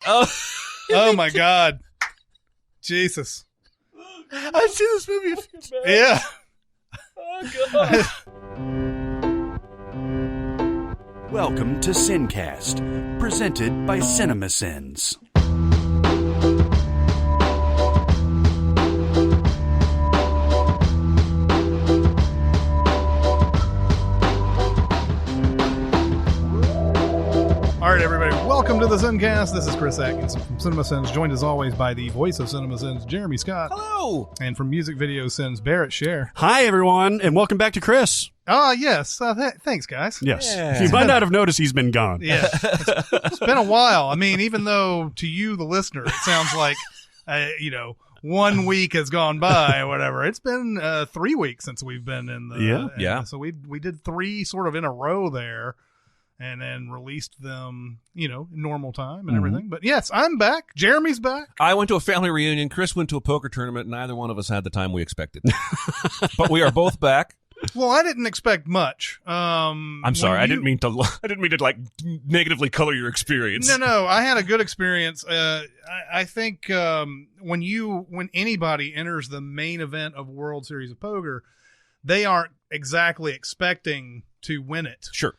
Oh my God. Jesus. I've seen this movie a few times. Yeah. Oh, God. Welcome to SinCast, presented by Cinemasins. All right, everybody. Welcome to the SinCast. This is Chris Atkinson from Cinemasins, joined as always by the voice of Cinemasins, Jeremy Scott. Hello. And from Music Video Sins, Barrett Scher. Hi, everyone, and welcome back to Chris. Yes. Thanks, guys. Yes. Yeah. You might not have noticed he's been gone. Yeah. It's been a while. I mean, even though to you, the listener, it sounds like, 1 week has gone by or whatever. It's been 3 weeks since we've been in the... Yeah. So we did 3 sort of in a row there. And then released them, in normal time and everything. But yes, I'm back. Jeremy's back. I went to a family reunion. Chris went to a poker tournament. Neither one of us had the time we expected. But we are both back. Well, I didn't expect much. I'm sorry. I didn't mean to like negatively color your experience. No. I had a good experience. I think when anybody enters the main event of World Series of Poker, they aren't exactly expecting to win it. Sure.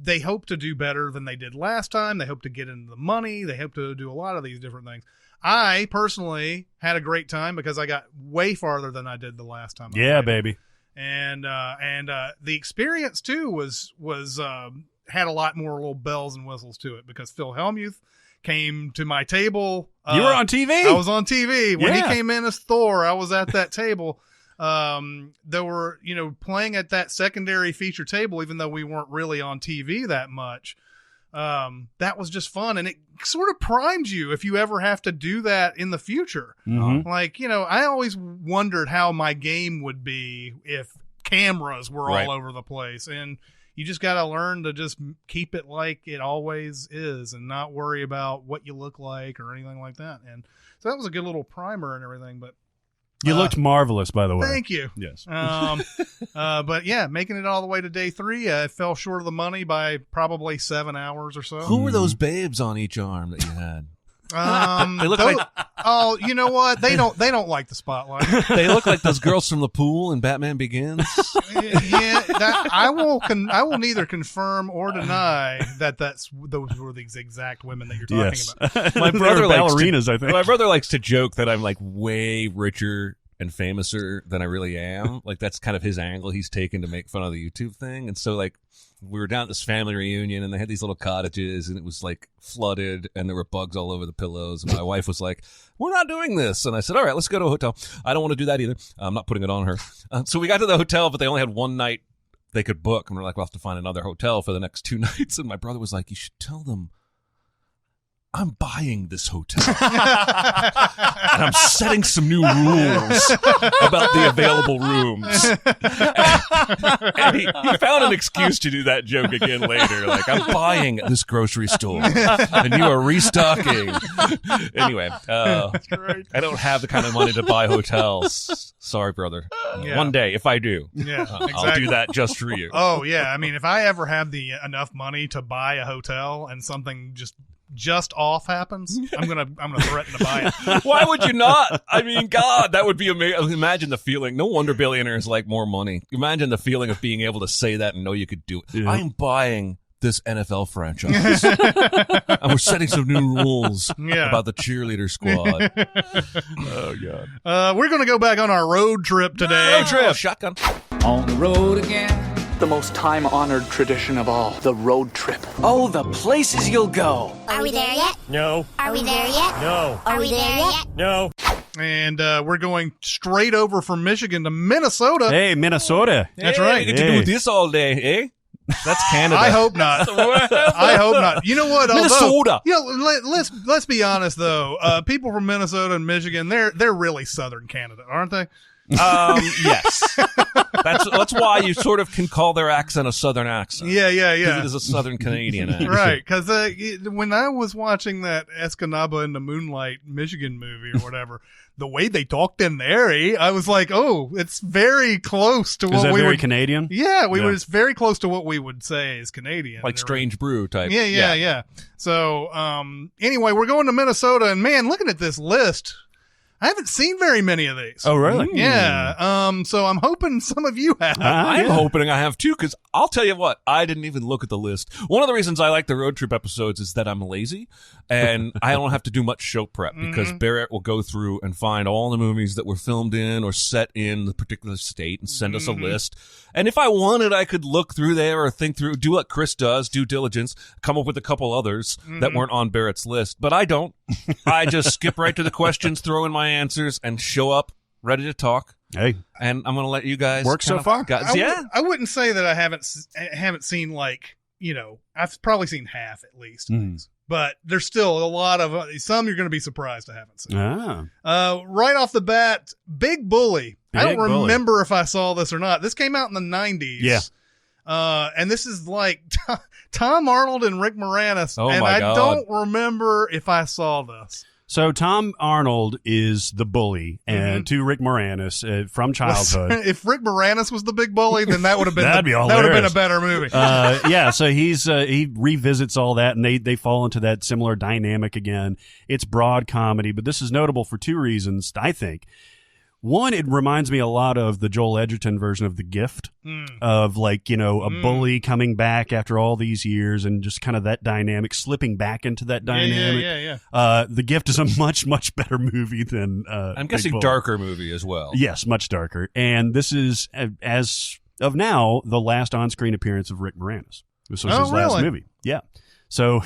They hope to do better than they did last time. They hope to get into the money. They hope to do a lot of these different things. I personally had a great time because I got way farther than I did the last time. Yeah, baby. And the experience too was had a lot more little bells and whistles to it because Phil Hellmuth came to my table. You were on TV? I was on TV. When he Yeah. came in as Thor, I was at that table. They were, playing at that secondary feature table, even though we weren't really on TV that much. That was just fun. And it sort of primes you if you ever have to do that in the future. Mhm. Like, I always wondered how my game would be if cameras were Right. all over the place. And you just got to learn to just keep it like it always is and not worry about what you look like or anything like that. And so that was a good little primer and everything, but You looked marvelous, by the way. thank you. Yes. But yeah, making it all the way to day 3, I fell short of the money by probably 7 hours or so. Who were those babes on each arm that you had? They look like- oh, you know what? They don't like the spotlight. They look like those girls from the pool in Batman Begins. Yeah, I will neither confirm or deny that those were the exact women that you're talking Yes. about. My They brother were likes ballerinas, I think. My brother likes to joke that I'm like way richer and famouser than I really am. Like that's kind of his angle he's taken to make fun of the YouTube thing. And so like we were down at this family reunion and they had these little cottages and it was like flooded and there were bugs all over the pillows. And my wife was like, "We're not doing this." And I said, "All right, let's go to a hotel." I don't want to do that either. I'm not putting it on her. So we got to the hotel, but they only had one night they could book. And we're like, we'll have to find another hotel for the next 2 nights. And my brother was like, "You should tell them I'm buying this hotel. And I'm setting some new rules about the available rooms." And he found an excuse to do that joke again later. Like, "I'm buying this grocery store and you are restocking." Anyway, I don't have the kind of money to buy hotels. Sorry, brother. Yeah. One day, if I do, Yeah, I'll exactly. do that just for you. Oh yeah, I mean, if I ever have the enough money to buy a hotel and something just off happens, I'm gonna threaten to buy it. Why would you not? I mean, God, that would be amazing. Imagine the feeling. No wonder billionaires like more money. Imagine the feeling of being able to say that and know you could do it. Yeah. I'm buying this NFL franchise. And we're setting some new rules Yeah. about the cheerleader squad. Oh, God. We're gonna go back on our road trip today. Road trip. Shotgun. On the road again. The most time-honored tradition of all, the road trip. Oh, the places you'll go. Are we there yet? No. Are we there yet? No. Are we there yet? No. And we're going straight over from Michigan to Minnesota. Hey, Minnesota. That's Hey, right. You get to Hey. do this all day, eh? That's Canada. I hope not. I hope not. You know what? Minnesota. Let's be honest though. People from Minnesota and Michigan, they're really southern Canada, aren't they? Yes. That's why you sort of can call their accent a Southern accent. Yeah. Because it is a Southern Canadian accent. Right, because when I was watching that Escanaba in the Moonlight Michigan movie or whatever, the way they talked in there, I was like, oh, it's very close to what Is that we very would. Canadian? Yeah, it's very close to what we would say is Canadian. Like Strange Brew type. Yeah. So, anyway, we're going to Minnesota, and man, looking at this list, I haven't seen very many of these. Oh, really? Yeah. So I'm hoping some of you have. I'm hoping I have too, because I'll tell you what, I didn't even look at the list. One of the reasons I like the road trip episodes is that I'm lazy and I don't have to do much show prep because Barrett will go through and find all the movies that were filmed in or set in the particular state and send us a list. And if I wanted, I could look through there or think through, do what Chris does, due diligence, come up with a couple others that weren't on Barrett's list. But I don't. I just skip right to the questions, throw in my answers, and show up ready to talk. Hey. And I'm going to let you guys Work so far? I wouldn't say that I haven't seen, like, I've probably seen half at least. But there's still a lot of some you're going to be surprised I haven't seen. Right off the bat, Big Bully. I don't remember if I saw this or not. This came out in the 90s. Yeah. And this is like Tom Arnold and Rick Moranis. Oh, and my God. I don't remember if I saw this. So Tom Arnold is the bully, and to Rick Moranis from childhood. If Rick Moranis was the big bully, then that would have been That'd be hilarious. a better movie. So he revisits all that, and they fall into that similar dynamic again. It's broad comedy, but this is notable for two reasons, I think. One, it reminds me a lot of the Joel Edgerton version of The Gift, of like, a bully coming back after all these years and just kind of that dynamic, slipping back into that dynamic. Yeah. The Gift is a much, much better movie than I'm Big guessing Bully. darker movie as well. Yes, much darker. And this is, as of now, the last on-screen appearance of Rick Moranis. This was his last movie. Yeah. So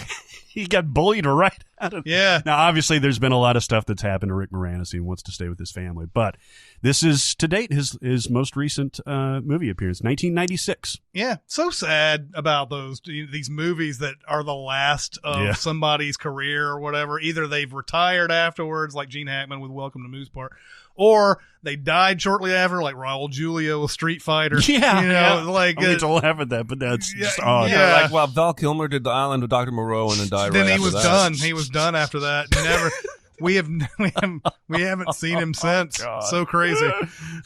he got bullied right out of. Yeah. Now, obviously, there's been a lot of stuff that's happened to Rick Moranis. He wants to stay with his family, but this is to date his most recent movie appearance, 1996. Yeah, so sad about these movies that are the last of somebody's career or whatever. Either they've retired afterwards, like Gene Hackman with Welcome to Moose Park, or they died shortly after, like Raul Julia with Street Fighter. Like I mean, to laugh at that, but that's just odd. Yeah. Like, well, Val Kilmer did The Island with Dr. Moreau and then died Then right he after was that. done. He was done after that. Never. We haven't seen him since. So crazy.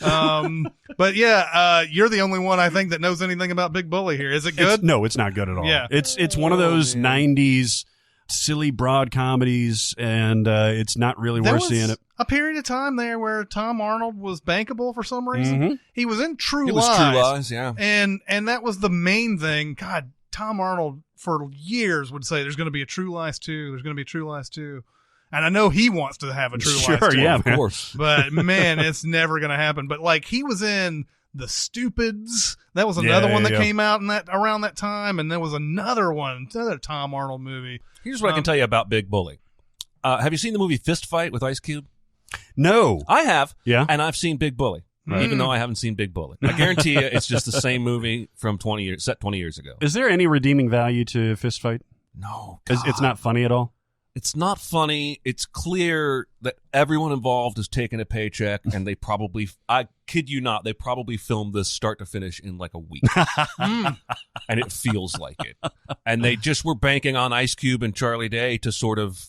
But yeah, you're the only one I think that knows anything about Big Bully here. Is it good? No, it's not good at all. Yeah. It's one of those 90s silly broad comedies, and it's not really worth seeing it. A period of time there where Tom Arnold was bankable for some reason. He was in True It Lies. was True Lies, yeah. And that was the main thing. God, Tom Arnold for years would say there's going to be a True Lies 2. There's going to be a True Lies 2. And I know he wants to have a True Lies 2. Yeah, of course. But man, it's never going to happen. But like he was in The Stupids. That was another one that came out in around that time. And there was another Tom Arnold movie. Here's what I can tell you about Big Bully. Have you seen the movie Fist Fight with Ice Cube? No. I have. Yeah. And I've seen Big Bully, even though I haven't seen Big Bully. I guarantee you it's just the same movie from 20 years ago. Is there any redeeming value to Fist Fight? No. It's not funny at all? It's not funny. It's clear that everyone involved is taking a paycheck, and they probably, I kid you not, they probably filmed this start to finish in like a week. And it feels like it. And they just were banking on Ice Cube and Charlie Day to sort of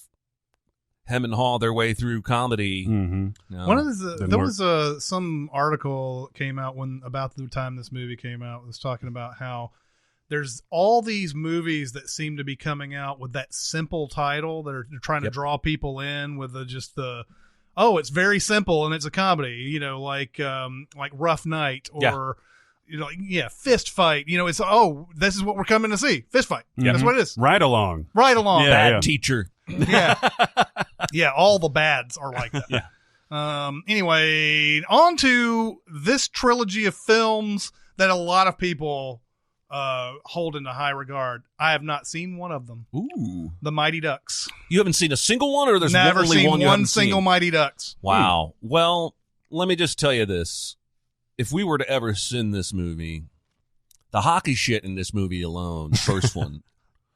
hem and haw their way through comedy. Mm-hmm. No. There was some article came out about the time this movie came out. It was talking about how there's all these movies that seem to be coming out with that simple title that are trying to draw people in with it's very simple and it's a comedy, like Rough Night or Fist Fight. It's this is what we're coming to see. Fist Fight. Yeah. That's what it is. Right along. Bad teacher. Yeah. Yeah, all the bads are like that. Yeah. Anyway, on to this trilogy of films that a lot of people hold in a high regard. I have not seen one of them. Ooh. The Mighty Ducks. You haven't seen a single one, or there's Never only seen one you one haven't single seen? Mighty Ducks. Wow. Well, let me just tell you this. If we were to ever sin this movie, the hockey shit in this movie alone, the first one.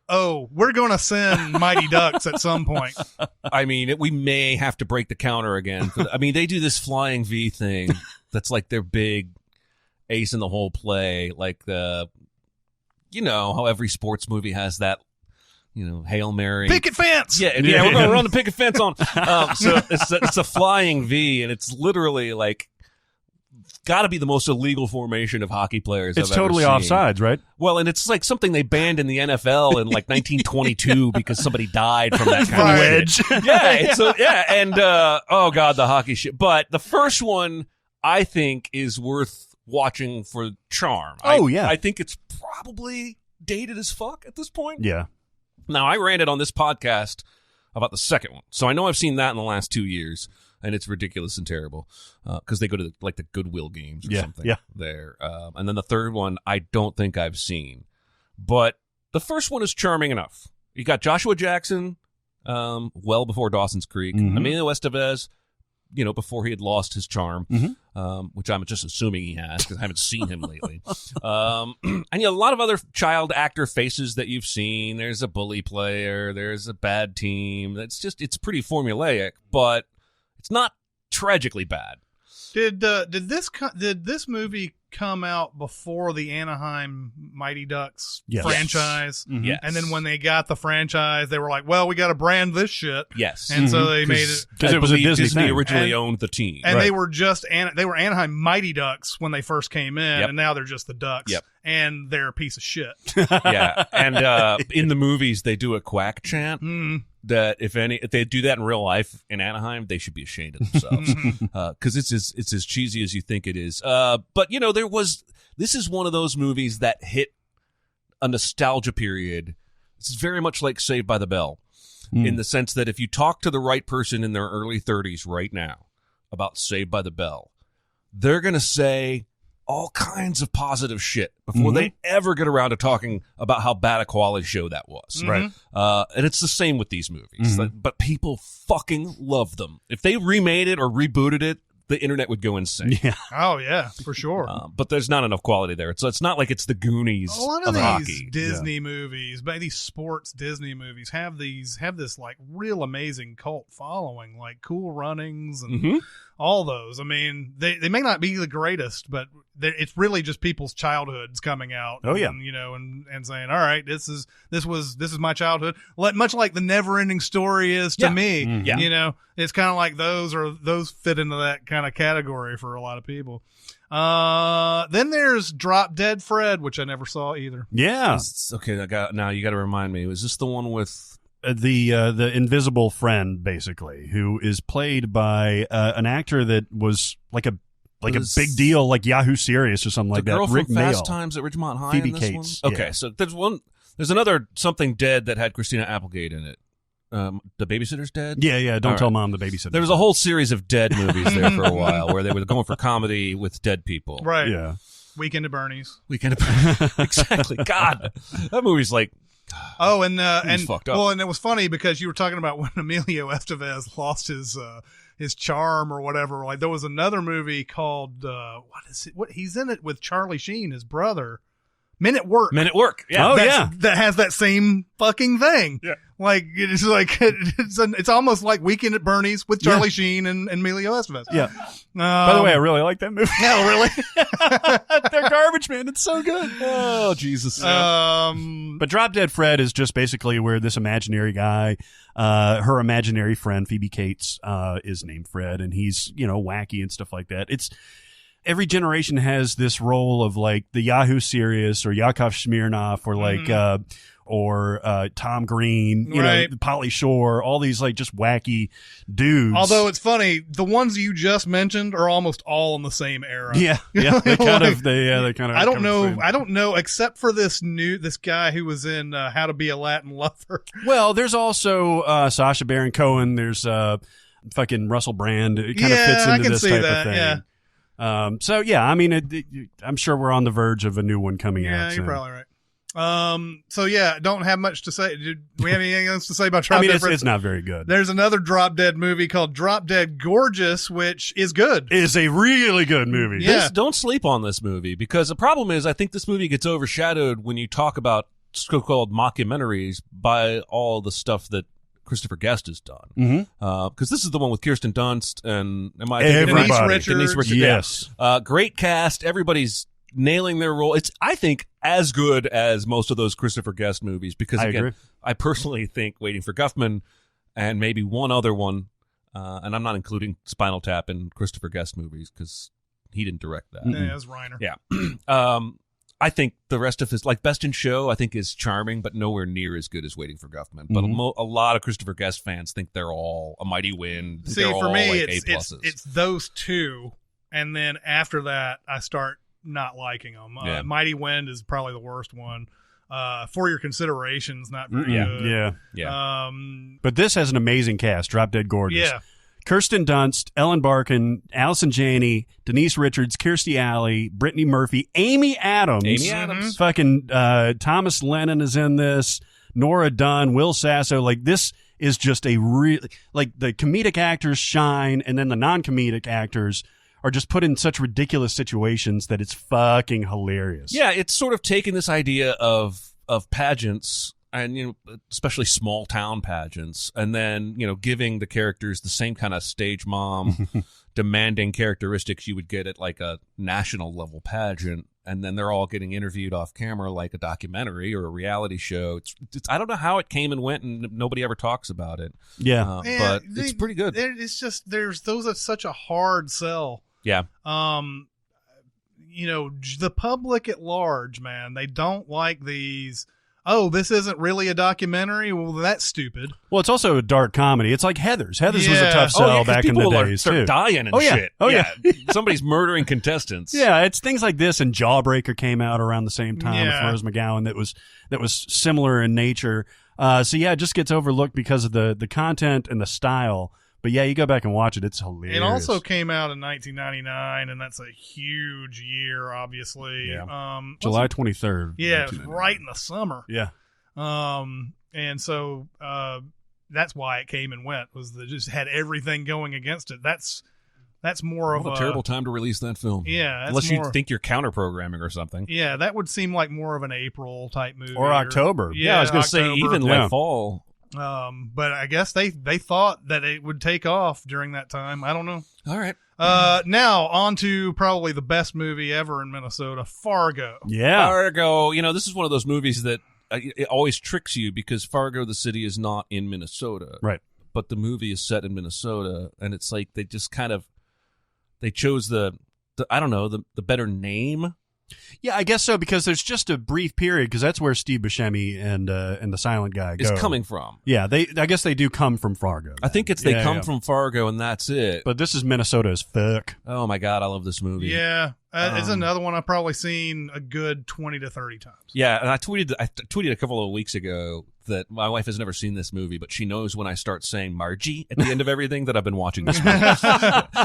Oh, we're going to send Mighty Ducks at some point. I mean, we may have to break the counter again. They do this flying V thing That's like their big ace in the hole play, like how every sports movie has that, Hail Mary. Picket fence! Yeah, we're going to run the picket fence on. So it's a flying V, and it's literally like got to be the most illegal formation of hockey players It's I've ever totally seen. Offsides, right? Well, and it's like something they banned in the NFL in like 1922 because somebody died from that kind Right. of shit. Yeah, and oh god, the hockey shit. But the first one I think is worth watching for charm. I think it's probably dated as fuck at this point. Yeah. Now, I ranted on this podcast about the second one, so I know I've seen that in the last 2 years, and it's ridiculous and terrible because they go to the Goodwill games or something there. And then the third one, I don't think I've seen, but the first one is charming enough. You got Joshua Jackson, well before Dawson's Creek, Emilio Estevez, before he had lost his charm, which I'm just assuming he has because I haven't seen him lately. And a lot of other child actor faces that you've seen. There's a bully player. There's a bad team. It's pretty formulaic, but it's not tragically bad. Did this movie come out before the Anaheim Mighty Ducks franchise? Yes. Yes. And then when they got the franchise, they were like, "Well, we got to brand this shit." Yes, and so they made it because it was a Disney thing. originally owned the team, and they were they were Anaheim Mighty Ducks when they first came in, and now they're just the Ducks. Yep. And they're a piece of shit. Yeah, and in the movies they do a quack chant. That if they do that in real life in Anaheim, they should be ashamed of themselves because it's as cheesy as you think it is. But this is one of those movies that hit a nostalgia period. It's very much like Saved by the Bell in the sense that if you talk to the right person in their early 30s right now about Saved by the Bell, they're going to say all kinds of positive shit before they ever get around to talking about how bad a quality show that was. Right. And it's the same with these movies. But people fucking love them. If they remade it or rebooted it, the internet would go insane. Yeah. Oh, yeah, for sure. But there's not enough quality there. So it's not like it's the Goonies a lot of these hockey. Disney movies, but these sports Disney movies have this like real amazing cult following, like Cool Runnings and all those. I mean, they may not be the greatest, but it's really just people's childhoods coming out. Oh yeah, and saying, all right, this is my childhood. Much like the Never-Ending Story is to me. Yeah. It's kind of like those fit into that kind of category for a lot of people. Then there's Drop Dead Fred, which I never saw either. Yeah. Okay, now you got to remind me. Was this the one with the invisible friend, basically, who is played by an actor that was like a big deal, like Yahoo Serious or something like that. The girl Rick from Fast Mail. Times at Ridgemont High. Phoebe in this Cates. One? Okay, so there's another Something Dead that had Christina Applegate in it. The Babysitter's Dead? Yeah. Don't tell Mom the Babysitter. There was a whole series of Dead movies there for a while where they were going for comedy with dead people. Right. Yeah. Weekend at Bernie's. Exactly. God, that movie's like. Oh, and fucked up. Well, and it was funny because you were talking about when Emilio Estevez lost his charm or whatever. Like there was another movie called what is it? What he's in it with Charlie Sheen, his brother. Men at Work. Yeah. Oh, yeah. That has that same fucking thing. Yeah. Like it's almost like Weekend at Bernie's with Charlie Sheen and Emilio Estevez. Yeah. By the way, I really like that movie. Yeah, really? They're garbage, man. It's so good. Oh, Jesus. But Drop Dead Fred is just basically where this imaginary guy, her imaginary friend, Phoebe Cates, is named Fred, and he's, wacky and stuff like that. It's every generation has this role of like the Yahoo Serious or Yakov Smirnoff or like, or Tom Green, right. Pauly Shore, all these like just wacky dudes. Although it's funny, the ones you just mentioned are almost all in the same era. Yeah. They kind of. I don't know, except for this guy who was in How to Be a Latin Lover. Well, there's also Sacha Baron Cohen. There's fucking Russell Brand. It kind of fits into this type of thing. Yeah. So yeah, I mean, I'm sure we're on the verge of a new one coming out. Yeah, soon. you're probably right. So yeah, don't have much to say. Do we have anything else to say about Drop Dead? It's not very good. There's another Drop Dead movie called Drop Dead Gorgeous, which is good. It's a really good movie. Yeah. Don't sleep on this movie because the problem is I think this movie gets overshadowed when you talk about so-called mockumentaries by all the stuff that Christopher Guest has done. Mm-hmm. Because this is the one with Kirsten Dunst and Denise Richards. Yes. Great cast. Everybody's nailing their role. It's, I think, as good as most of those Christopher Guest movies because, I again, agree. I personally think Waiting for Guffman and maybe one other one, and I'm not including Spinal Tap in Christopher Guest movies because he didn't direct that. Yeah, it's Reiner. Yeah. I think the rest of his, like Best in Show, I think is charming, but nowhere near as good as Waiting for Guffman. But a lot of Christopher Guest fans think they're all A Mighty Wind. See, they're for all me, like A+. it's those two, and then after that, I start not liking them. Yeah. Mighty Wind is probably the worst one. For Your Consideration's not very good. Yeah. But this has an amazing cast. Drop Dead Gorgeous. Yeah. Kirsten Dunst, Ellen Barkin, Allison Janney, Denise Richards, Kirstie Alley, Brittany Murphy, Amy Adams. Fucking Thomas Lennon is in this. Nora Dunn, Will Sasso. Like, this is just a really, like, the comedic actors shine, and then the non-comedic actors are just put in such ridiculous situations that it's fucking hilarious. Yeah, it's sort of taking this idea of pageants and, you know, especially small town pageants, and then, you know, giving the characters the same kind of stage mom demanding characteristics you would get at like a national level pageant, and then they're all getting interviewed off camera like a documentary or a reality show. It's I don't know how it came and went, and nobody ever talks about it. Yeah, but it's pretty good. It's just those are such a hard sell. Yeah. You know, the public at large, man, they don't like these. Oh, this isn't really a documentary? Well, that's stupid. Well, it's also a dark comedy. It's like Heathers. Heathers was a tough sell back in the days, start too. dying and shit. Oh, yeah. Somebody's murdering contestants. Yeah, it's things like this, and Jawbreaker came out around the same time with Yeah. Rose McGowan that was similar in nature. So, yeah, it just gets overlooked because of the content and the style. But, yeah, you go back and watch it. It's hilarious. It also came out in 1999, and that's a huge year, obviously. Yeah. July 23rd. Yeah, it was right in the summer. Yeah. And so that's why it came and went, was that it just had everything going against it. That's more of a terrible time to release that film. Yeah. That's Unless more, you think you're counter-programming or something. Yeah, that would seem like more of an April type movie. Or October. Yeah, I was going to say, even like Yeah. fall. But I guess they thought that it would take off during that time. I don't know. All right. Now on to probably the best movie ever in Minnesota, Fargo. Yeah. Fargo, you know, this is one of those movies that it always tricks you because Fargo, the city, is not in Minnesota. Right. But the movie is set in Minnesota, and it's like they just kind of, they chose the I don't know, the better name. Yeah, I guess so, because there's just a brief period, because that's where Steve Buscemi and the silent guy Is go. coming from. Yeah, I guess they do come from Fargo. I think it's they come from Fargo, and that's it. But this is Minnesota as fuck. Oh my God, I love this movie. Yeah, it's another one I've probably seen a good 20 to 30 times. Yeah, and I tweeted a couple of weeks ago that my wife has never seen this movie, but she knows when I start saying Margie at the end of everything that I've been watching this movie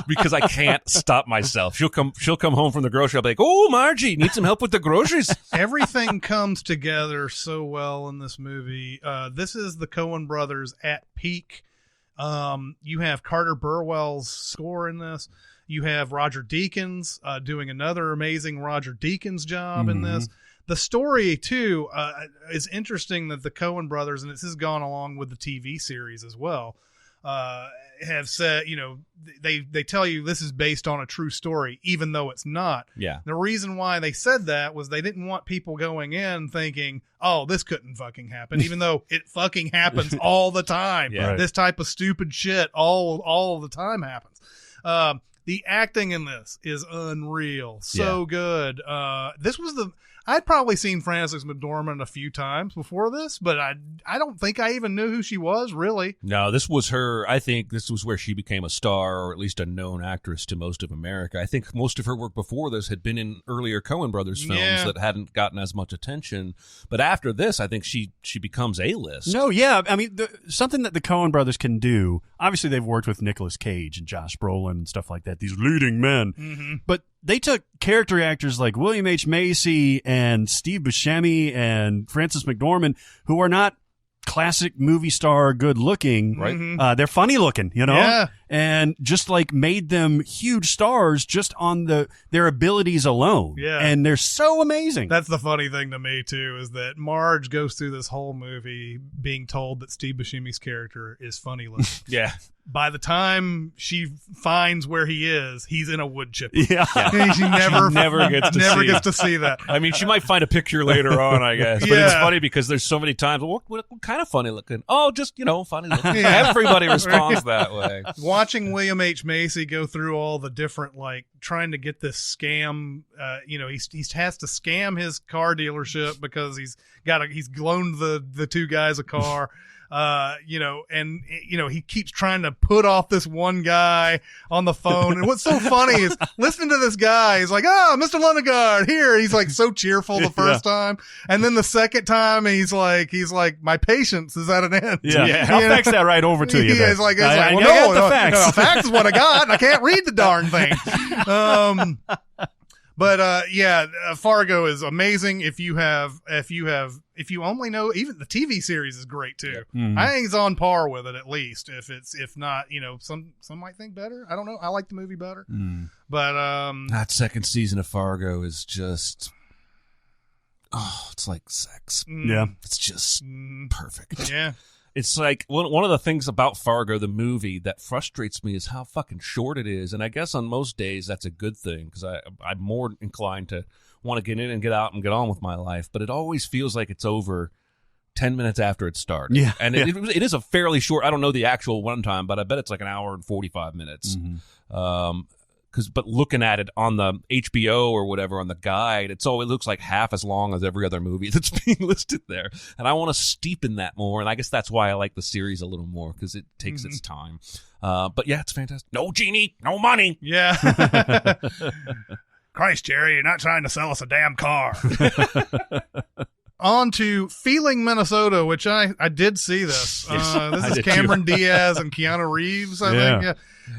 because I can't stop myself. She'll come home from the grocery. I'll be like, "Oh, Margie, need some help with the groceries?" Everything comes together so well in this movie. This is the Coen brothers at peak. You have Carter Burwell's score in this. You have Roger Deakins doing another amazing Roger Deakins job in this. The story, too, is interesting that the Coen brothers, and this has gone along with the TV series as well, have said, you know, they tell you this is based on a true story, even though it's not. Yeah. The reason why they said that was they didn't want people going in thinking, oh, this couldn't fucking happen, even though it fucking happens all the time. Yeah. This type of stupid shit all the time happens. The acting in this is unreal. So good. This was I'd probably seen Frances McDormand a few times before this, but I don't think I even knew who she was, really. No, this was her. I think this was where she became a star, or at least a known actress to most of America. I think most of her work before this had been in earlier Coen Brothers films that hadn't gotten as much attention. But after this, I think she becomes A-list. No, yeah. I mean, something that the Coen brothers can do, obviously they've worked with Nicolas Cage and Josh Brolin and stuff like that, these leading men. But they took character actors like William H. Macy and Steve Buscemi and Frances McDormand, who are not classic movie star good looking. Right. They're funny looking, you know? Yeah. and just like made them huge stars just on their abilities alone. Yeah. And they're so amazing. That's the funny thing to me too, is that Marge goes through this whole movie being told that Steve Buscemi's character is funny looking. Yeah. By the time she finds where he is, he's in a wood chipper. Yeah. And she never gets to never see gets to see that. I mean, she might find a picture later on, I guess. But it's Yeah. funny because there's so many times, what kind of funny looking? Oh, just, funny looking. Yeah. Everybody responds that way. Watching William H. Macy go through all the different, like, trying to get this scam, he has to scam his car dealership because he's loaned the two guys a car. He keeps trying to put off this one guy on the phone. And what's so funny is listening to this guy. He's like, Mr. Lundegaard here. He's like so cheerful the first time. And then the second time he's like, my patience is at an end. Yeah. I'll fax that right over to you. Yeah, then. it's like, I well, got no, the fax. no, fax is what I got. And I can't read the darn thing. Fargo is amazing. If you only know, even the TV series is great too. Mm-hmm. I think it's on par with it at least. If not, some might think better. I don't know. I like the movie better, but That second season of Fargo is just, it's like sex. Yeah. It's just perfect. yeah. It's like one of the things about Fargo, the movie, that frustrates me is how fucking short it is. And I guess on most days that's a good thing because I'm more inclined to want to get in and get out and get on with my life. But it always feels like it's over 10 minutes after it started. Yeah. And it is a fairly short, I don't know the actual runtime, but I bet it's like an hour and 45 minutes. Mm-hmm. But looking at it on the HBO or whatever on the guide, it looks like half as long as every other movie that's being listed there. And I want to steep in that more. And I guess that's why I like the series a little more because it takes its time. But yeah, it's fantastic. No genie, no money. Yeah. Christ, Jerry, you're not trying to sell us a damn car. On to Feeling Minnesota, which I did see this. This is Cameron Diaz and Keanu Reeves, I think. Yeah.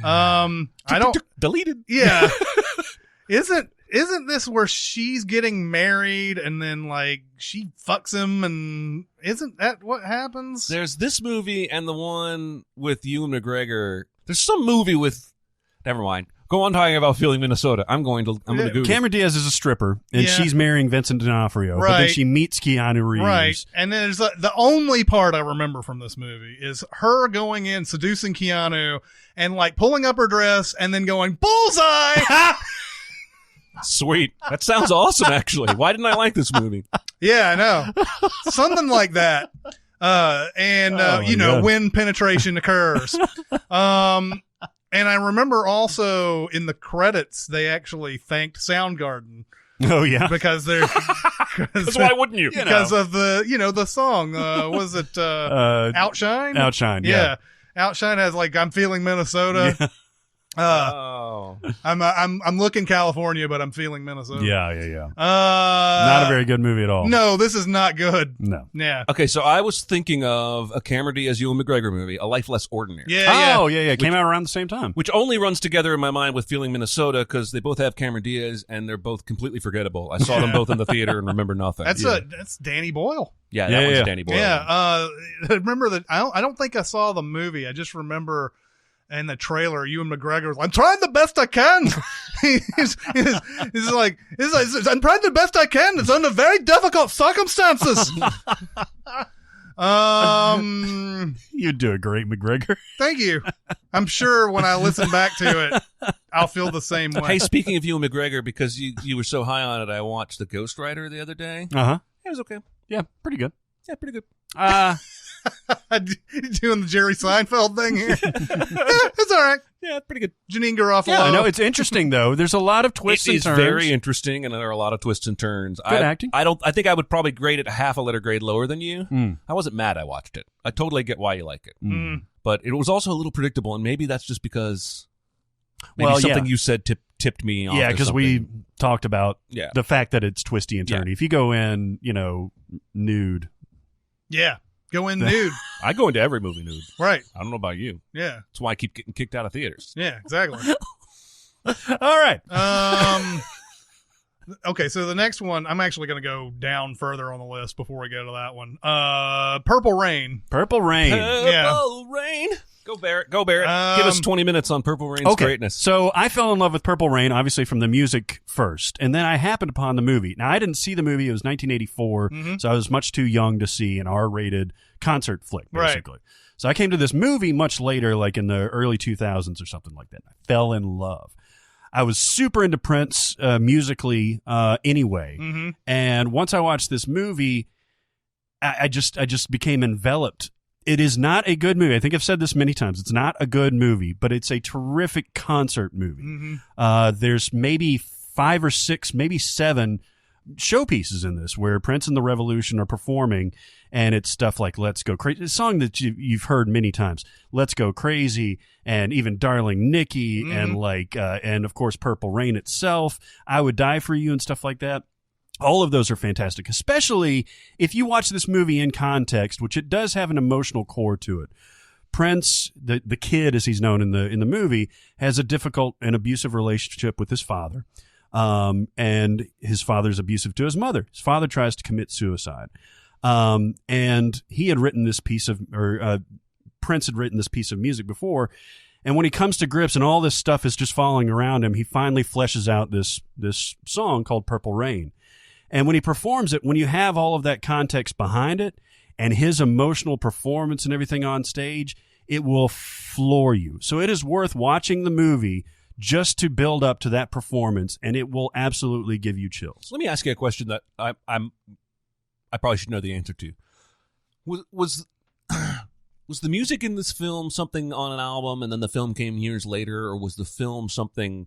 I don't deleted. Yeah. Isn't this where she's getting married and then like she fucks him, and isn't that what happens? There's this movie and the one with Ewan McGregor. There's some movie with, never mind. Go on talking about Feeling Minnesota. I'm going to Google. Cameron Diaz is a stripper, and she's marrying Vincent D'Onofrio. Right. But then she meets Keanu Reeves. Right. And then there's the only part I remember from this movie is her going in, seducing Keanu, and like pulling up her dress and then going, bullseye! Sweet. That sounds awesome, actually. Why didn't I like this movie? Yeah, I know. Something like that. When penetration occurs. And I remember also in the credits, they actually thanked Soundgarden. Oh, yeah. Because they're, Because why wouldn't you? Because of the song, was it, Outshine? Outshine. Yeah. Outshine has like, I'm Feeling Minnesota. Yeah. I'm looking California, but I'm feeling Minnesota. Yeah. Not a very good movie at all. No, this is not good. No. Yeah. Okay, so I was thinking of a Cameron Diaz Ewan McGregor movie, A Life Less Ordinary. Yeah. Oh, yeah. Came out around the same time. Which only runs together in my mind with Feeling Minnesota because they both have Cameron Diaz and they're both completely forgettable. I saw them both in the theater and remember nothing. That's Danny Boyle. Yeah, that one's Danny Boyle. Yeah. Remember that? I don't think I saw the movie. I just remember. And the trailer, Ewan McGregor was like, I'm trying the best I can. he's like, I'm trying the best I can. It's under very difficult circumstances. You do a great McGregor. Thank you. I'm sure when I listen back to it, I'll feel the same way. Hey, speaking of Ewan McGregor, because you were so high on it, I watched The Ghost Rider the other day. Uh-huh. It was okay. Yeah, pretty good. Yeah, pretty good. Doing the Jerry Seinfeld thing here. It's all right. Yeah, pretty good. Janine Garofalo. Yeah, I know. It's interesting, though. There's a lot of twists and turns. It's very interesting, and there are a lot of twists and turns. Good acting. I think I would probably grade it half a letter grade lower than you. I wasn't mad I watched it. I totally get why you like it. But it was also a little predictable, and maybe that's just because something you said tipped me off. Yeah, because we talked about the fact that it's twisty and turny. Yeah. If you go in, nude. Yeah. Go in nude. I go into every movie nude. Right. I don't know about you. Yeah. That's why I keep getting kicked out of theaters. Yeah, exactly. All right. Okay, so the next one, I'm actually going to go down further on the list before we go to that one. Purple Rain. Purple Rain. Yeah. Purple Rain. Go Barrett. Go Barrett. Give us 20 minutes on Purple Rain's greatness. So I fell in love with Purple Rain, obviously from the music first, and then I happened upon the movie. Now, I didn't see the movie. It was 1984, so I was much too young to see an R-rated concert flick, basically. Right. So I came to this movie much later, like in the early 2000s or something like that. I fell in love. I was super into Prince musically anyway, and once I watched this movie, I just became enveloped. It is not a good movie. I think I've said this many times. It's not a good movie, but it's a terrific concert movie. There's maybe 5 or 6, maybe 7 showpieces in this where Prince and the Revolution are performing, and it's stuff like Let's Go Crazy, a song that you've heard many times, Let's Go Crazy, and even Darling Nikki, and of course Purple Rain itself, I Would Die For You, and stuff like that. All of those are fantastic, especially if you watch this movie in context, which it does have an emotional core to it. Prince, the kid as he's known in the movie, has a difficult and abusive relationship with his father, and his father's abusive to his mother. His father tries to commit suicide, and he had written this piece of, Prince had written this piece of music before. And when he comes to grips and all this stuff is just falling around him, he finally fleshes out this song called Purple Rain. And when he performs it, when you have all of that context behind it and his emotional performance and everything on stage, it will floor you. So it is worth watching the movie just to build up to that performance, and it will absolutely give you chills. Let me ask you a question that I probably should know the answer to. Was the music in this film something on an album and then the film came years later, or was the film something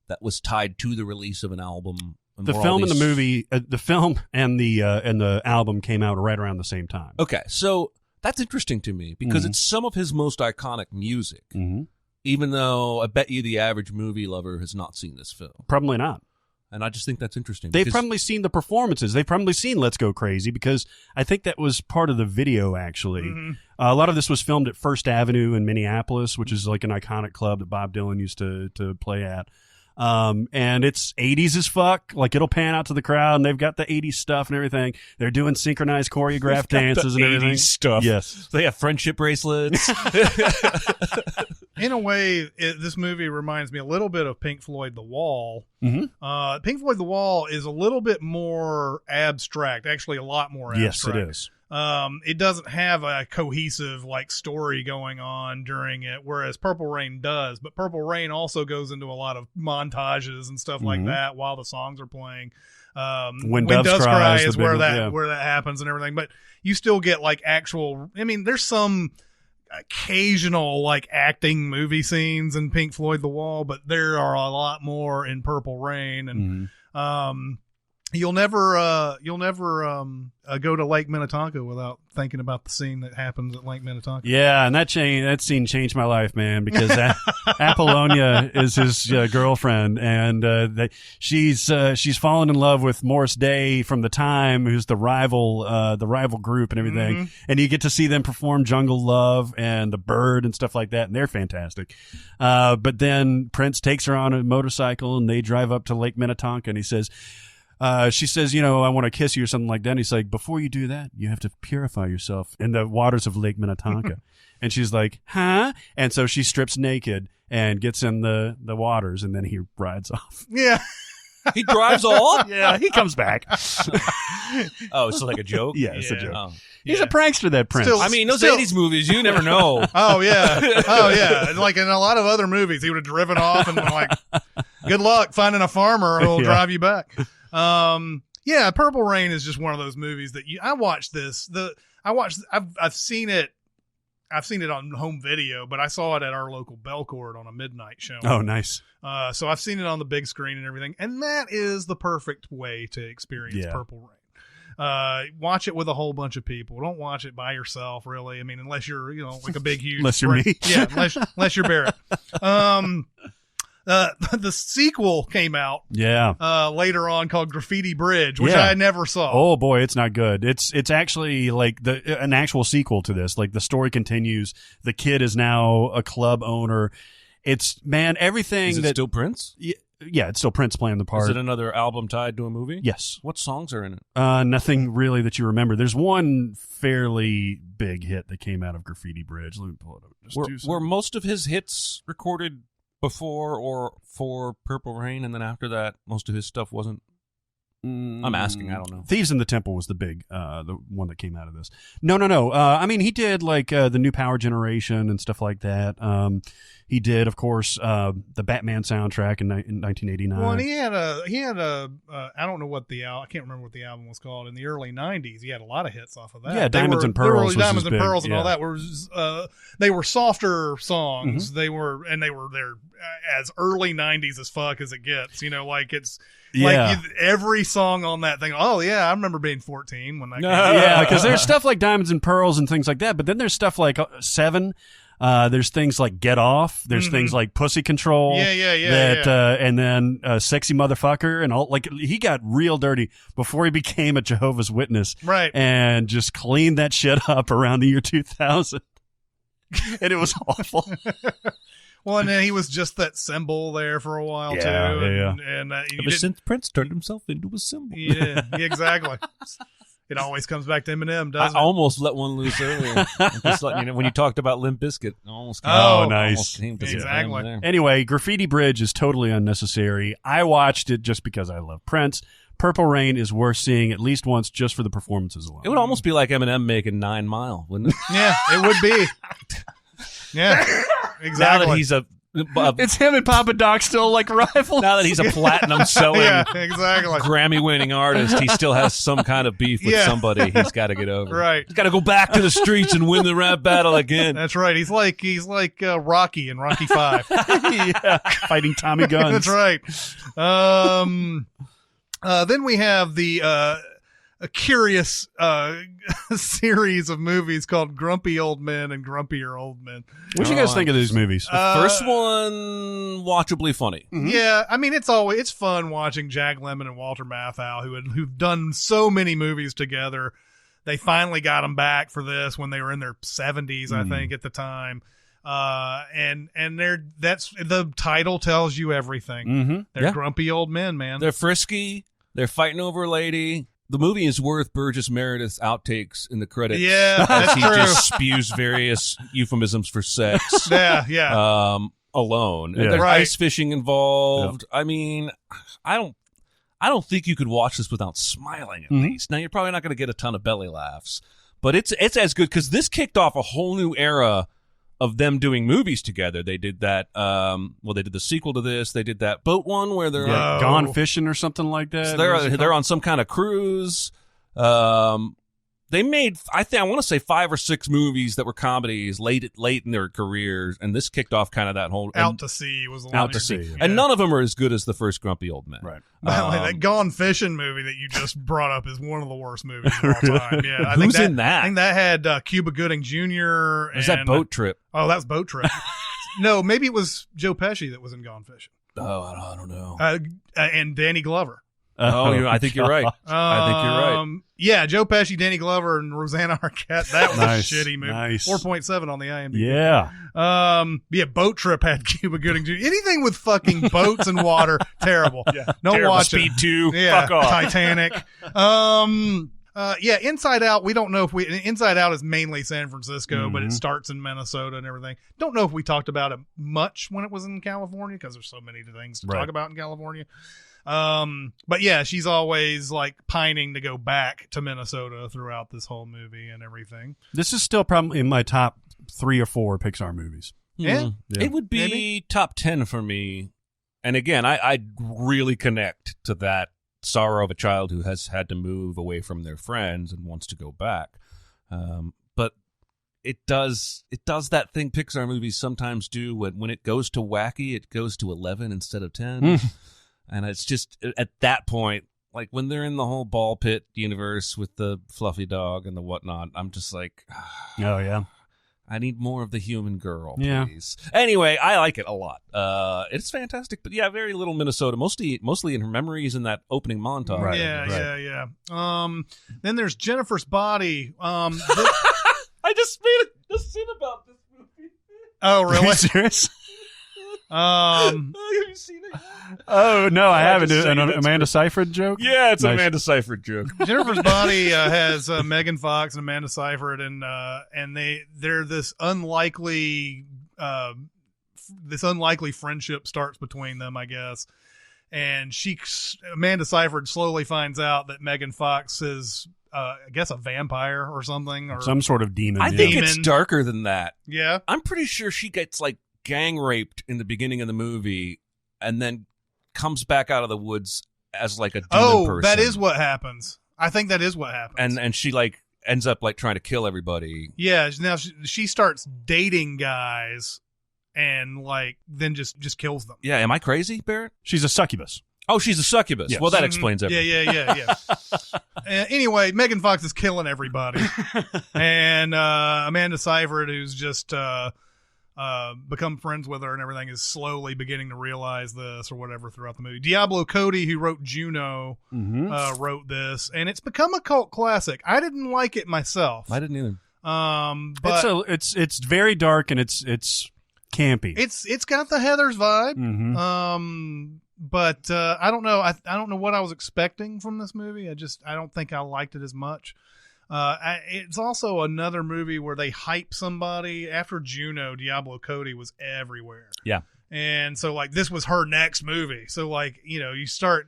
that was tied to the release of an album? The film and the movie, the film and the album came out right around the same time. Okay, so that's interesting to me because it's some of his most iconic music. Even though I bet you the average movie lover has not seen this film. Probably not. And I just think that's interesting. They've probably seen the performances. They've probably seen Let's Go Crazy because I think that was part of the video, actually. A lot of this was filmed at First Avenue in Minneapolis, which is like an iconic club that Bob Dylan used to play at. And it's 80s as fuck. Like, it'll pan out to the crowd, and they've got the 80s stuff and everything. They're doing synchronized choreographed dances and everything. 80s stuff. Yes. They have friendship bracelets. In a way, this movie reminds me a little bit of Pink Floyd The Wall. Pink Floyd The Wall is a little bit more abstract, actually a lot more abstract. Yes, it is. It doesn't have a cohesive like story going on during it, whereas Purple Rain does. But Purple Rain also goes into a lot of montages and stuff like that while the songs are playing. When Doves Cry is where that happens and everything. But you still get like actual. I mean, there's some occasional like acting movie scenes in Pink Floyd The Wall, but there are a lot more in Purple Rain, and you'll never go to Lake Minnetonka without thinking about the scene that happens at Lake Minnetonka. Yeah, and that scene changed my life, man, because Apollonia is his girlfriend, and she's fallen in love with Morris Day from The Time, who's the rival group and everything. And you get to see them perform Jungle Love and The Bird and stuff like that, and they're fantastic. But then Prince takes her on a motorcycle, and they drive up to Lake Minnetonka, and he says, she says, I want to kiss you or something like that. And he's like, before you do that, you have to purify yourself in the waters of Lake Minnetonka. And she's like, huh? And so she strips naked and gets in the waters, and then he rides off. Yeah. He drives off? Yeah, he comes back. Oh, it's like a joke? Yeah, it's a joke. Oh. He's a prankster, that Prince. I mean, those 80s movies, you never know. Oh, yeah. And like in a lot of other movies, he would have driven off and been like, good luck finding a farmer who'll drive you back. Purple Rain is just one of those movies that I watched this. I've seen it on home video, but I saw it at our local Belcourt on a midnight show. Oh, nice. So I've seen it on the big screen and everything, and that is the perfect way to experience Purple Rain. Watch it with a whole bunch of people. Don't watch it by yourself, really. I mean, unless you're, like a big, huge... unless you're me. Yeah, unless you're Barrett. The sequel came out later on called Graffiti Bridge, which I never saw. Oh boy, it's not good. It's actually like an actual sequel to this. Like, the story continues. The kid is now a club owner. It's, man, everything is it that still Prince? Yeah, it's still Prince playing the part. Is it another album tied to a movie? Yes. What songs are in it? Nothing really that you remember. There's one fairly big hit that came out of Graffiti Bridge. Let me pull it up. Were most of his hits recorded before or for Purple Rain, and then after that, most of his stuff wasn't? I'm asking. I don't know. Thieves in the Temple was the big, the one that came out of this. No. I mean, he did like the New Power Generation and stuff like that. He did, of course, the Batman soundtrack in 1989. Well, and he had a I don't know what I can't remember what the album was called in the early '90s. He had a lot of hits off of that. Yeah, Diamonds and Pearls. Diamonds and big, Pearls and yeah. all that was they were softer songs. Mm-hmm. They were as early '90s as fuck as it gets. You know, like it's. Yeah. Like every song on that thing. Oh yeah, I remember being 14 when that came out. Yeah, because there's stuff like Diamonds and Pearls and things like that, but then there's stuff like Seven. There's things like Get Off. There's things like Pussy Control. Yeah. And then Sexy Motherfucker and all. Like he got real dirty before he became a Jehovah's Witness, right? And just cleaned that shit up around the year 2000, and it was awful. Well, and then he was just that symbol there for a while too. Yeah. And Ever since Prince turned himself into a symbol. Yeah, exactly. It always comes back to Eminem, doesn't I it? almost let one loose earlier. Just letting you know, when you talked about Limp Bizkit, I almost came nice. almost came to the Exactly. end there. Anyway, Graffiti Bridge is totally unnecessary. I watched it just because I love Prince. Purple Rain is worth seeing at least once just for the performances alone. It would almost be like Eminem making 9 Mile, wouldn't it? Yeah, it would be. Yeah, exactly. Now that he's a It's him and Papa Doc still like rivals. now that he's a platinum selling yeah, exactly. Grammy winning artist, he still has some kind of beef with somebody he's got to get over. Right. He's got to go back to the streets and win the rap battle again. That's right. He's like Rocky in Rocky 5. Yeah, fighting Tommy Guns. That's right. Then we have a curious series of movies called Grumpy Old Men and Grumpier Old Men. What do you guys think of these movies? First one, watchably funny. Mm-hmm. Yeah, I mean it's fun watching Jack Lemmon and Walter Matthau who've done so many movies together. They finally got them back for this when they were in their 70s, I think, at the time. And that's the title tells you everything. Mm-hmm. They're grumpy old men, man. They're frisky. They're fighting over a lady. The movie is worth Burgess Meredith's outtakes in the credits. Yeah, as that's he true. just spews various euphemisms for sex. Yeah. Alone. Yeah. And there's Right. ice fishing involved. I mean, I don't think you could watch this without smiling at least. Now you're probably not going to get a ton of belly laughs, but it's as good because this kicked off a whole new era of them doing movies together. They did that. They did the sequel to this. They did that boat one where they're Gone Fishing or something like that. so they're on some kind of cruise. They made I want to say 5 or 6 movies that were comedies late in their careers, and this kicked off kind of that whole Out to Sea was the one. Out to Sea, and none of them are as good as the first Grumpy Old Men. Right. By the way, that Gone Fishing movie that you just brought up is one of the worst movies of all time. Yeah, Who's in that? I think that had Cuba Gooding Jr. Is that Boat Trip? Oh, that's Boat Trip. No, maybe it was Joe Pesci that was in Gone Fishing. Oh, I don't know. And Danny Glover. I think you're right. I think you're right. Yeah, Joe Pesci, Danny Glover, and Rosanna Arquette. That was Nice, a shitty movie. nice. 4.7 on the IMDb. Yeah. Boat Trip had Cuba Gooding Jr. Anything with fucking boats and water, terrible. Don't Terrible. watch Speed it. 2. Yeah, Fuck off. Titanic. Inside Out, we don't know if Inside Out is mainly San Francisco, but it starts in Minnesota and everything. Don't know if we talked about it much when it was in California because there's so many things to talk about in California. But yeah, she's always like pining to go back to Minnesota throughout this whole movie and everything. This is still probably in my top 3 or 4 Pixar movies. Yeah. It would be Maybe. top 10 for me. And again, I really connect to that sorrow of a child who has had to move away from their friends and wants to go back. But it does that thing Pixar movies sometimes do when it goes to wacky, it goes to 11 instead of 10. And it's just at that point, like when they're in the whole ball pit universe with the fluffy dog and the whatnot, I'm just like, Oh, yeah. I need more of the human girl, Yeah. please. Anyway, I like it a lot. It's fantastic, but yeah, very little Minnesota. Mostly in her memories in that opening montage. Right. Yeah. Then there's Jennifer's Body. I just made a scene about this movie. Oh, Are really? you serious? Have you seen it? Oh no, I haven't. just An saying that's Amanda Seyfried joke. Yeah, it's Nice. an Amanda Seyfried joke. Jennifer's Body has Megan Fox and Amanda Seyfried, and they're this unlikely friendship starts between them, I guess. And Amanda Seyfried slowly finds out that Megan Fox is, I guess, a vampire or something, or Some sort of demon. I yeah. think it's Demon. darker than that. yeah. I'm pretty sure she gets like gang raped in the beginning of the movie, and then comes back out of the woods as like a demon person. That is what happens. I think that is what happens. And she like ends up like trying to kill everybody. yeah, now she starts dating guys, and like then just kills them. Yeah, am I crazy, Barrett? She's a succubus. Oh, she's a succubus. Yes. Well, that Mhm. explains everything. Yeah. Anyway, Megan Fox is killing everybody, and Amanda Seyfried, who's just become friends with her and everything, is slowly beginning to realize this or whatever throughout the movie. Diablo Cody, who wrote Juno, wrote this, and it's become a cult classic. I didn't like it myself, I didn't either. but It's very dark and it's campy. it's got the Heathers vibe. Mhm. But I don't know. I don't know what I was expecting from this movie. I don't think I liked it as much. It's also another movie where they hype somebody. After Juno, Diablo Cody was everywhere. Yeah. And so like this was her next movie. So like, you start,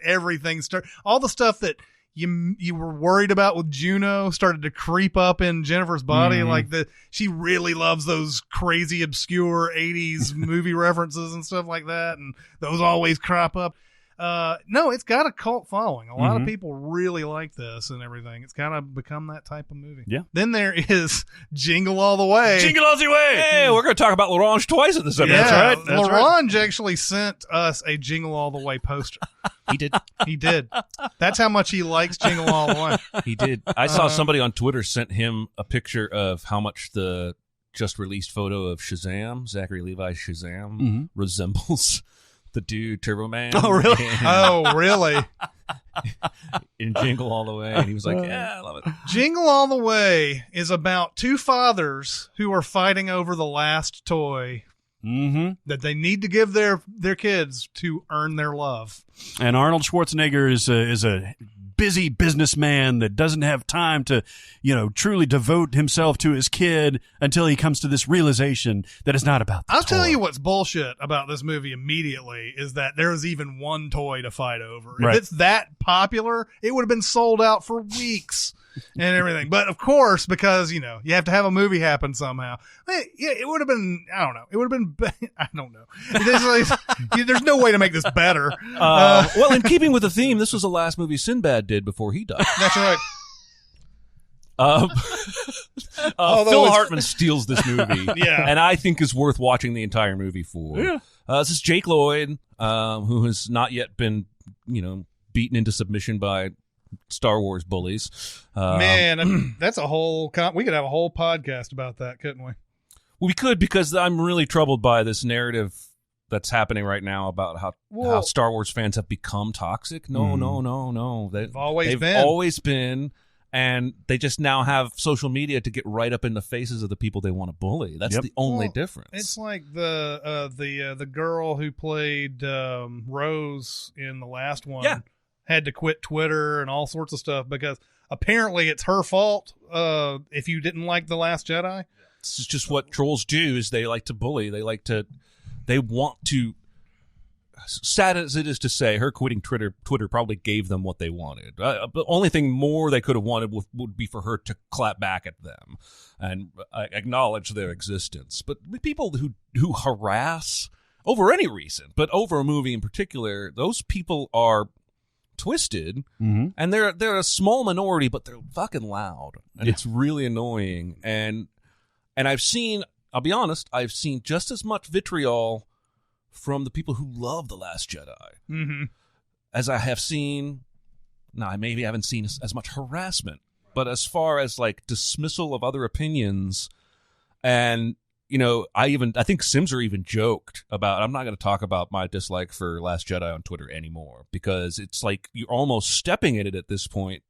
everything all the stuff that you were worried about with Juno started to creep up in Jennifer's Body. Mhm. Like she really loves those crazy obscure 80s movie references and stuff like that, and those always crop up. No, it's got a cult following. A lot of people really like this and everything. It's kind of become that type of movie. Yeah. Then there is Jingle All the Way. Jingle all the way! Hey, we're going to talk about L'Orange twice in this episode. Yeah, That's right. L'Orange actually sent us a Jingle All the Way poster. He did. He did. That's how much he likes Jingle All the Way. He did. I saw somebody on Twitter sent him a picture of how much the just released photo of Shazam, Zachary Levi's Shazam, resembles the dude Turbo Man. Oh, really? Oh, really? In Jingle All the Way. And he was like, yeah, I love it. Jingle All the Way is about two fathers who are fighting over the last toy that they need to give their kids to earn their love. And Arnold Schwarzenegger is a busy businessman that doesn't have time to, truly devote himself to his kid until he comes to this realization that it's not about the I'll toy. tell you what's bullshit about this movie immediately is that there is even one toy to fight over. Right. If it's that popular, it would have been sold out for weeks and everything. But of course, because, you have to have a movie happen somehow. It would have been, I don't know. It would have been, I don't know. There's no way to make this better. Well, in keeping with the theme, this was the last movie Sinbad did before he died. That's right. Phil it's- Hartman steals this movie, Yeah. and I think is worth watching the entire movie for. Yeah. This is Jake Lloyd, who has not yet been, beaten into submission by Star Wars bullies. Man, that's a whole, we could have a whole podcast about that, couldn't we? We could, because I'm really troubled by this narrative that's happening right now about how Star Wars fans have become toxic. No. They've always been. always been. And they just now have social media to get right up in the faces of the people they want to bully. That's the only difference. It's like the girl who played Rose in the last one had to quit Twitter and all sorts of stuff because apparently it's her fault if you didn't like The Last Jedi. This is just what trolls do, is they like to bully. They want to, sad as it is to say, her quitting Twitter probably gave them what they wanted. The only thing more they could have wanted would be for her to clap back at them and acknowledge their existence. But people who harass over any reason, but over a movie in particular, those people are twisted, and they're a small minority, but they're fucking loud, and it's really annoying. And I'll be honest, I've seen just as much vitriol from the people who love The Last Jedi as I have seen. Now, I maybe haven't seen as much harassment, but as far as like dismissal of other opinions, and I think Simser even joked about, I'm not going to talk about my dislike for Last Jedi on Twitter anymore, because it's like you're almost stepping in it at this point,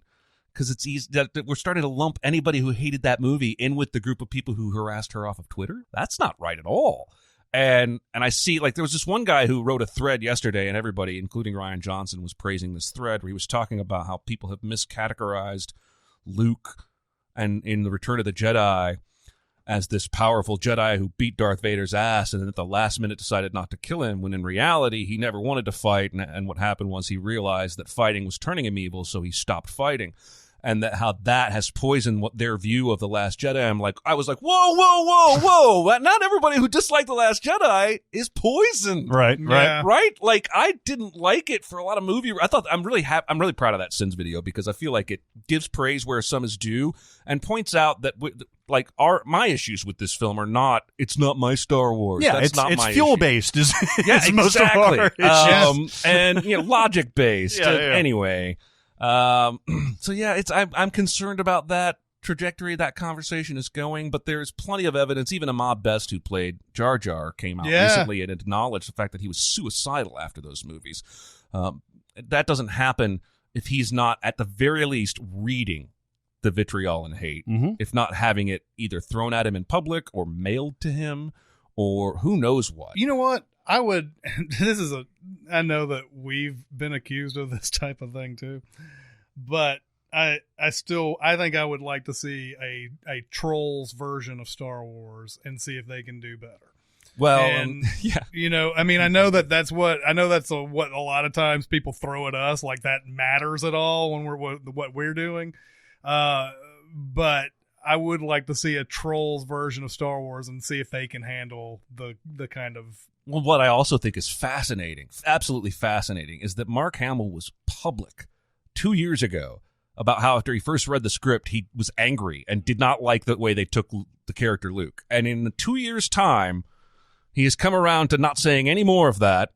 because it's easy that we're starting to lump anybody who hated that movie in with the group of people who harassed her off of Twitter. That's not right at all. And I see, like, there was this one guy who wrote a thread yesterday, and everybody, including Ryan Johnson, was praising this thread where he was talking about how people have miscategorized Luke and in the Return of the Jedi as this powerful Jedi who beat Darth Vader's ass and then at the last minute decided not to kill him, when in reality he never wanted to fight, and what happened was he realized that fighting was turning him evil, so he stopped fighting. And that how that has poisoned what their view of The Last Jedi. I was like, whoa. Not everybody who disliked The Last Jedi is poisoned. Right. Right? Like, I didn't like it for a lot of I'm really proud of that Sins video, because I feel like it gives praise where some is due and points out that my issues with this film are not, it's not my Star Wars. Yeah, That's not it's my fuel issue. based is Yeah, most of exactly. our issues. And logic based. Yeah. Anyway. So yeah, I'm concerned about that trajectory that conversation is going, but there's plenty of evidence. Even Ahmad Best, who played Jar Jar, came out recently and acknowledged the fact that he was suicidal after those movies. That doesn't happen if he's not, at the very least, reading the vitriol and hate, if not having it either thrown at him in public or mailed to him, or who knows what. You know what? I know that we've been accused of this type of thing too, but I think I would like to see a Trolls version of Star Wars and see if they can do better. Well, yeah. I know that's what a lot of times people throw at us, like that matters at all when what we're doing. But I would like to see a Trolls version of Star Wars and see if they can handle the kind of. Well, what I also think is fascinating, absolutely fascinating, is that Mark Hamill was public 2 years ago about how after he first read the script, he was angry and did not like the way they took the character Luke. And in the 2 years' time, he has come around to not saying any more of that.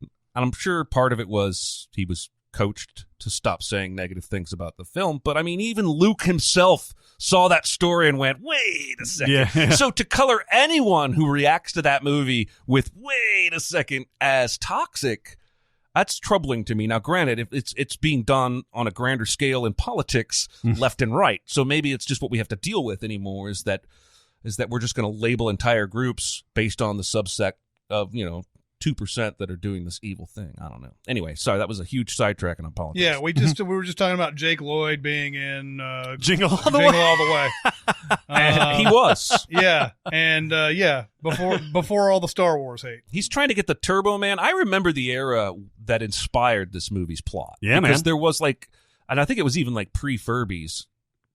And I'm sure part of it was he was coached to stop saying negative things about the film. But I mean, even Luke himself saw that story and went, wait a second. Yeah. So to color anyone who reacts to that movie with wait a second as toxic, that's troubling to me. Now, granted, if it's being done on a grander scale in politics, left and right. So maybe it's just what we have to deal with anymore is that we're just going to label entire groups based on the subsect of, 2% that are doing this evil thing. I don't know. Anyway, sorry, that was a huge sidetrack, and I apologize. Yeah, we were just talking about Jake Lloyd being in Jingle All the Jingle Way. All the Way. And he was. Yeah, and before all the Star Wars hate. He's trying to get the Turbo Man. I remember the era that inspired this movie's plot. Yeah, because man. there was and I think it was even pre-Furbies,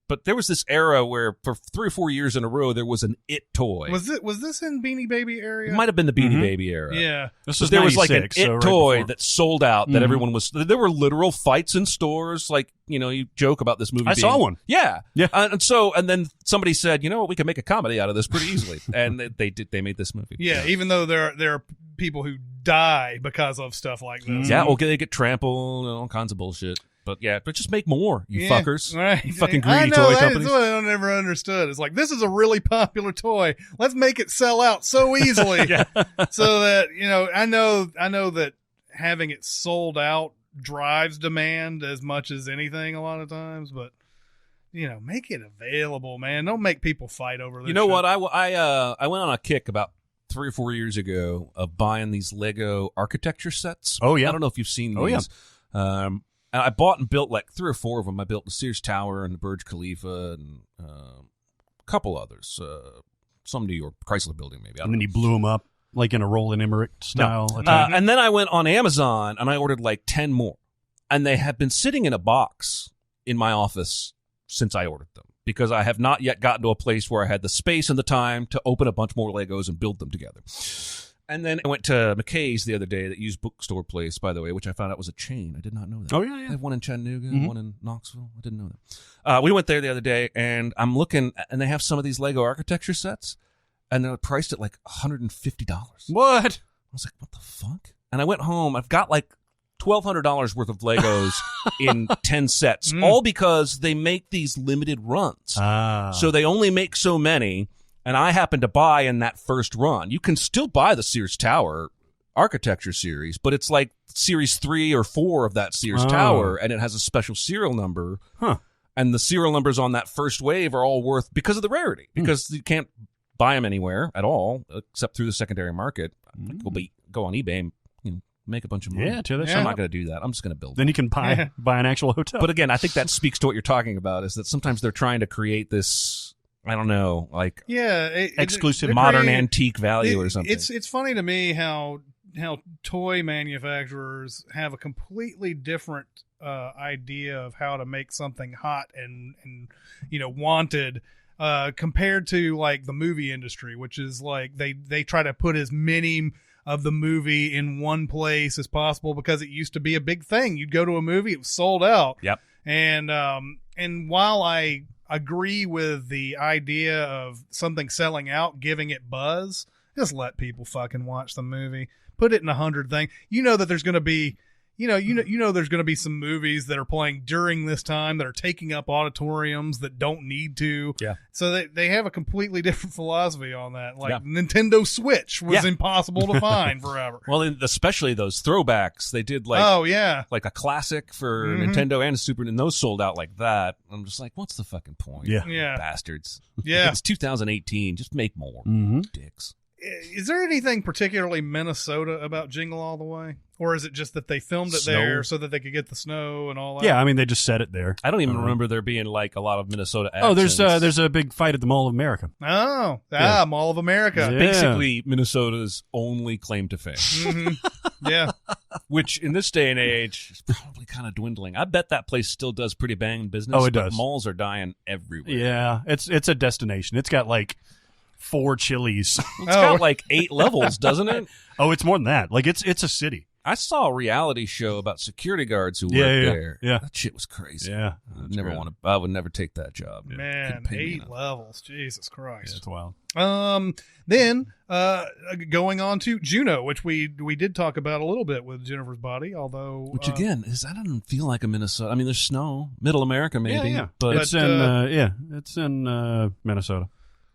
but there was this era where for 3 or 4 years in a row there was an It toy. Was this in Beanie Baby area? It might have been the Beanie Baby era. Yeah. This But was there was an 96, It so right toy before. that sold out that everyone was. There were literal fights in stores. You joke about this movie. I saw one. Yeah. Yeah. And then somebody said, you know what, we can make a comedy out of this pretty easily. And they did. They made this movie. Yeah, even though there are people who die because of stuff like this. Yeah, okay, they get trampled and all kinds of bullshit. But just make more, you fuckers. Right. You fucking I greedy know, toy that companies. is what I never understood. It's like, this is a really popular toy. Let's make it sell out so easily. So that, I know that having it sold out drives demand as much as anything a lot of times, but make it available, man. Don't make people fight over this. You know shit. what? I went on a kick about 3 or 4 years ago of buying these Lego architecture sets. Oh, yeah. I don't know if you've seen these. Oh, yeah. And I bought and built 3 or 4 of them. I built the Sears Tower and the Burj Khalifa and a couple others. Some New York Chrysler building, maybe. I don't And then know. you blew them up like in a Roland Emmerich style. And then I went on Amazon and I ordered 10 more. And they have been sitting in a box in my office since I ordered them, because I have not yet gotten to a place where I had the space and the time to open a bunch more Legos and build them together. And then I went to McKay's the other day, that used bookstore place, by the way, which I found out was a chain. I did not know that. Oh, yeah, yeah. They have one in Chattanooga, one in Knoxville. I didn't know that. We went there the other day, and I'm looking, and they have some of these Lego architecture sets, and they're priced at $150. What? I was like, what the fuck? And I went home. I've got $1,200 worth of Legos in 10 sets, all because they make these limited runs. So they only make so many, and I happened to buy in that first run. You can still buy the Sears Tower architecture series, but it's series 3 or 4 of that Sears Tower, and it has a special serial number. Huh. And the serial numbers on that first wave are all worth, because of the rarity, because you can't buy them anywhere at all except through the secondary market. Go on eBay and make a bunch of money. Yeah, too, I'm not going to do that. I'm just going to build Then it. you can buy an actual hotel. But again, I think that speaks to what you're talking about, is that sometimes they're trying to create this, I don't know, like exclusive modern antique value or something. It's funny to me how toy manufacturers have a completely different idea of how to make something hot and wanted compared to like the movie industry, which is like they try to put as many of the movie in one place as possible because it used to be a big thing. You'd go to a movie, it was sold out. Yep. And while I agree with the idea of something selling out, giving it buzz, just let people fucking watch the movie. Put it in 100 things. You know that there's going to be, there's going to be some movies that are playing during this time that are taking up auditoriums that don't need to. Yeah. So they have a completely different philosophy on that. Like Nintendo Switch was impossible to find forever. Well, especially those throwbacks. They did like a classic for Nintendo and Super, and those sold out like that. I'm just like, what's the fucking point? Yeah. Bastards. Yeah. It's 2018. Just make more. Dicks. Is there anything particularly Minnesota about Jingle All the Way? Or is it just that they filmed it there so that they could get the snow and all that? Yeah, I mean, they just set it there. I don't even remember there being like a lot of Minnesota accents. There's a big fight at the Mall of America. Mall of America. Yeah. Basically, Minnesota's only claim to fame. Yeah. Which, in this day and age, is probably kind of dwindling. I bet that place still does pretty banging business. Oh, it but does. Malls are dying everywhere. Yeah, it's a destination. It's got like 4 Chili's. It's got like 8 levels, doesn't it? Oh, it's more than that. Like it's a city. I saw a reality show about security guards who worked there. Yeah. That shit was crazy. Yeah. I would never take that job. Man, 8 levels. Jesus Christ. Yeah, it's wild. Then going on to Juno, which we did talk about a little bit with Jennifer's Body, although again, that doesn't feel like a Minnesota. I mean, there's snow, Middle America maybe, Yeah. but It's in Minnesota.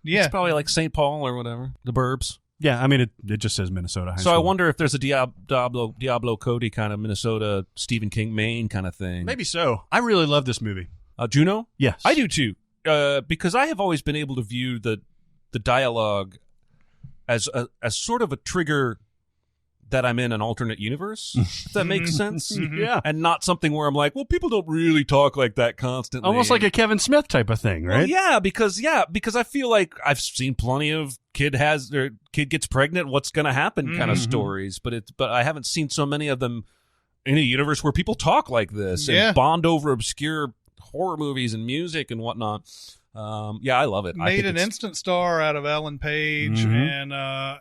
Yeah. It's probably like St. Paul or whatever, the burbs. Yeah, I mean it just says Minnesota High So I School. wonder if there's a Diablo Cody kind of Minnesota Stephen King, Maine kind of thing. Maybe so. I really love this movie. Juno? Yes. I do too. Because I have always been able to view the dialogue as sort of a trigger that I'm in an alternate universe, if that makes sense. Yeah. And not something where I'm like, well, people don't really talk like that constantly. Almost like a Kevin Smith type of thing, right? Well, yeah, because I feel like I've seen plenty of kid gets pregnant, what's going to happen kind of stories, but I haven't seen so many of them in a universe where people talk like this and bond over obscure horror movies and music and whatnot. I love it. Made an instant star out of Ellen Page, and I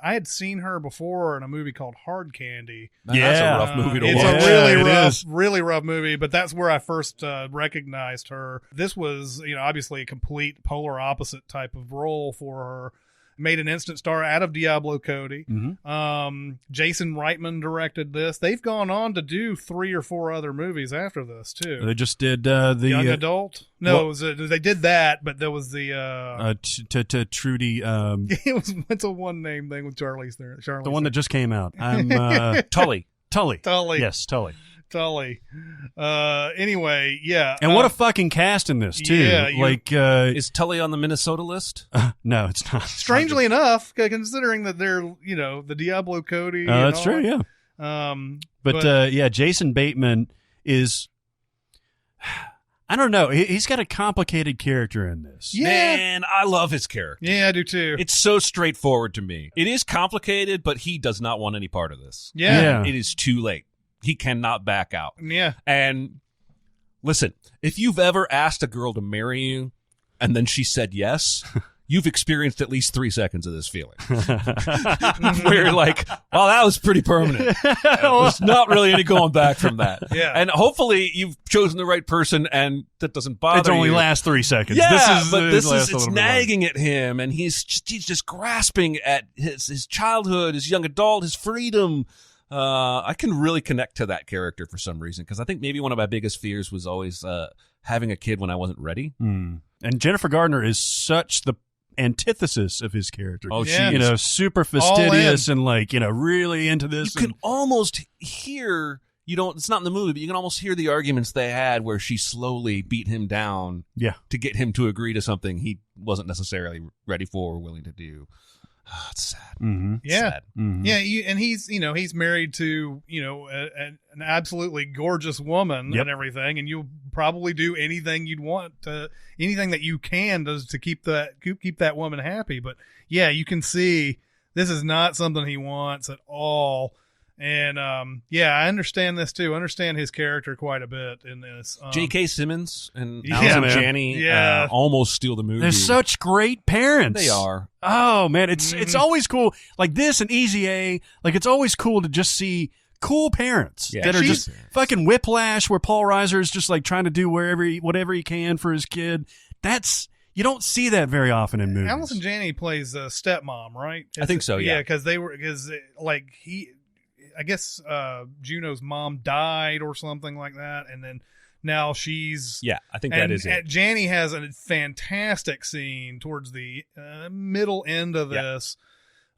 had seen her before in a movie called Hard Candy. That's a rough movie to it's watch. It's a really rough movie, but that's where I first recognized her. This was, obviously a complete polar opposite type of role for her. Made an instant star out of Diablo Cody. Jason Reitman directed this. They've gone on to do 3 or 4 other movies after this too. They just did the Young Adult. No, they did that, but there was the Trudy. it's a one name thing with Charlie's there. The one that just came out. I'm Tully. Yes, Tully. Tully. Anyway, yeah. And what a fucking cast in this too. Yeah, is Tully on the Minnesota list? No, it's not. Strangely enough, considering that they're the Diablo Cody. That's true. Yeah. But Jason Bateman is. I don't know. He's got a complicated character in this. Yeah. Man, I love his character. Yeah, I do too. It's so straightforward to me. It is complicated, but he does not want any part of this. Yeah. It is too late. He cannot back out. Yeah. And listen, if you've ever asked a girl to marry you and then she said yes, you've experienced at least 3 seconds of this feeling. Where you're like, well, that was pretty permanent. There's not really any going back from that. Yeah. And hopefully you've chosen the right person and that doesn't bother It only you. lasts 3 seconds. Yeah, This it's nagging at him, and he's just grasping at his childhood, his young adult, his freedom. I can really connect to that character for some reason, because I think maybe one of my biggest fears was always having a kid when I wasn't ready. And Jennifer Gardner is such the antithesis of his character. Oh, Yeah. she's Super fastidious and really into this. You can almost hear it's not in the movie, but you can almost hear the arguments they had where she slowly beat him down to get him to agree to something he wasn't necessarily ready for or willing to do. Oh, it's sad. Mm-hmm. Yeah. Sad. Mm-hmm. Yeah, and he's married to an absolutely gorgeous woman and everything, and you'll probably do anything you'd want anything that you can to keep that woman happy. But yeah, you can see this is not something he wants at all. And I understand this too. I understand his character quite a bit in this. J.K. Simmons and Yeah, Allison man. Janney almost steal the movie. They're such great parents. They are. Oh man, it's always cool. Like this and Easy A. Like it's always cool to just see cool parents that are just fucking Whiplash, where Paul Reiser is just like trying to do whatever he can for his kid. You don't see that very often in movies. Allison Janney plays stepmom, right? I think so. Yeah, because I guess Juno's mom died or something like that, and then now she's I think that is it. Janney has a fantastic scene towards the middle end of this,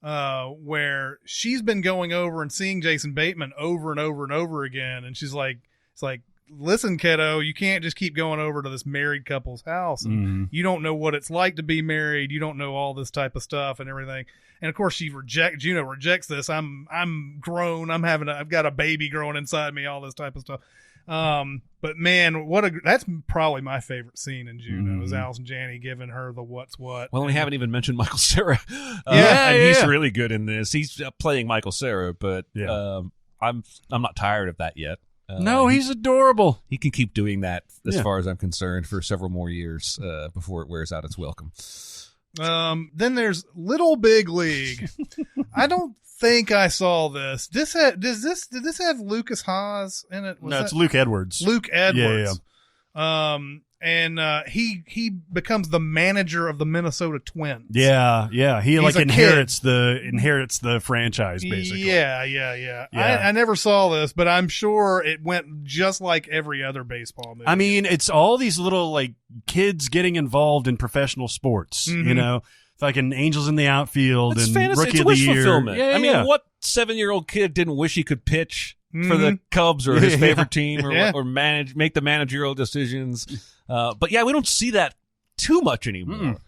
where she's been going over and seeing Jason Bateman over and over and over again, and she's like, "It's like, listen, kiddo, you can't just keep going over to this married couple's house, and you don't know what it's like to be married. You don't know all this type of stuff and everything." And of course, Juno rejects this. I'm grown. I've got a baby growing inside me. All this type of stuff. But man, that's probably my favorite scene in Juno is Allison Janney giving her the what's what. Well, we haven't even mentioned Michael Cera. He's really good in this. He's playing Michael Cera, but I'm not tired of that yet. No, he's adorable. He can keep doing that as far as I'm concerned for several more years before it wears out its welcome. Then there's Little Big League. I don't think I saw this. Did this have Lucas Haas in it? It's Luke Edwards. Luke Edwards. Yeah. And he becomes the manager of the Minnesota Twins. Yeah. He inherits the franchise basically. Yeah. I never saw this, but I'm sure it went just like every other baseball movie. I mean, it's all these little like kids getting involved in professional sports. You know, fucking Angels in the Outfield and fantasy. Rookie it's of the wish Year. Fulfillment. Yeah, I mean, what 7-year-old kid didn't wish he could pitch for the Cubs or his favorite team or make the managerial decisions? But yeah, we don't see that too much anymore.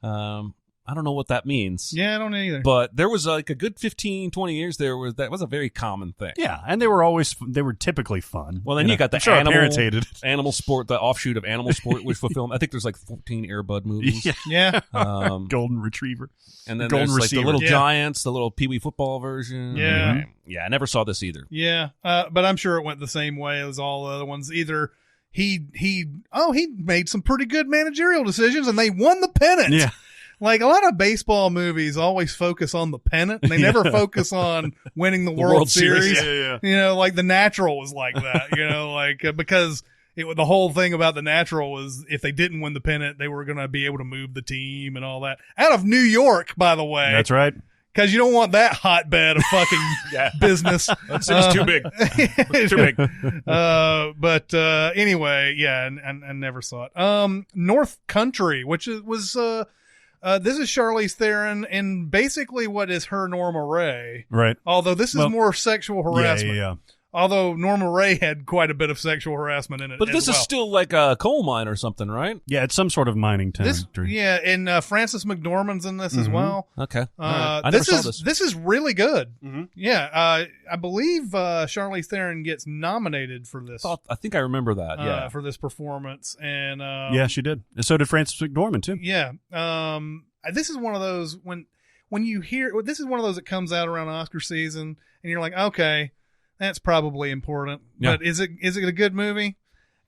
I don't know what that means. Yeah, I don't either. But there was like a good 15, 20 years that was a very common thing. Yeah, and they were typically fun. Well, then you got the animal sport, the offshoot of animal sport, which fulfillment. I think there's like 14 Air Bud movies. Yeah. Golden Retriever. And then Golden there's Receiver. like the Little Giants, the little Pee Wee football version. Yeah. Yeah, I never saw this either. Yeah, but I'm sure it went the same way as all the other ones. Either he made some pretty good managerial decisions and they won the pennant. Yeah. Like a lot of baseball movies always focus on the pennant and they never focus on winning the World Series. Yeah. You know, like The Natural was like that, because the whole thing about The Natural was if they didn't win the pennant, they were going to be able to move the team and all that. Out of New York, by the way. That's right. Because you don't want that hotbed of fucking business. It's too big. It's too big. But anyway, yeah, and never saw it. North Country, which was this is Charlize Theron and basically what is her Norma Ray. Right. Although this is more sexual harassment. Yeah. Although Norma Ray had quite a bit of sexual harassment in it. But this is still like a coal mine or something, right? Yeah, it's some sort of mining town. And Frances McDormand's in this as well. Okay. I never saw this. This is really good. Mm-hmm. Yeah. I believe Charlize Theron gets nominated for this. I think I remember that. For this performance, and yeah, she did. And so did Frances McDormand too. Yeah. This is one of those when you hear this is one of those that comes out around Oscar season, and you're like, okay, that's probably important. Yeah. But is it a good movie?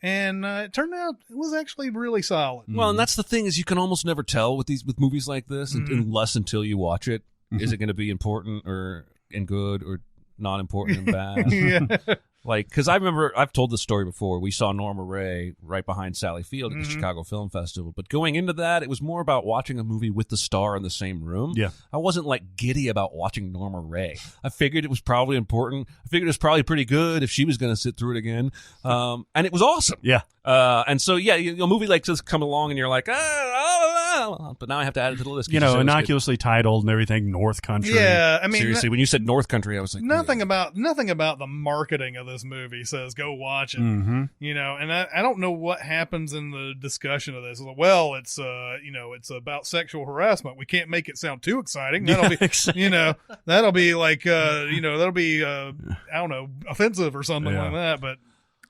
And it turned out it was actually really solid. Well, and that's the thing is you can almost never tell with movies like this unless until you watch it. Is it going to be important and good or not important and bad? Yeah. Like, because I remember, I've told this story before. We saw Norma Ray right behind Sally Field at the Chicago Film Festival. But going into that, it was more about watching a movie with the star in the same room. Yeah. I wasn't like giddy about watching Norma Ray. I figured it was probably important. I figured it was probably pretty good if she was going to sit through it again. And it was awesome. Yeah. And so, yeah, a movie like this come along and you're like, but now I have to add it to the list. 'cause You know, said it was good. innocuously titled and everything, North Country. Yeah, I mean, Seriously, when you said North Country, I was like, nothing about the marketing of this movie says go watch it. Mm-hmm. You know, and I don't know what happens in the discussion of this. It's like, well, it's it's about sexual harassment. We can't make it sound too exciting. That'll be exactly. that'll be like that'll be I don't know, offensive or something like that. But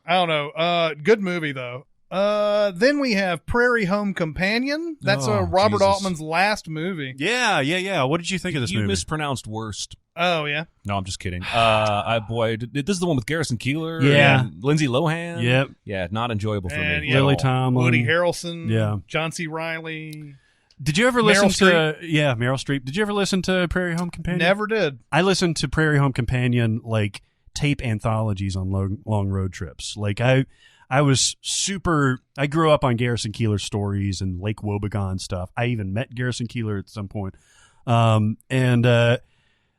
I don't know. Good movie though. Then we have Prairie Home Companion. That's Robert Jesus. Altman's last movie. Yeah. What did you think of this You movie? mispronounced worst. Oh yeah. No, I'm just kidding. This is the one with Garrison Keillor. Yeah. And Lindsay Lohan. Yep. Yeah, not enjoyable for And, me. yeah, at Lily all. Tomlin. Woody Harrelson. Yeah. John C. Reilly. Did you ever listen Meryl to Meryl Streep? Did you ever listen to Prairie Home Companion? Never did. I listened to Prairie Home Companion like tape anthologies on long road trips. Like I grew up on Garrison Keillor stories and Lake Wobegon stuff. I even met Garrison Keillor at some point.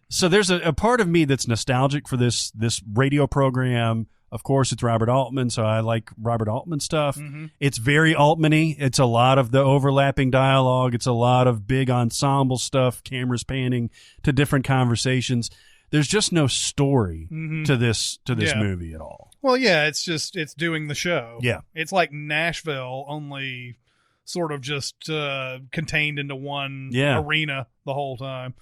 So there's a part of me that's nostalgic for this radio program. Of course, it's Robert Altman, so I like Robert Altman stuff. Mm-hmm. It's very Altman-y. It's a lot of the overlapping dialogue. It's a lot of big ensemble stuff, cameras panning to different conversations. There's just no story to this movie at all. Well, yeah, it's doing the show. Yeah. It's like Nashville, only sort of just contained into one arena the whole time.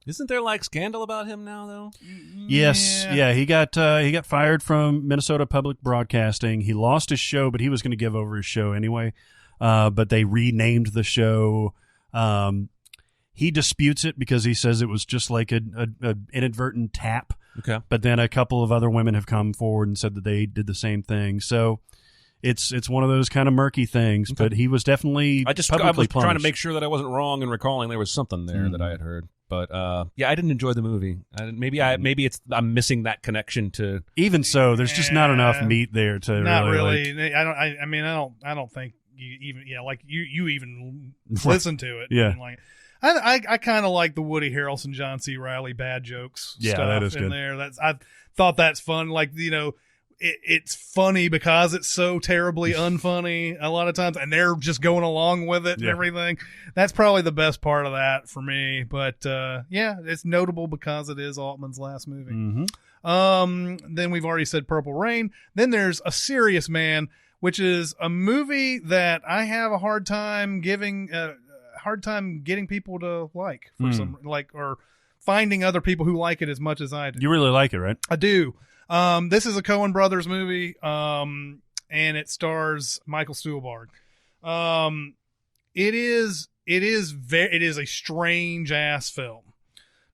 Isn't there like scandal about him now though? Yes, yeah. He got fired from Minnesota Public Broadcasting. He lost his show, but he was going to give over his show anyway. But they renamed the show. He disputes it because he says it was just like an inadvertent tap. Okay. But then a couple of other women have come forward and said that they did the same thing. So it's one of those kind of murky things. Okay. But he was definitly I was publicly trying to punished. make sure that I wasn't wrong in recalling there was something there that I had heard. But I didn't enjoy the movie. Maybe I'm missing that connection to. Even so, there's just not enough meat there to Not really. really. I don't think you even you even listen to it. Yeah. And like, I kind of like the Woody Harrelson, John C. Reilly bad jokes Yeah, stuff that is in good. there. I thought that's fun. Like, it's funny because it's so terribly unfunny a lot of times, and they're just going along with it and Yeah. everything. That's probably the best part of that for me. But it's notable because it is Altman's last movie. Mm-hmm. Then we've already said Purple Rain. Then there's A Serious Man, which is a movie that I have a hard time getting people to like for some or finding other people who like it as much as I do. You really like it, right? I do. This is a Coen Brothers movie, and it stars Michael Stuhlbarg. It is a strange ass film,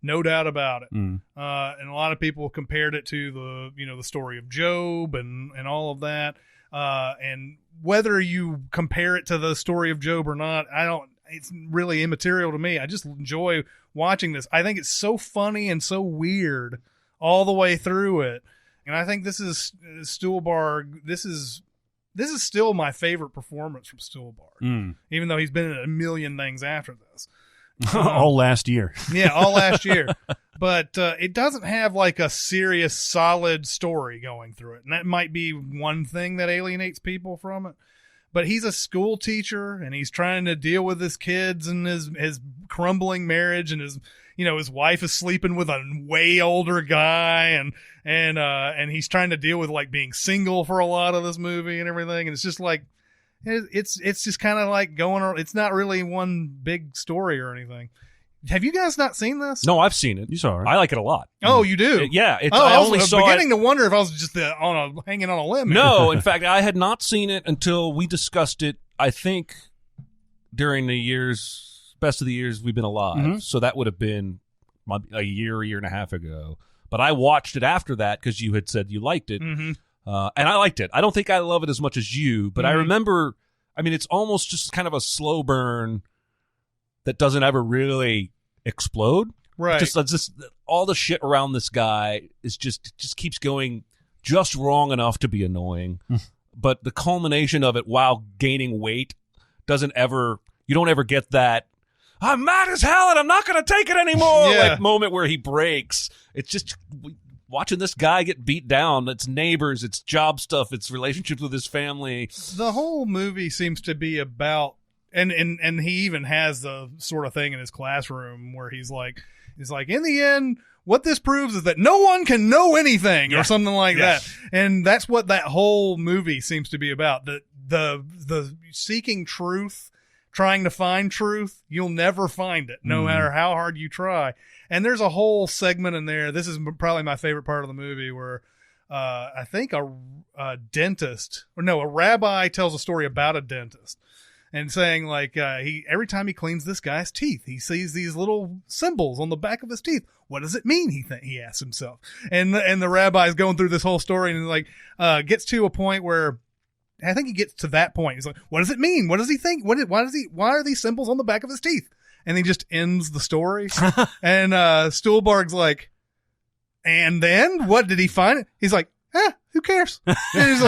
no doubt about it. And a lot of people compared it to the story of Job and all of that. And whether you compare it to the story of Job or not, it's really immaterial to me. I just enjoy watching this. I think it's so funny and so weird all the way through it. And I think this is Stuhlbarg. This is still my favorite performance from Stuhlbarg, even though he's been in a million things after this. All last year. Yeah, all last year. But it doesn't have like a serious, solid story going through it. And that might be one thing that alienates people from it. But he's a school teacher, and he's trying to deal with his kids and his crumbling marriage, and his wife is sleeping with a way older guy, and he's trying to deal with like being single for a lot of this movie and everything. And it's just like it's just kind of like going on. It's not really one big story or anything. Have you guys not seen this? No, I've seen it. You saw it. I like it a lot. Oh, you do? Yeah. I I only was saw beginning it. to wonder if I was just hanging on a limb. No, in fact, I had not seen it until we discussed it, I think, during the best of the years we've been alive. Mm-hmm. So that would have been a year and a half ago. But I watched it after that because you had said you liked it. Mm-hmm. And I liked it. I don't think I love it as much as you, but I remember, it's almost just kind of a slow burn that doesn't ever really explode. Right. Just all the shit around this guy is just keeps going just wrong enough to be annoying. But the culmination of it while gaining weight you don't ever get that I'm mad as hell and I'm not going to take it anymore like moment where he breaks. It's just watching this guy get beat down. It's neighbors, it's job stuff, it's relationships with his family. The whole movie seems to be about and he even has the sort of thing in his classroom where he's like, in the end, what this proves is that no one can know anything or something like that. And that's what that whole movie seems to be about. The seeking truth, trying to find truth, you'll never find it, no matter how hard you try. And there's a whole segment in there. This is probably my favorite part of the movie where I think a rabbi tells a story about a dentist and saying like every time he cleans this guy's teeth, he sees these little symbols on the back of his teeth. What does it mean? He asks himself. And the rabbi's going through this whole story and like gets to a point where I think he gets to that point. He's like, what does it mean? What does he think? Why are these symbols on the back of his teeth? And he just ends the story. And Stuhlbarg's like, and then what did he find? He's like, who cares? And he's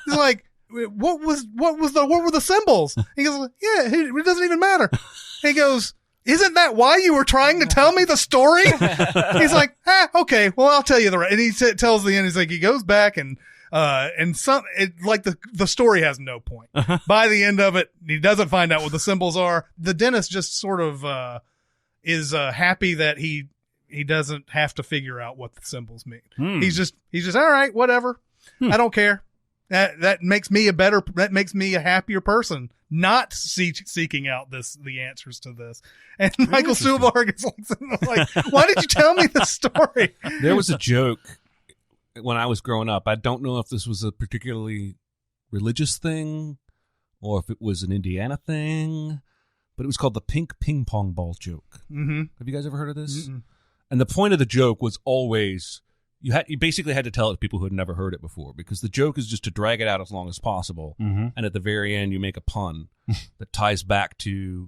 like, what were the symbols? He goes, yeah, it doesn't even matter. And he goes, isn't that why you were trying to tell me the story? He's like, okay, well, I'll tell you the rest. And he tells the end. He's like, he goes back and the story has no point. By the end of it, he doesn't find out what the symbols are. The dentist just sort of is happy that he doesn't have to figure out what the symbols mean. He's just all right, whatever. I don't care. That makes me a happier person, not seeking out the answers to this. And Michael Stuhlbarg is like, why did you tell me this story? There was a joke when I was growing up. I don't know if this was a particularly religious thing or if it was an Indiana thing, but it was called the pink ping pong ball joke. Mm-hmm. Have you guys ever heard of this? Mm-mm. And the point of the joke was always you basically had to tell it to people who had never heard it before, because the joke is just to drag it out as long as possible, and at the very end you make a pun that ties back to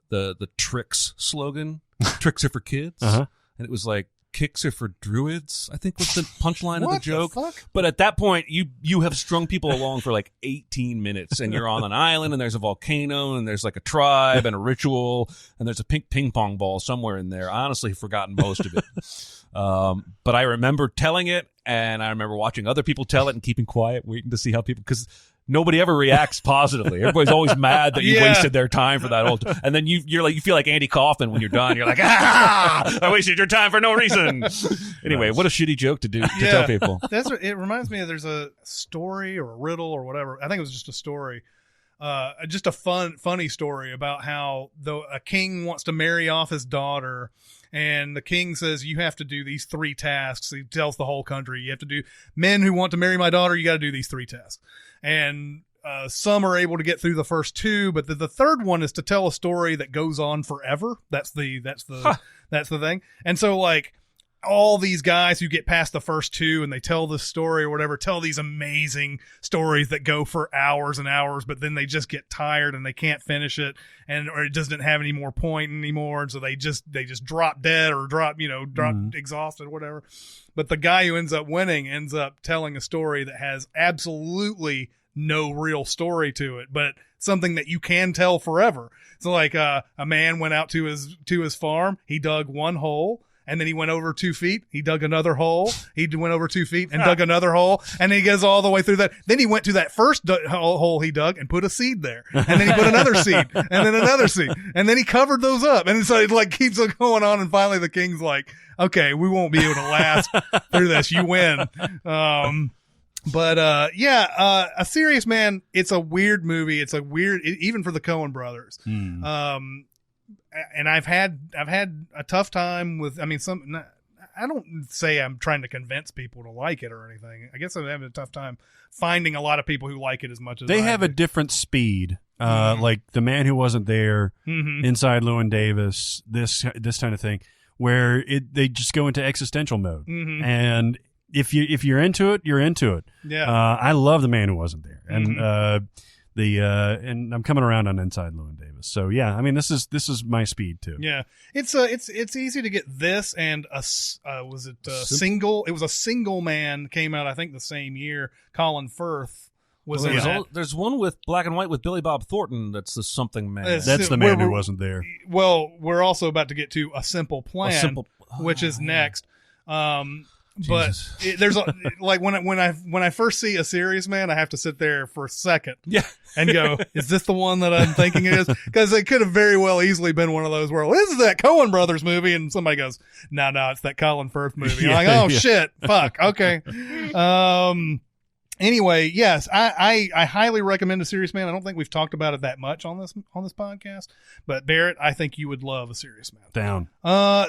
the tricks slogan. Tricks are for kids, and it was like, kicks are for druids, I think was the punchline of the joke. But at that point, you have strung people along for like 18 minutes, and you're on an island, and there's a volcano, and there's like a tribe and a ritual, and there's a pink ping pong ball somewhere in there. I honestly have forgotten most of it. But I remember telling it, and I remember watching other people tell it and keeping quiet, waiting to see how people, because nobody ever reacts positively. Everybody's always mad that you wasted their time for that whole time. And then you feel like Andy Kaufman when you're done. You're like, I wasted your time for no reason. Anyway, what a shitty joke to tell people. It reminds me of, there's a story or a riddle or whatever. I think it was just a story. Just a funny story about how a king wants to marry off his daughter, and the king says, you have to do these 3 tasks. He tells the whole country, you have to do, men who want to marry my daughter, you got to do these 3 tasks. And some are able to get through the first 2, but the third one is to tell a story that goes on forever. That's the thing. And so like all these guys who get past the first 2 and they tell this story or whatever, tell these amazing stories that go for hours and hours, but then they just get tired and they can't finish it, or it doesn't have any more point anymore. And so they just drop dead or drop exhausted or whatever. But the guy who ends up winning ends up telling a story that has absolutely no real story to it, but something that you can tell forever. So like a man went out to his farm, he dug 1 hole, and then he went over 2 feet. He dug another hole. He went over 2 feet and dug another hole. And then he goes all the way through that. Then he went to that first hole he dug and put a seed there. And then he put another seed and then another seed. And then he covered those up. And so it like keeps going on. And finally the king's like, okay, we won't be able to last through this. You win. A Serious Man, it's a weird movie. It's a weird, even for the Coen brothers. And I've had a tough time with, I don't say I'm trying to convince people to like it or anything. I guess I'm having a tough time finding a lot of people who like it as much as they I have do. a different speed. Like The Man Who Wasn't There, Inside Llewyn Davis, this kind of thing, where they just go into existential mode. And if you're into it, you're into it. Yeah. I love The Man Who Wasn't There. And and I'm coming around on Inside Llewyn Davis. So yeah, this is my speed too. Yeah, it's easy to get this and Single. It was a Single Man, came out I think the same year. Colin Firth was in that. There's one with black and white with Billy Bob Thornton. That's the Something Man. That's The Man Who Wasn't There. Well, we're also about to get to A Simple Plan, which is next. But Jesus. there's like when I first see A Serious Man, I have to sit there for a second Yeah. and go, is this the one that I'm thinking it is? Because it could have very well easily been one of those where, well, this is that Coen Brothers movie, and somebody goes, no, it's that Colin Firth movie. I'm like, oh shit, fuck, okay. Anyway, yes, I highly recommend A Serious Man. I don't think we've talked about it that much on this podcast, but Barrett, I think you would love A Serious Man. Down.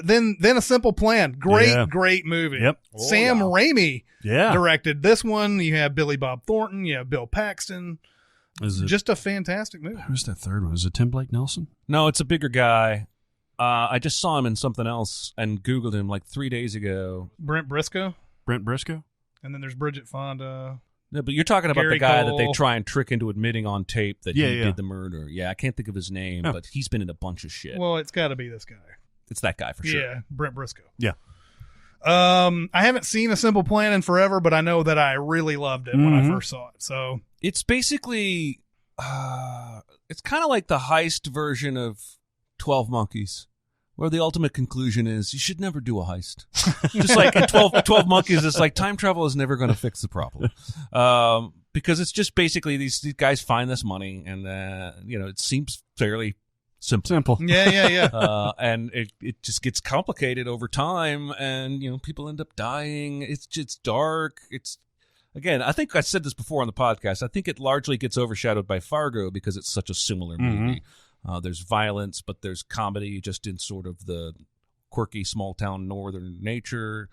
Then A Simple Plan. Great movie. Yep. Sam Raimi Yeah. directed this one. You have Billy Bob Thornton. You have Bill Paxton. Is it, Just a fantastic movie. who's that third one? Is it Tim Blake Nelson? No, it's a bigger guy. I just saw him in something else and Googled him like 3 days ago. Brent Briscoe. Brent Briscoe? And then there's Bridget Fonda. No, but you're talking about Gary the guy Cole. that they try and trick into admitting on tape that Yeah, he yeah. did the murder. Yeah, I can't think of his name, Oh. but he's been in a bunch of shit. Well, it's got to be this guy. It's that guy for sure. Yeah, Brent Briscoe. Yeah. I haven't seen A Simple Plan in forever, but I know that I really loved it when I Mhm. first saw it. So It's basically, it's kind of like the heist version of 12 Monkeys, where the ultimate conclusion is you should never do a heist. Just like in 12 Monkeys, it's like time travel is never going to fix the problem. Because it's just basically these guys find this money and, it seems fairly simple. yeah. And it just gets complicated over time, and people end up dying. It's just dark. Again, I think I said this before on the podcast. I think it largely gets overshadowed by Fargo because it's such a similar movie. There's violence, but there's comedy just in sort of the quirky small town northern nature.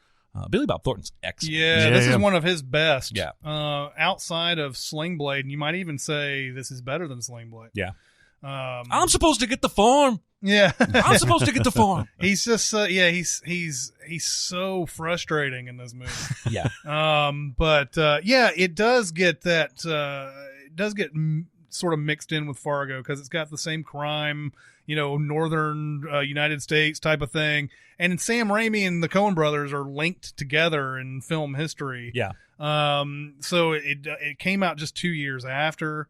Billy Bob Thornton's excellent. Yeah, this is one of his best. Yeah. Outside of Sling Blade, and you might even say this is better than Sling Blade. Yeah. I'm supposed to get the farm. Yeah. I'm supposed to get the farm. He's just he's so frustrating in this movie. Yeah. It does get that sort of mixed in with Fargo because it's got the same crime, northern United States type of thing. And Sam Raimi and the Coen brothers are linked together in film history. Yeah. So it came out just 2 years after.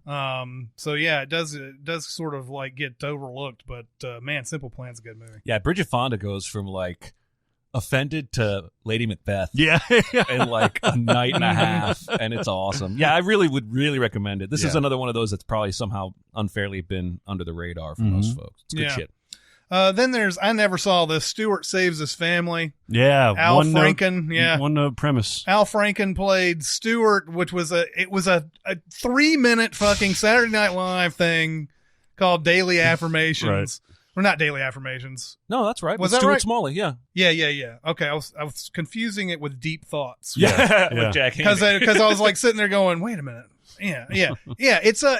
It does sort of like get overlooked, but man, Simple Plan's a good movie. Yeah, Bridget Fonda goes from like offended to Lady Macbeth Yeah. in like a night and a half, and it's awesome. Yeah, I would really recommend it. This is another one of those that's probably somehow unfairly been under the radar for most folks. It's good shit. Then there's I never saw this. Stuart Saves His Family. Yeah. Al one Franken. note, One note premise. Al Franken played Stuart, which was a 3-minute fucking Saturday Night Live thing called Daily Affirmations. Right. Or not Daily Affirmations. No, that's right. Was With that Stuart right? Smalley, yeah. Yeah. Okay, I was confusing it with Deep Thoughts. Yeah. Yeah. With Jack Because Handy. I was like sitting there going, wait a minute. Yeah. It's a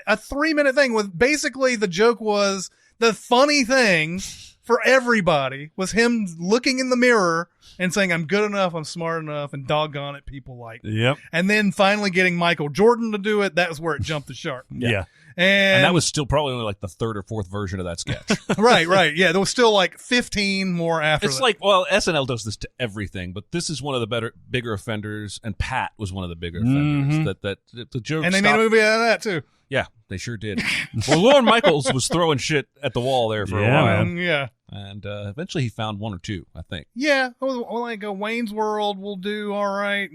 3-minute thing with basically the joke was the funny thing for everybody was him looking in the mirror and saying, I'm good enough, I'm smart enough, and doggone it, people like me. Yep. And then finally getting Michael Jordan to do it. That was where it jumped the shark. Yeah. And that was still probably only like the third or fourth version of that sketch. right. Yeah, there was still like 15 more after It's that. like, well, SNL does this to everything, but this is one of the bigger offenders, and Pat was one of the bigger offenders. That the joke. And they made a movie out of that too. Yeah, they sure did. Well, Lorne Michaels was throwing shit at the wall there for a Yeah, while, man. Yeah. and eventually he found one or two, I think. Yeah, like a Wayne's World will do all right,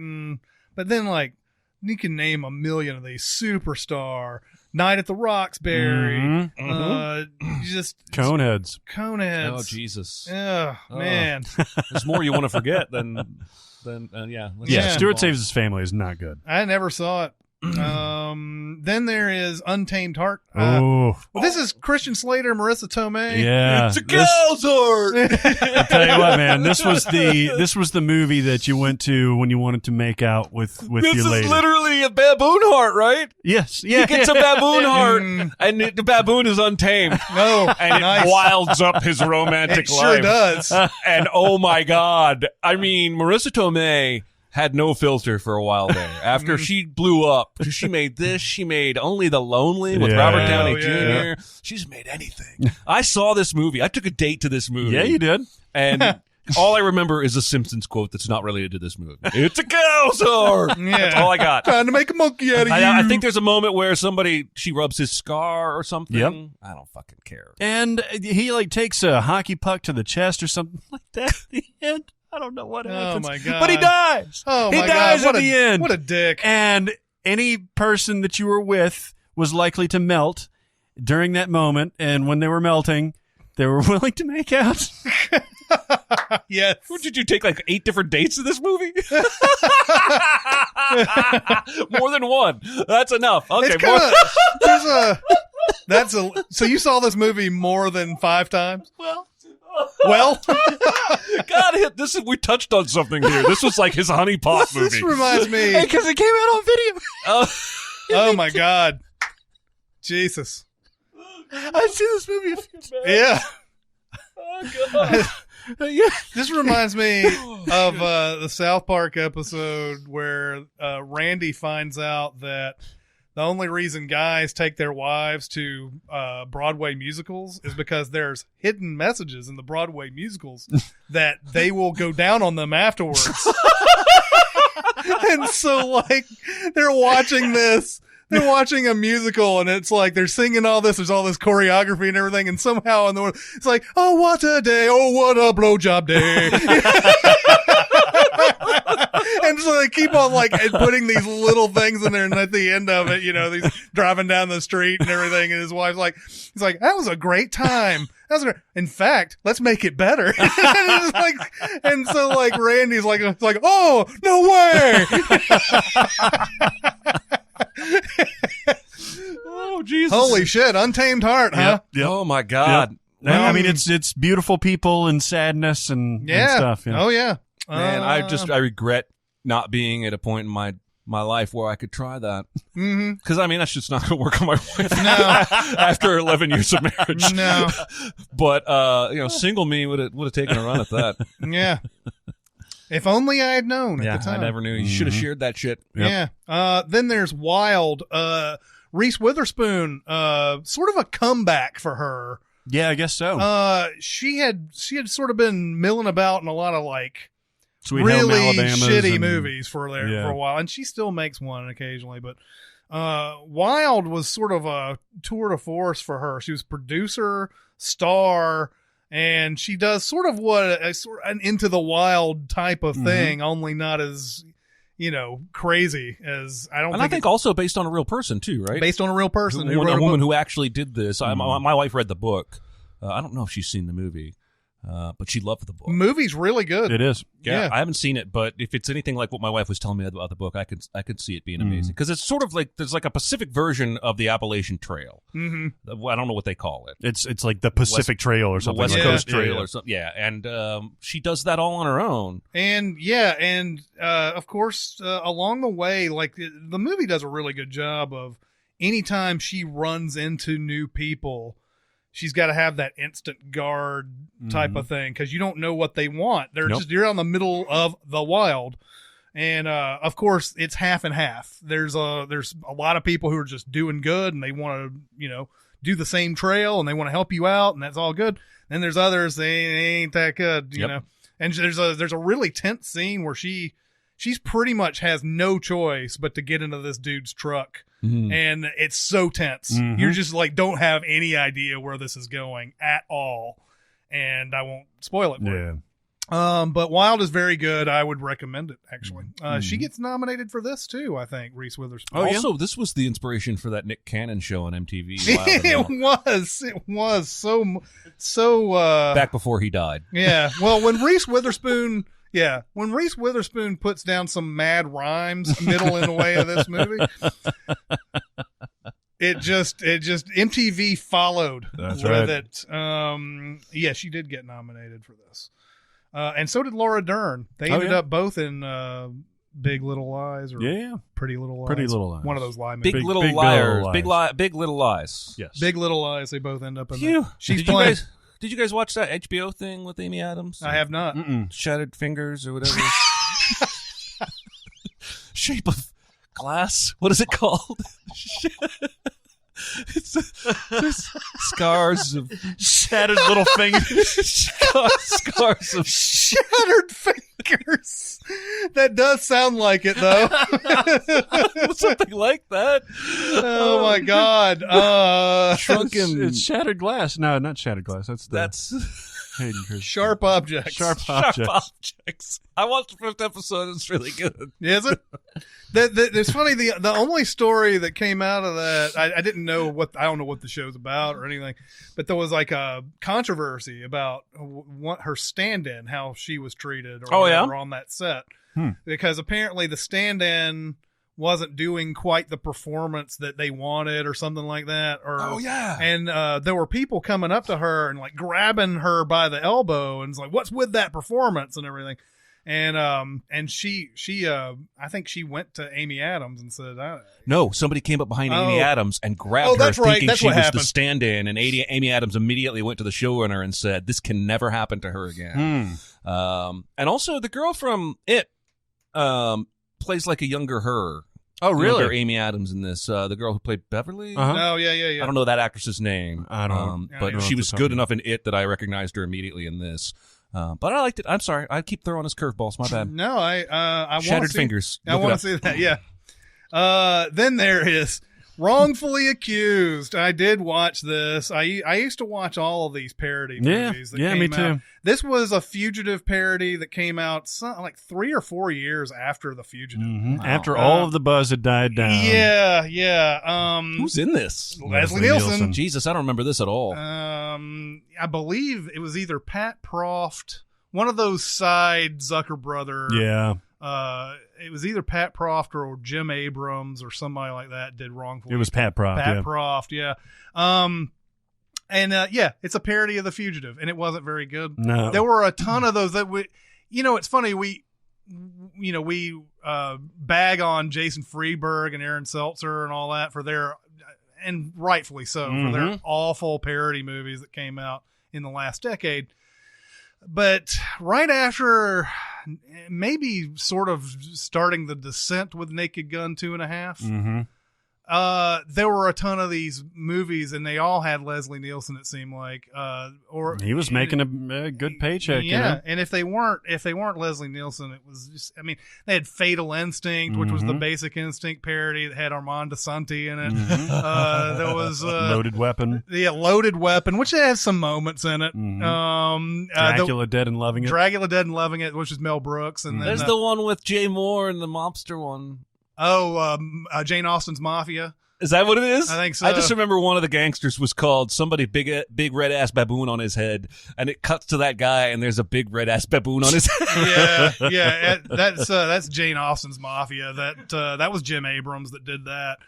but then like you can name a million of these. Superstar, Night at the Roxbury, just Coneheads. Coneheads. Oh Jesus! Oh, man. There's more you want to forget than yeah. Let's Yeah. just Stuart move on. Saves His Family is not good. I never saw it. Then there is Untamed Heart. Oh. Well, this is Christian Slater, Marissa Tomei. Yeah. It's a gal's heart. I'll tell you what, man. This was the movie that you went to when you wanted to make out with This your is lady. literally a baboon heart, right? Yes. Yeah. He gets a baboon heart, and the baboon is untamed. No, And nice. it wilds up his romantic It sure life. does. And oh my God. I mean, Marissa Tomei had no filter for a while there. After she blew up, she made this, she made Only the Lonely with Yeah. Robert Downey Oh, yeah. Jr. She's made anything. I saw this movie. I took a date to this movie. Yeah, you did. And all I remember is a Simpsons quote that's not related to this movie. It's a gal's heart. Yeah. That's all I got. Trying to make a monkey out of you. I think there's a moment where she rubs his scar or something. Yep. I don't fucking care. And he like takes a hockey puck to the chest or something like that at the end. I I don't know what Oh, happens. my God. But he dies. Oh, he my dies God. at the end. What a dick. And any person that you were with was likely to melt during that moment. And when they were melting, they were willing to make out. Yes. Did you take like 8 different dates in this movie? More than one. That's enough. Okay. It's kinda, so you saw this movie more than 5 times? Well, God, we touched on something here. This was like his honeypot movie. this reminds me. Because it came out on video. Oh my God. Jesus. I've seen this movie a few times. Yeah. Oh, God. Yeah. This reminds me of the South Park episode where Randy finds out that the only reason guys take their wives to Broadway musicals is because there's hidden messages in the Broadway musicals that they will go down on them afterwards. And so, like, they're watching this. They're watching a musical, and it's like they're singing all this. There's all this choreography and everything, and somehow in the world, it's like, oh, what a day! Oh, what a blowjob day! And so they keep on like putting these little things in there, and at the end of it, you know, he's driving down the street and everything, and his wife's like, he's like, that was a great time. That was great. In fact, let's make it better. And it's like, and so like Randy's like, it's like, oh, no way. Oh, Jesus. Holy shit, Untamed Heart, huh? Yep. Oh, my God. Yep. Yeah, I mean, it's beautiful people and sadness and stuff. You know? Oh yeah. Man, I regret not being at a point in my life where I could try that. Because, I mean, that's just not going to work on my wife after 11 years of marriage. No. But, single me would have taken a run at that. Yeah. If only I had known at the time. I never knew. You should have shared that shit. Yep. Yeah. Then there's Wild. Reese Witherspoon, sort of a comeback for her. Yeah, I guess so. She had sort of been milling about in a lot of like Sweet really Home Alabamas shitty movies for Yeah. a while, and she still makes one occasionally. But Wild was sort of a tour de force for her. She was producer, star, and she does sort of an Into the Wild type of thing, only not as crazy as I think also based on a real person too, right? Based on a real person, a woman who actually did this. My wife read the book. I don't know if she's seen the movie, but she loved the book. Movie's really good. It is. Yeah, I haven't seen it, but if it's anything like what my wife was telling me about the book, I could see it being amazing because it's sort of like there's like a Pacific version of the Appalachian Trail. Mm-hmm. I don't know what they call it. It's like the Pacific Trail or something. West like Coast that. Trail or something. Yeah, and she does that all on her own. And of course, along the way, like the movie does a really good job of anytime she runs into new people, she's got to have that instant guard type of thing because you don't know what they want. You're on the middle of the wild, and of course it's half and half. There's a lot of people who are just doing good and they want to do the same trail and they want to help you out and that's all good. Then there's others they ain't that good, you know. And there's a really tense scene where she's pretty much has no choice but to get into this dude's truck. And it's so tense. You're just like, don't have any idea where this is going at all. And I won't spoil it for you. But Wild is very good. I would recommend it, actually. She gets nominated for this, too, I think, Reese Witherspoon. Also, this was the inspiration for that Nick Cannon show on MTV. It was. So back before he died. Yeah. Well, when Reese Witherspoon... Yeah, when Reese Witherspoon puts down some mad rhymes middle in the way of this movie, it just MTV followed with it. Yeah, she did get nominated for this, and so did Laura Dern. They ended up both in Big Little Lies or Pretty Little Lies. Pretty Little Lies. One of those lie movies. Big Little Liars. Big Little Lies. Yes. Big Little Lies. They both end up in Phew. that. She's playing. Did you guys watch that HBO thing with Amy Adams? I have not. Shattered Fingers or whatever. Shape of Glass. What is it called? It's scars of shattered little fingers. Scars of shattered fingers. That does sound like it, though. Something like that. Oh my God! Shrunken. It's shattered glass. No, not shattered glass. That's Hayden Christensen. Sharp Objects. Sharp Sharp objects. Objects. I watched the 5th episode. It's really good. Is it? It's funny. The only story that came out of that, I didn't know I don't know what the show's about or anything, but there was like a controversy about what her stand-in, how she was treated or whatever on that set. Because apparently the stand-in wasn't doing quite the performance that they wanted or something like that. And there were people coming up to her and like grabbing her by the elbow and it's like, what's with that performance and everything. And she I think she went to Amy Adams and said, No, somebody came up behind Amy Adams and grabbed her that's right. thinking That's she what was happened. the stand-in, and Amy Adams immediately went to the showrunner and said, this can never happen to her again. And also the girl from It plays like a younger her. Oh, really? Younger Amy Adams in this. The girl who played Beverly? no, yeah. I don't know that actress's name. I don't. But Yeah. she was good enough in It that I recognized her immediately in this. But I liked it. I'm sorry. I keep throwing us curveballs. My bad. No, I want to Shattered see, fingers. I Look it want up. to see that. Yeah. Then there is Wrongfully Accused. I did watch this. I used to watch all of these parody movies. That came me too. out. This was a Fugitive parody that came out like 3 or 4 years after The Fugitive. Mhm. After all of the buzz had died down. Yeah. Who's in this? Leslie Nielsen. Jesus, I don't remember this at all. I believe it was either Pat Proft, one of those side Zucker brother. Yeah. It was either Pat Proft or Jim Abrams or somebody like that did Wrongfully. It was Pat Proft. Pat yeah. Proft, yeah. It's a parody of The Fugitive, and it wasn't very good. No. There were a ton of those that it's funny, we bag on Jason Freeberg and Aaron Seltzer and all that for their, and rightfully so, for their awful parody movies that came out in the last decade. But right after maybe sort of starting the descent with Naked Gun 2.5, there were a ton of these movies, and they all had Leslie Nielsen. It seemed like, or he was making a good paycheck. Yeah, You know? and if they weren't Leslie Nielsen, it was just. I mean, they had Fatal Instinct, which was the Basic Instinct parody that had Armand DeSanti in it. There was Loaded Weapon. Yeah, Loaded Weapon, which has some moments in it. Dracula Dead and Loving It. Dracula Dead and Loving It, which is Mel Brooks, and then There's the one with Jay Moore and the mobster one. Jane Austen's Mafia. Is that what it is? I think so. I just remember one of the gangsters was called somebody big red ass baboon on his head, and it cuts to that guy, and there's a big red ass baboon on his head. Yeah. That's Jane Austen's Mafia. That was Jim Abrams that did that.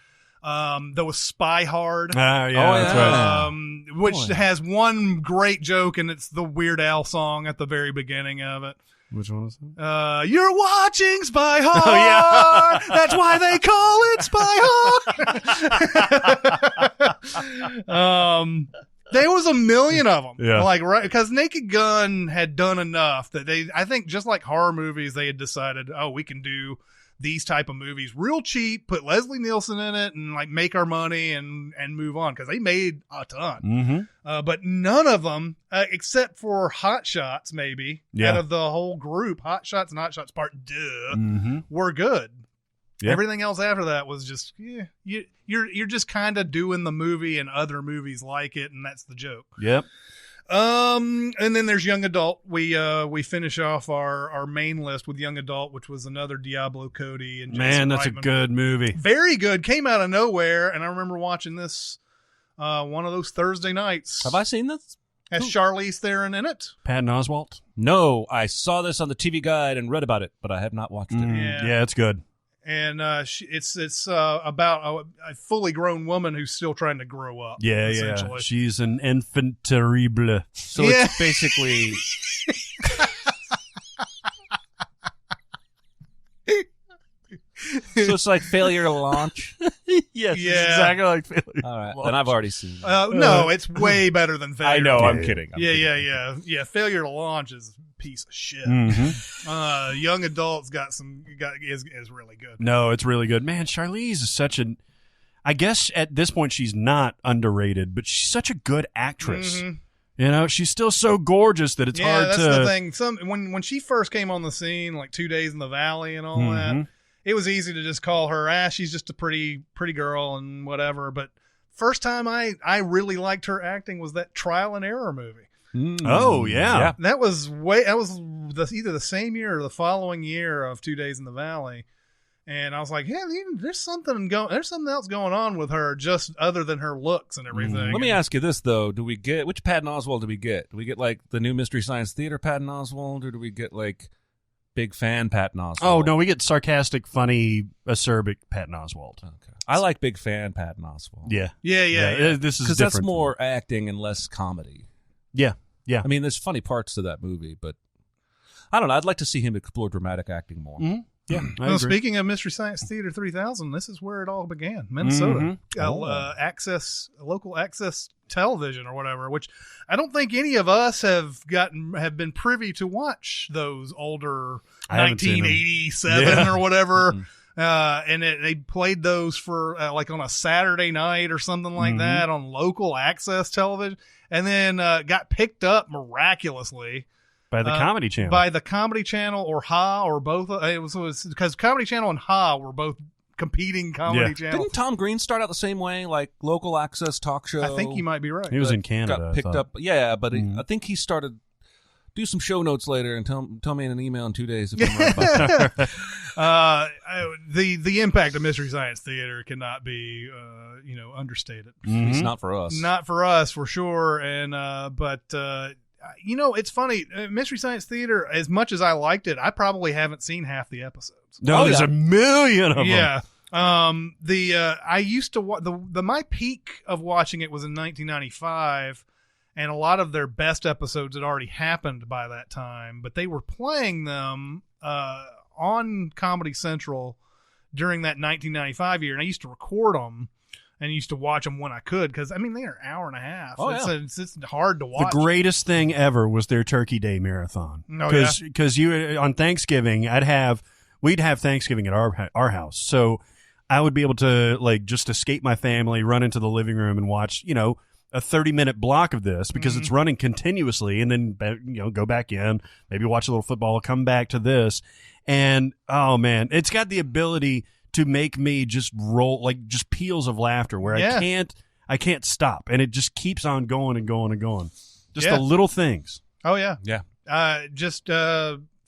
There was Spy Hard. That's right. Which has one great joke, and it's the Weird Al song at the very beginning of it. Which one was it? You're watching Spy Hard. That's why they call it Spy Hard. There was a million of them. Yeah. Like, right, because Naked Gun had done enough that I think just like horror movies, they had decided, we can do these type of movies real cheap, put Leslie Nielsen in it, and like make our money and move on, because they made a ton. But none of them, except for Hot Shots, maybe out of the whole group, Hot Shots and Hot Shots Part 2 were good. Yeah. Everything else after that was just you're just kind of doing the movie and other movies like it, and that's the joke. Yep. And then there's Young Adult. We finish off our main list with Young Adult, which was another Diablo Cody and Jason Man, that's Reitman. a good movie. Very good. Came out of nowhere, and I remember watching this one of those Thursday nights. Have I seen this? Has Charlize Theron in it? Patton Oswalt. No, I saw this on the TV Guide and read about it, but I have not watched it. Yeah. It's good. And it's about a fully grown woman who's still trying to grow up. Yeah. essentially. She's an enfant terrible. So it's basically so it's like failure to launch. Yes, Yeah. exactly like failure. All right, then I've already seen it. No, it's way better than Failure. I know, to I'm Launch. kidding. Yeah. Failure to Launch is a piece of shit. Young Adult's is really good. No, it's really good. Man, Charlize is such an... I guess at this point she's not underrated, but she's such a good actress. You know, she's still so gorgeous that it's hard that's to... the thing. When she first came on the scene, like 2 Days in the Valley and all that, it was easy to just call her, she's just a pretty girl and whatever. But first time I really liked her acting was that Trial and Error movie. Oh, yeah. That was either the same year or the following year of 2 Days in the Valley. And I was like, yeah, there's something else going on with her, just other than her looks and everything. Let me ask you this, though. Which Patton Oswalt do we get? Do we get, like, the new Mystery Science Theater Patton Oswalt, or do we get, like, big fan Patton Oswalt? Oh, no, we get sarcastic, funny, acerbic Patton Oswalt. Okay. I like big fan Patton Oswalt. Yeah. Yeah. This is Because different. that's more acting and less comedy. Yeah. I mean, there's funny parts to that movie, but I don't know. I'd like to see him explore dramatic acting more. Mm-hmm. Yeah. Well, speaking of Mystery Science Theater 3000, this is where it all began. Minnesota. Local access television or whatever, which I don't think any of us have been privy to watch those older 1987 or whatever. And they played those for like on a Saturday night or something like that on local access television, and then got picked up miraculously by the Comedy Channel. By the Comedy Channel or Ha or both. It was because Comedy Channel and Ha were both competing comedy channels. Didn't Tom Green start out the same way, like local access talk show? I think you might be right. He was in Canada. Got picked up. Yeah, but I think he started. Do some show notes later and tell me in an email in 2 days if I'm right about that. The impact of Mystery Science Theater cannot be understated. It's not for us. Not for us, for sure. And but it's funny. Mystery Science Theater, as much as I liked it, I probably haven't seen half the episodes. No, there's a million of them. Yeah. I used to my peak of watching it was in 1995. And a lot of their best episodes had already happened by that time, but they were playing them on Comedy Central during that 1995 year. And I used to record them and used to watch them when I could, because, I mean, they're an hour and a half. It's hard to watch. The greatest thing ever was their Turkey Day marathon. Because on Thanksgiving, we'd have Thanksgiving at our house. So I would be able to, like, just escape my family, run into the living room and watch, a 30-minute block of this, because it's running continuously, and then go back in, maybe watch a little football, come back to this, and oh man, it's got the ability to make me just roll, like, just peals of laughter where I can't stop, and it just keeps on going and going and going. Just the little things. Oh yeah, yeah. Just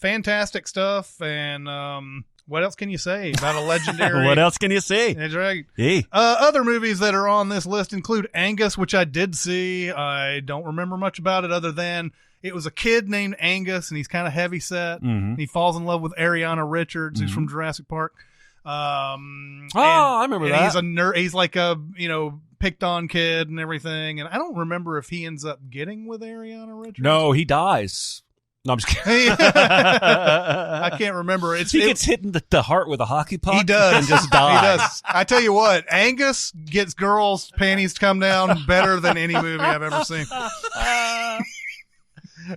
fantastic stuff, and what else can you say about a legendary? What else can you say? That's right. Hey. Other movies that are on this list include Angus, which I did see. I don't remember much about it other than it was a kid named Angus, and he's kind of heavy set. Mm-hmm. He falls in love with Ariana Richards, who's from Jurassic Park. I remember that. He's a nerd. He's like a picked on kid and everything. And I don't remember if he ends up getting with Ariana Richards. No, he dies. No, I'm just kidding. I can't remember. He gets hit in the heart with a hockey puck. He does. And just dies. He does. I tell you what, Angus gets girls' panties to come down better than any movie I've ever seen.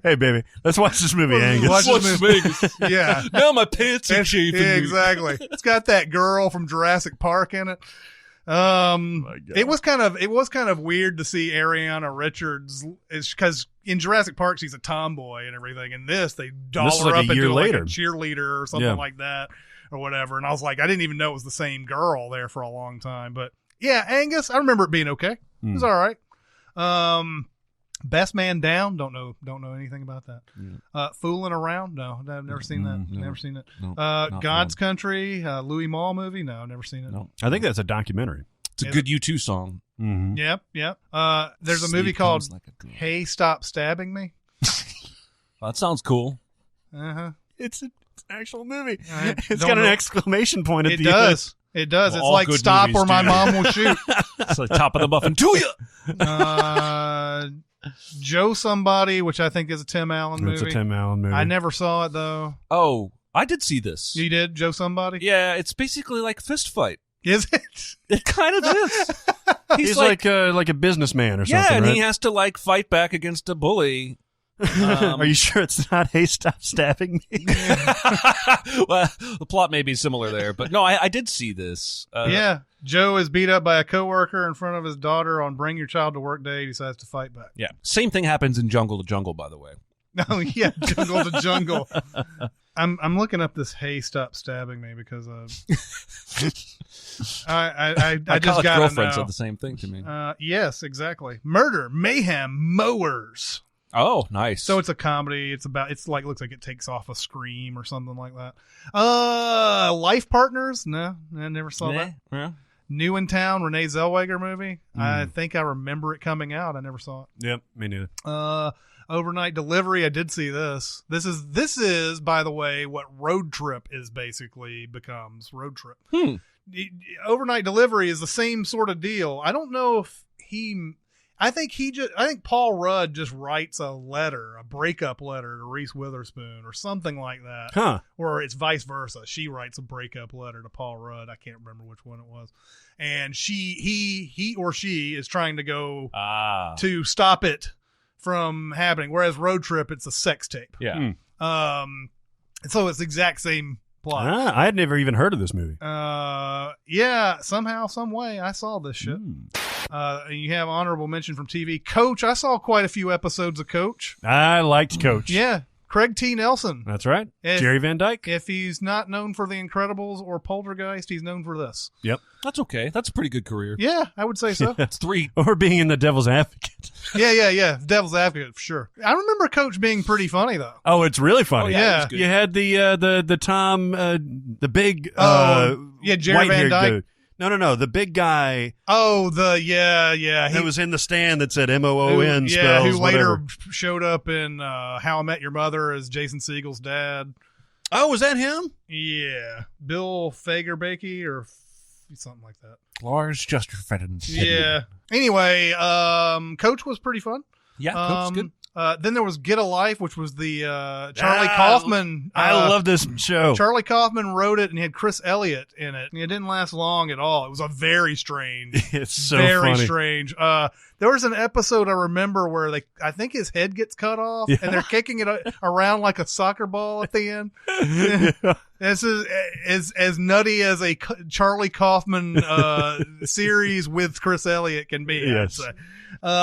Hey, baby, let's watch this movie, Angus. Watch this movie. Yeah. Now my pants are chafing. Yeah, exactly. It's got that girl from Jurassic Park in it. It was kind of weird to see Ariana Richards, because in Jurassic Park she's a tomboy and everything. In this, they doll her up into like a cheerleader or something like that or whatever. And I was like, I didn't even know it was the same girl there for a long time. But yeah, Angus, I remember it being okay. It was all right. Best Man Down, don't know anything about that. Fooling Around, no, I've never seen that. No. Never seen it. No, God's Country, Louis Malle movie, no, never seen it. No. I think that's a documentary. It's a good U2 song. Mm-hmm. Yep. There's a movie called Hey, Stop Stabbing Me. Well, that sounds cool. Uh-huh. It's an actual movie. It's got an exclamation point at the end. It does. Well, it's like Stop or My Mom Will Shoot. It's like Top of the Muffin to you. Joe Somebody, which I think is a Tim Allen movie. It's a Tim Allen movie. I never saw it, though. Oh, I did see this. You did? Joe Somebody? Yeah, it's basically like Fist Fight. Is it? It kind of is. He's like a buzzman or something, yeah, and right? he has to like fight back against a bully. Are you sure it's not Hey, Stop Stabbing Me? Well, the plot may be similar there, but no, I did see this. Yeah. Joe is beat up by a coworker in front of his daughter on Bring Your Child to Work Day. He decides to fight back. Yeah. Same thing happens in Jungle to Jungle, by the way. Oh, yeah. Jungle to Jungle. I'm looking up this Hey, Stop Stabbing Me because I just got girlfriend said the same thing to me. Yes, exactly. Murder, Mayhem, Mowers. Oh, nice. So it's a comedy. It's looks like it takes off a Scream or something like that. Life Partners? No, I never saw that. Yeah. New in Town, Renee Zellweger movie. I think I remember it coming out. I never saw it. Yep, me neither. Overnight Delivery. I did see this. This is, by the way, what Road Trip is basically becomes. Road Trip. Overnight Delivery is the same sort of deal. I don't know if I think Paul Rudd just writes a breakup letter to Reese Witherspoon or something like that. Huh. Or it's vice versa. She writes a breakup letter to Paul Rudd. I can't remember which one it was. And he or she is trying to go to stop it from happening. Whereas Road Trip, it's a sex tape. Yeah. So it's the exact same plot. I had never even heard of this movie. Yeah, somehow, some way, I saw this shit. You have honorable mention from TV. Coach, I saw quite a few episodes of Coach. I liked Coach. Yeah, Craig T. Nelson. That's right. If- Jerry Van Dyke. If he's not known for The Incredibles or Poltergeist, he's known for this. Yep. That's okay. That's a pretty good career. Yeah, I would say so. That's 3. Or being in The Devil's Advocate. Yeah. Devil's Advocate, for sure. I remember Coach being pretty funny, though. Oh, it's really funny. Oh, yeah. it was good. You had the Tom, the big, Jerry Van white-haired Dyke. dude. No, the big guy. Oh, yeah. He was in the stand that said MOON who spells, later whatever. showed up in How I Met Your Mother as Jason Segel's dad. Oh, was that him? Yeah. Bill Fagerbakke or something like that. Lars Justerfedden. Yeah. Anyway, Coach was pretty fun. Yeah, Coach's good. Then there was Get a Life, which was the Charlie Kaufman. I love this show. Charlie Kaufman wrote it and he had Chris Elliott in it. And it didn't last long at all. It was a very strange. It's so very funny. strange. There was an episode I remember where I think his head gets cut off and they're kicking it around like a soccer ball at the end. This is as nutty as a Charlie Kaufman series with Chris Elliott can be. Yes. I'd say.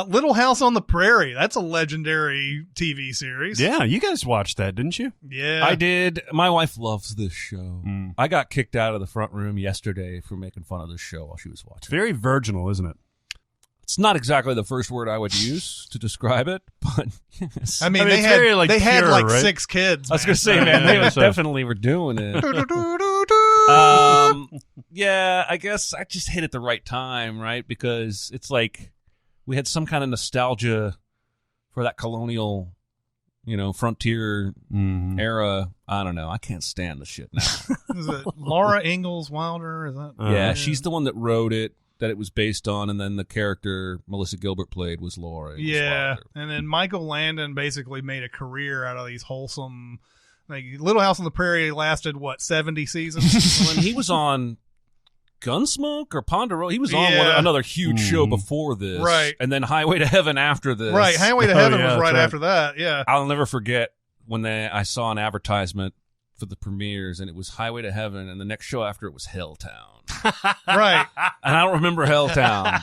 Little House on the Prairie. That's a legendary TV series. Yeah, you guys watched that, didn't you? Yeah. I did. My wife loves this show. I got kicked out of the front room yesterday for making fun of this show while she was watching. It's very virginal, isn't it? It's not exactly the first word I would use to describe it, but yes. I mean, it's they had very, they had pure, like right? 6 kids. I was going to say, man, they definitely were doing it. Yeah, I guess I just hit at the right time, right? Because it's like we had some kind of nostalgia for that colonial, frontier era. I don't know. I can't stand the shit now. Is it Laura Ingalls Wilder? Is that? Yeah, she's the one that wrote it, that it was based on, and then the character Melissa Gilbert played was Laura Ingalls Wilder. And then Michael Landon basically made a career out of these wholesome. Like Little House on the Prairie lasted 70 seasons. When he was on Gunsmoke or Ponderosa, he was on Yeah. another huge show before this, Right. And then Highway to Heaven after this, Right, Highway to Heaven was that's right right. after that. Yeah. I'll never forget when I saw an advertisement for the premieres, and it was Highway to Heaven, and the next show after it was Helltown. Right. And I don't remember Helltown.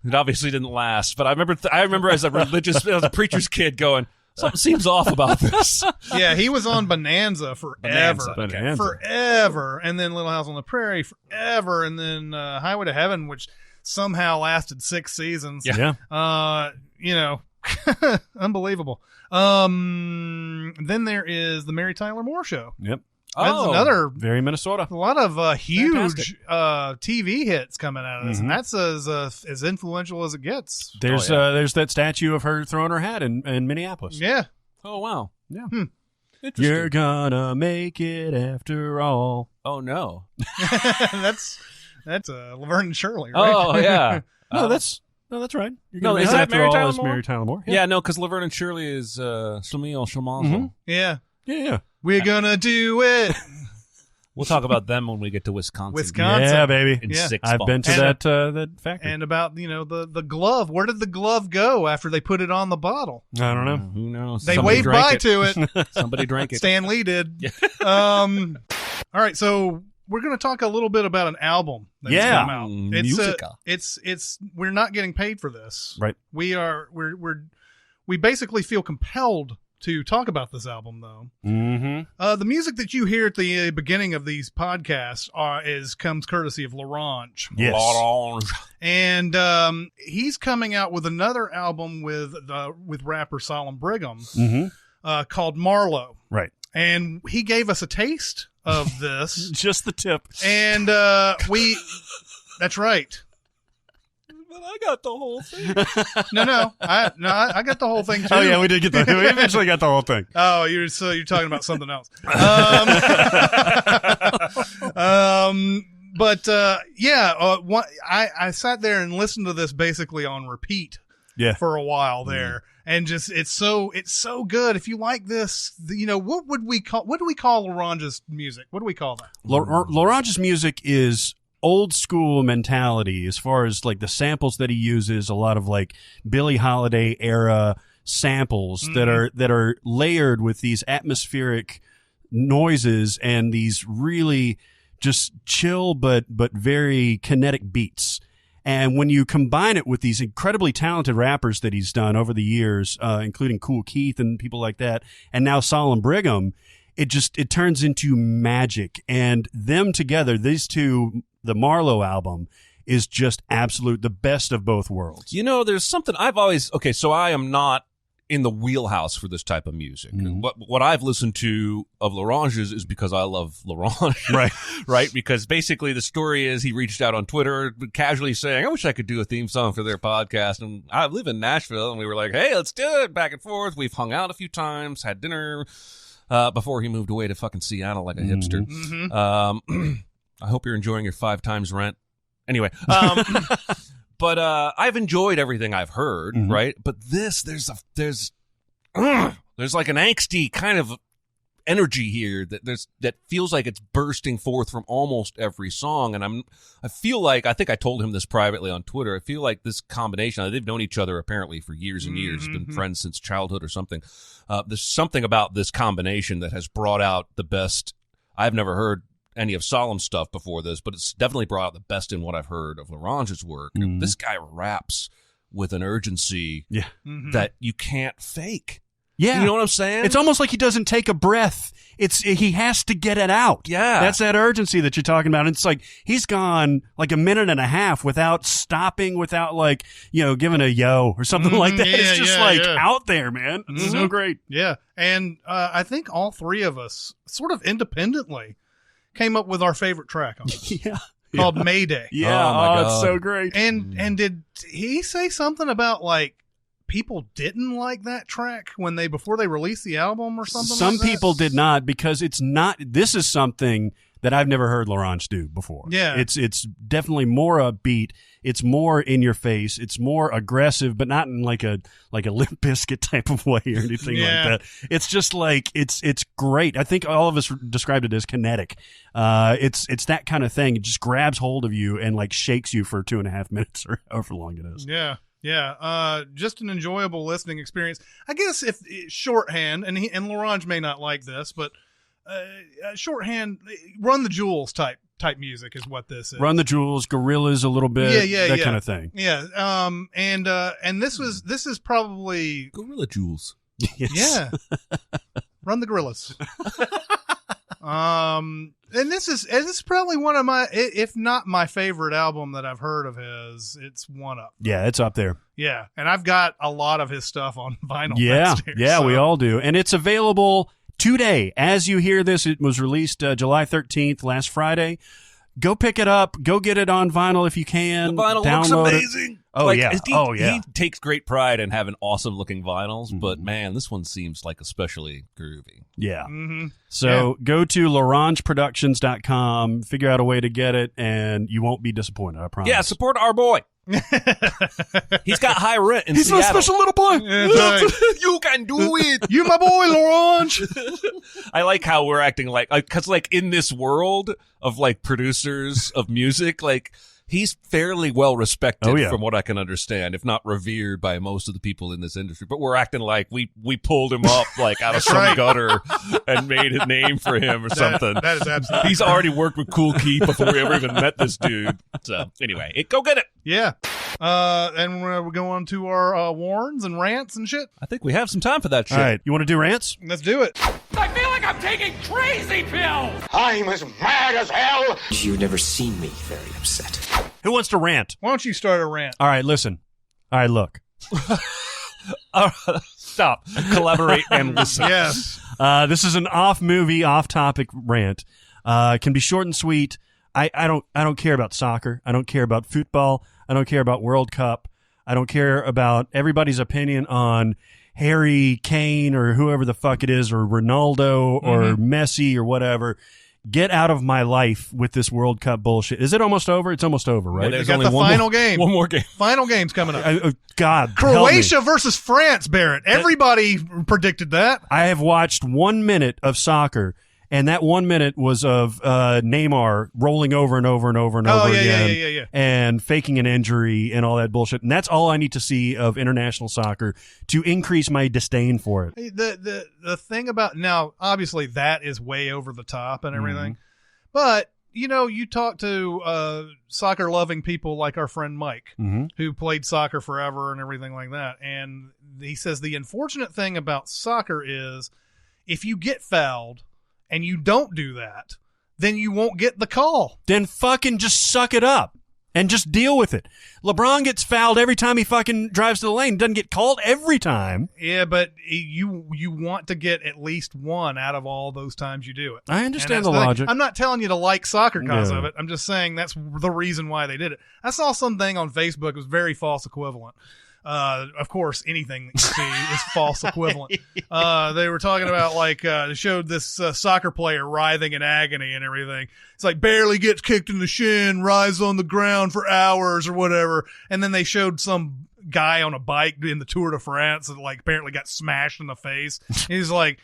It obviously didn't last, but I remember as a preacher's kid going, something seems off about this. Yeah, he was on Bonanza forever. Bonanza. Forever. And then Little House on the Prairie forever. And then Highway to Heaven, which somehow lasted 6 seasons. Yeah. Unbelievable. Then there is the Mary Tyler Moore Show. Yep. That's another Very Minnesota. a lot of huge TV hits coming out of this, and that's as influential as it gets. There's that statue of her throwing her hat in Minneapolis. Yeah. Oh, wow. Yeah. Interesting. You're gonna make it after all. Oh, no. that's Laverne and Shirley, right? Oh, yeah. No, that's right. You're No, gonna is make it that after Mary all Tyler is Moore? Mary Tyler Moore. Yeah, no, because Laverne and Shirley is Shamil Shamazel. Yeah. Yeah. We're gonna do it. We'll talk about them when we get to Wisconsin. Yeah, baby. In Yeah. 6 I've been to And- that factory. And about the glove. Where did the glove go after they put it on the bottle? I don't know. Who knows? They Somebody waved drank by it. to it. Somebody drank it. Stan Lee did. All right, so we're going to talk a little bit about an album that's Yeah. come out. Musica. It's we're not getting paid for this. Right. We basically feel compelled to talk about this album, though. Mm-hmm. The music that you hear at the beginning of these podcasts comes courtesy of L'Orange. Yes. L'Orange. And he's coming out with another album with rapper Solemn Brigham called Marlowe. Right. And he gave us a taste of this. Just the tip. And that's right. But I got the whole thing. No, I got the whole thing too. Oh yeah, we did get that. We eventually got the whole thing. Oh, you're talking about something else. I sat there and listened to this basically on repeat. Yeah. For a while there, and just it's so good. If you like this, what do we call L'Orange's music? What do we call that? L'Orange's music is old school mentality as far as like the samples that he uses. A lot of like Billie Holiday era samples that are layered with these atmospheric noises and these really just chill but very kinetic beats. And when you combine it with these incredibly talented rappers that he's done over the years, including Kool Keith and people like that, and now Solemn Brigham, it turns into magic. And them together, these two, the Marlowe album, is just the best of both worlds. There's something so I am not in the wheelhouse for this type of music. What I've listened to of L'Orange's is because I love L'Orange. Right. Right? Because basically the story is he reached out on Twitter casually saying, I wish I could do a theme song for their podcast. And I live in Nashville, and we were like, hey, let's do it. Back and forth. We've hung out a few times, had dinner before he moved away to fucking Seattle like a hipster. I hope you're enjoying your 5 times rent. Anyway, but I've enjoyed everything I've heard, right? But this, there's like an angsty kind of energy here that feels like it's bursting forth from almost every song. And I feel like, I think I told him this privately on Twitter, I feel like this combination, they've known each other apparently for years and years, been friends since childhood or something. There's something about this combination that has brought out the best. I've never heard any of Solemn's stuff before this, but it's definitely brought out the best in what I've heard of L'Orange's work. And this guy raps with an urgency that you can't fake. Yeah. You know what I'm saying? It's almost like he doesn't take a breath. He has to get it out. Yeah. That's that urgency that you're talking about. And it's like he's gone like a minute and a half without stopping, without like, giving a yo or something like that. It's just out there, man. It's so great. Yeah. And I think all three of us sort of independently came up with our favorite track on it. Called Mayday. Yeah. Oh my God. It's so great. And did he say something about like people didn't like that track before they released the album or something? Some like that? people did not, because this is something that I've never heard L'Orange do before. Yeah. It's definitely more upbeat. It's more in your face. It's more aggressive, but not in like a Limp Bizkit type of way or anything like that. It's just like, it's great. I think all of us described it as kinetic. It's that kind of thing. It just grabs hold of you and like shakes you for 2.5 minutes or however long it is. Yeah. Yeah, just an enjoyable listening experience. I guess if shorthand, and L'Orange may not like this, but shorthand, Run the Jewels type music is what this is. Run the Jewels, Gorillaz a little bit, that yeah. kind of thing. Yeah, and this is probably Gorilla Jewels. Yes. Yeah, Run the Gorillaz. And this is probably one of my, if not my favorite album that I've heard of his. It's one up. Yeah, it's up there. Yeah, and I've got a lot of his stuff on vinyl. Yeah, so. We all do, and it's available today. As you hear this, it was released July 13th, last Friday. Go pick it up. Go get it on vinyl if you can. The vinyl Download looks amazing. It. Oh, yeah. He takes great pride in having awesome looking vinyls, but man, this one seems like especially groovy. Yeah. So go to LarangeProductions.com, figure out a way to get it, and you won't be disappointed, I promise. Yeah, support our boy. He's got high rent in Seattle. He's my special little boy. Yeah, right. You can do it. You my boy, L'Orange. I like how we're acting like, because like in this world of like producers of music, like He's fairly well respected Oh, yeah. from what I can understand, if not revered by most of the people in this industry. But we're acting like we pulled him up like out of some right. gutter and made a name for him or something. That is absolutely. He's already worked with Cool Keith before we ever even met this dude. So anyway, go get it. Yeah. And we're going to our warns and rants and shit. I think we have some time for that shit. All right, you want to do rants? Let's do it. I feel like I'm taking crazy pills! I'm as mad as hell. You've never seen me very upset. Who wants to rant? Why don't you start a rant? All right, listen. All right, look. Stop. Collaborate and listen. Yes. This is an off-movie, off-topic rant. It can be short and sweet. I don't care about soccer. I don't care about football. I don't care about World Cup. I don't care about everybody's opinion on Harry Kane or whoever the fuck it is, or Ronaldo or Messi or whatever. Get out of my life with this World Cup bullshit. Is it almost over? It's almost over, right? Well, We there's got only the one final more, game. One more game. Final game's coming up. God, help me. Croatia versus France, Barrett. Everybody predicted that. I have watched 1 minute of soccer, and that 1 minute was of Neymar rolling over and over and over and over again, yeah. and faking an injury and all that bullshit. And that's all I need to see of international soccer to increase my disdain for it. Hey, the thing about now, obviously, that is way over the top and everything. But, you talk to soccer loving people like our friend Mike, who played soccer forever and everything like that. And he says the unfortunate thing about soccer is if you get fouled and you don't do that, then you won't get the call. Then fucking just suck it up and just deal with it. LeBron gets fouled every time he fucking drives to the lane. Doesn't get called every time. Yeah, but you want to get at least one out of all those times you do it. I understand And the that's thing. logic. I'm not telling you to like soccer because No. of it. I'm just saying that's the reason why they did it. I saw something on Facebook. It was very false equivalent. Of course, anything that you see is false equivalent. They were talking about they showed this soccer player writhing in agony and everything. It's like barely gets kicked in the shin, writhes on the ground for hours or whatever. And then they showed some guy on a bike in the Tour de France that apparently got smashed in the face. He's like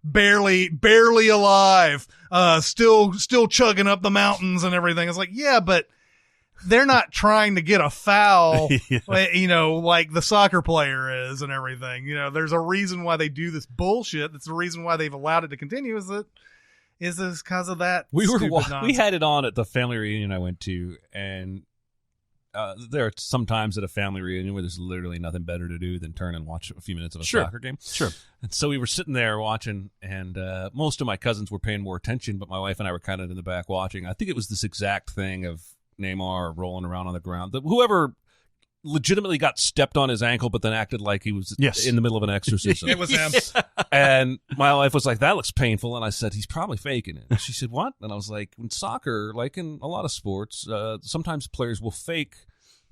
barely alive, still chugging up the mountains and everything. It's like, yeah, but they're not trying to get a foul, like the soccer player is and everything. There's a reason why they do this bullshit. That's the reason why they've allowed it to continue is this because of that? We nonsense. had it on at the family reunion I went to, and there are some times at a family reunion where there's literally nothing better to do than turn and watch a few minutes of a soccer game. Sure. And so we were sitting there watching, and most of my cousins were paying more attention, but my wife and I were kind of in the back watching. I think it was this exact thing of Neymar rolling around on the ground. Whoever legitimately got stepped on his ankle, but then acted like he was in the middle of an exorcism. It was him. And my wife was like, that looks painful. And I said, he's probably faking it. And she said, what? And I was like, in soccer, like in a lot of sports, sometimes players will fake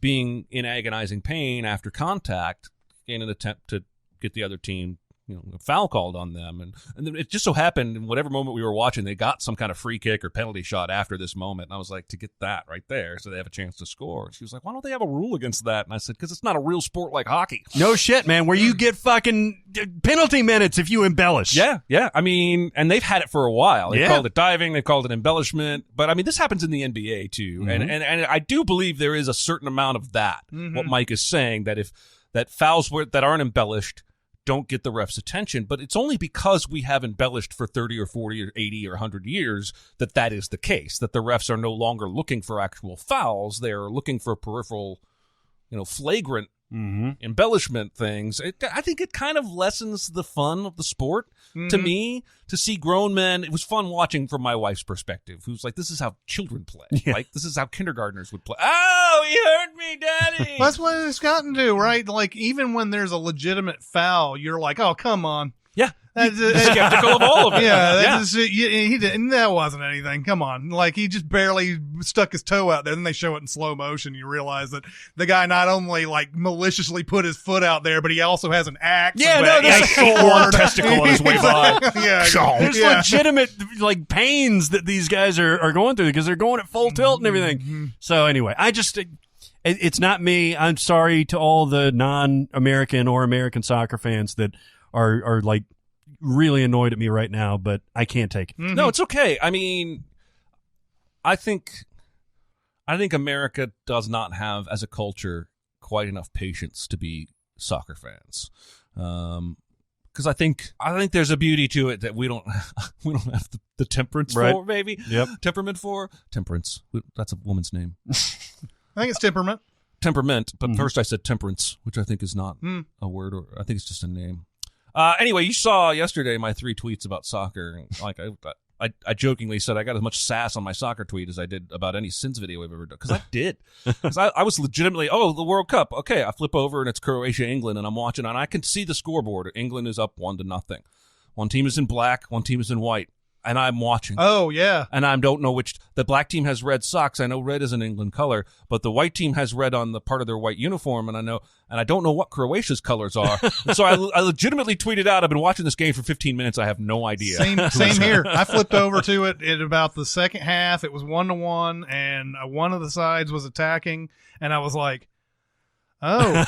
being in agonizing pain after contact in an attempt to get the other team a foul called on them. And then it just so happened in whatever moment we were watching, they got some kind of free kick or penalty shot after this moment. And I was like, to get that right there so they have a chance to score. She was like, why don't they have a rule against that? And I said, because it's not a real sport like hockey. No shit, man, where you get fucking penalty minutes if you embellish. Yeah. I mean, and they've had it for a while. They've Yeah. called it diving. They've called it embellishment. But I mean, this happens in the NBA too. And I do believe there is a certain amount of that. What Mike is saying, that fouls that aren't embellished don't get the ref's attention, but it's only because we have embellished for 30 or 40 or 80 or 100 years that is the case, that the refs are no longer looking for actual fouls. They're looking for peripheral, flagrant embellishment things. I think it kind of lessens the fun of the sport to me, to see grown men. It was fun watching from my wife's perspective, who's like, this is how children play. Yeah. Like, this is how kindergartners would play. Oh, he hurt me, Daddy. That's what it's gotten to, right? Like, even when there's a legitimate foul, you're like, oh, come on. Yeah. That's, Skeptical of all of it. Yeah, he didn't. That wasn't anything. Come on, like he just barely stuck his toe out there. Then they show it in slow motion. You realize that the guy not only maliciously put his foot out there, but he also has an axe. Yeah, and no, a sword. testicle on his way by. There's legitimate pains that these guys are going through because they're going at full tilt and everything. So anyway, it's not me. I'm sorry to all the non-American or American soccer fans that are really annoyed at me right now, but I can't take it. No, it's okay. I mean, I think I think America does not have, as a culture, quite enough patience to be soccer fans. Because I think there's a beauty to it that we don't have the temperance for, maybe. Yep. Temperament for temperance. That's a woman's name. I think it's temperament. Temperament, but first I said temperance, which I think is not a word, or I think it's just a name. Anyway, you saw yesterday my 3 tweets about soccer. Like I jokingly said I got as much sass on my soccer tweet as I did about any Sins video we've ever done. Because I did. Because I was legitimately, the World Cup. Okay, I flip over and it's Croatia, England, and I'm watching, and I can see the scoreboard. England is up 1-0. One team is in black, one team is in white. And I'm watching. Oh, yeah. And I don't know which. The black team has red socks. I know red is an England color, but the white team has red on the part of their white uniform, and I don't know what Croatia's colors are. And so I legitimately tweeted out, I've been watching this game for 15 minutes. I have no idea. Same here. I flipped over to it at about the second half. It was 1-1, and one of the sides was attacking, and I was like, oh,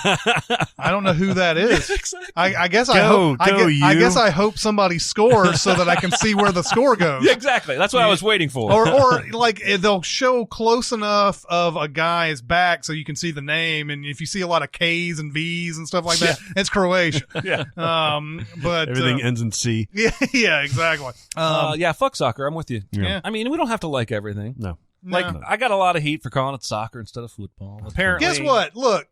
I don't know who that is. Exactly. I guess I guess I hope somebody scores so that I can see where the score goes. Yeah, exactly. That's what I was waiting for. Or like they'll show close enough of a guy's back so you can see the name, and if you see a lot of K's and V's and stuff like that, it's Croatia. Yeah. But everything ends in C. Yeah, exactly. Yeah, fuck soccer. I'm with you. Yeah. I mean, we don't have to like everything. No. I got a lot of heat for calling it soccer instead of football. Apparently. Guess what? Look,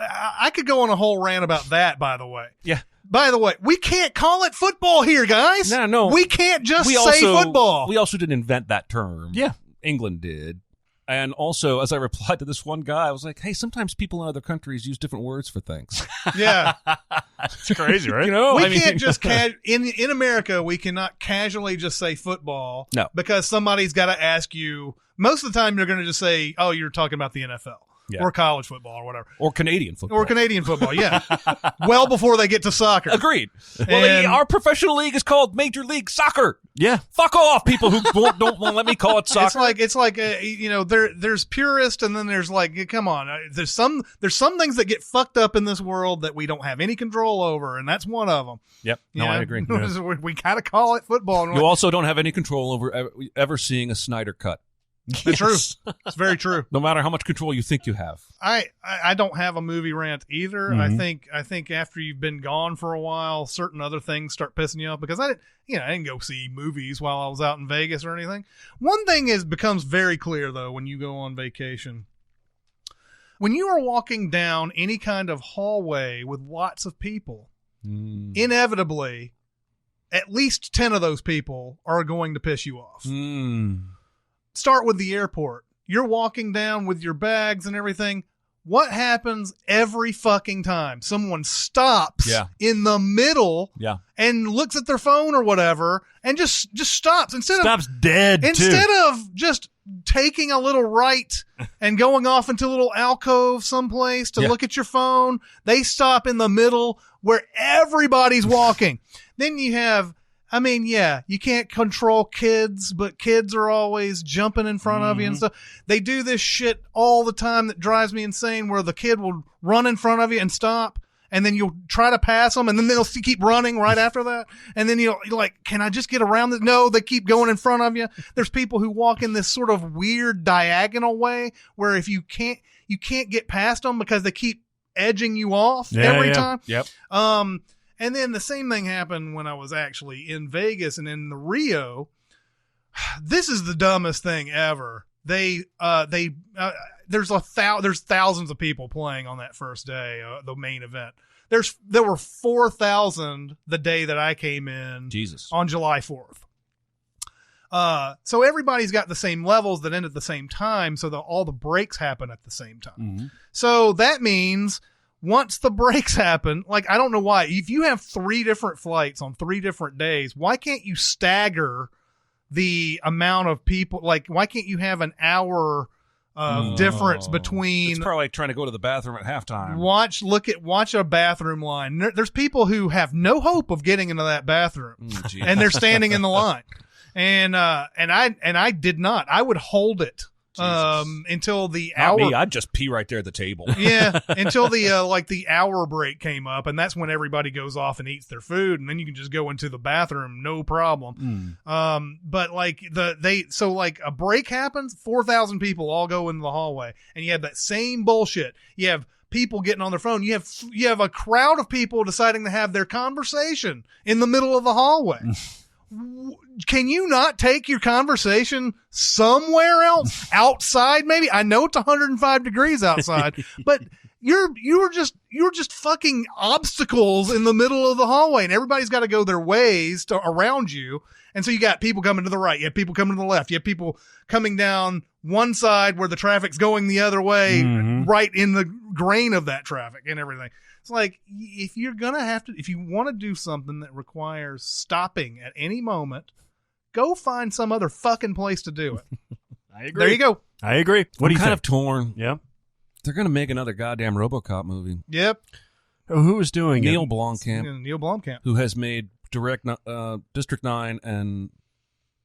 I could go on a whole rant about that, by the way. Yeah. By the way, we can't call it football here, guys. No. We can't just say football. We also didn't invent that term. Yeah. England did. And also, as I replied to this one guy, I was like, hey, sometimes people in other countries use different words for things. Yeah. It's crazy, right? We can't just in America, we cannot casually just say football. No. Because somebody's got to ask you. Most of the time, they're going to just say, oh, you're talking about the NFL. Yeah. Or college football or whatever. Or Canadian football. Yeah. Well before they get to soccer. Agreed. Well, our professional league is called Major League Soccer. Yeah. Fuck off, people who don't want to let me call it soccer. It's like there's purist, and then there's like, come on. There's some things that get fucked up in this world that we don't have any control over, and that's one of them. Yep. No, I agree. We gotta call it football. You also don't have any control over ever seeing a Snyder cut. That's true. It's very true. No matter how much control you think you have. I don't have a movie rant either. Mm-hmm. I think after you've been gone for a while, certain other things start pissing you off because I didn't go see movies while I was out in Vegas or anything. One thing becomes very clear though when you go on vacation. When you are walking down any kind of hallway with lots of people, inevitably at least 10 of those people are going to piss you off. Start with the airport. You're walking down with your bags and everything. What happens every fucking time? Someone stops in the middle and looks at their phone or whatever and just stops. Instead of just taking a little right and going off into a little alcove someplace to look at your phone, they stop in the middle where everybody's walking. Then you have... you can't control kids, but kids are always jumping in front of you and stuff. They do this shit all the time that drives me insane where the kid will run in front of you and stop, and then you'll try to pass them, and then they'll keep running right after that. And then you're like, can I just get around this? No, they keep going in front of you. There's people who walk in this sort of weird diagonal way where if you can't get past them because they keep edging you off every time. Yep. And then the same thing happened when I was actually in Vegas and in the Rio. This is the dumbest thing ever. There's thousands of people playing on that first day, the main event. There were 4,000 the day that I came in. Jesus. On July 4th. So everybody's got the same levels that end at the same time, so that all the breaks happen at the same time. Mm-hmm. So that means once the breaks happen, like, I don't know why. If you have 3 different flights on 3 different days, why can't you stagger the amount of people? Like, why can't you have an hour of difference between? It's probably like trying to go to the bathroom at halftime. Watch a bathroom line. There's people who have no hope of getting into that bathroom, and they're standing in the line. And I did not. I would hold it until the Not hour. me, I'd just pee right there at the table. Yeah, until the hour break came up, and that's when everybody goes off and eats their food, and then you can just go into the bathroom, no problem. But like a break happens, 4,000 people all go into the hallway, and you have that same bullshit. You have people getting on their phone. You have a crowd of people deciding to have their conversation in the middle of the hallway. Can you not take your conversation somewhere else? Outside, maybe? I know it's 105 degrees outside, but you're just fucking obstacles in the middle of the hallway, and everybody's got to go their ways around you. And so you got people coming to the right, you have people coming to the left, you have people coming down one side where the traffic's going the other way, right in the grain of that traffic and everything. It's like, if you want to do something that requires stopping at any moment, go find some other fucking place to do it. I agree. There you go. I agree. What do you kind think? of torn. Yeah. They're going to make another goddamn RoboCop movie. Yep. Who is doing Neil it? Blomkamp. Neil Blomkamp. Who has made District 9 and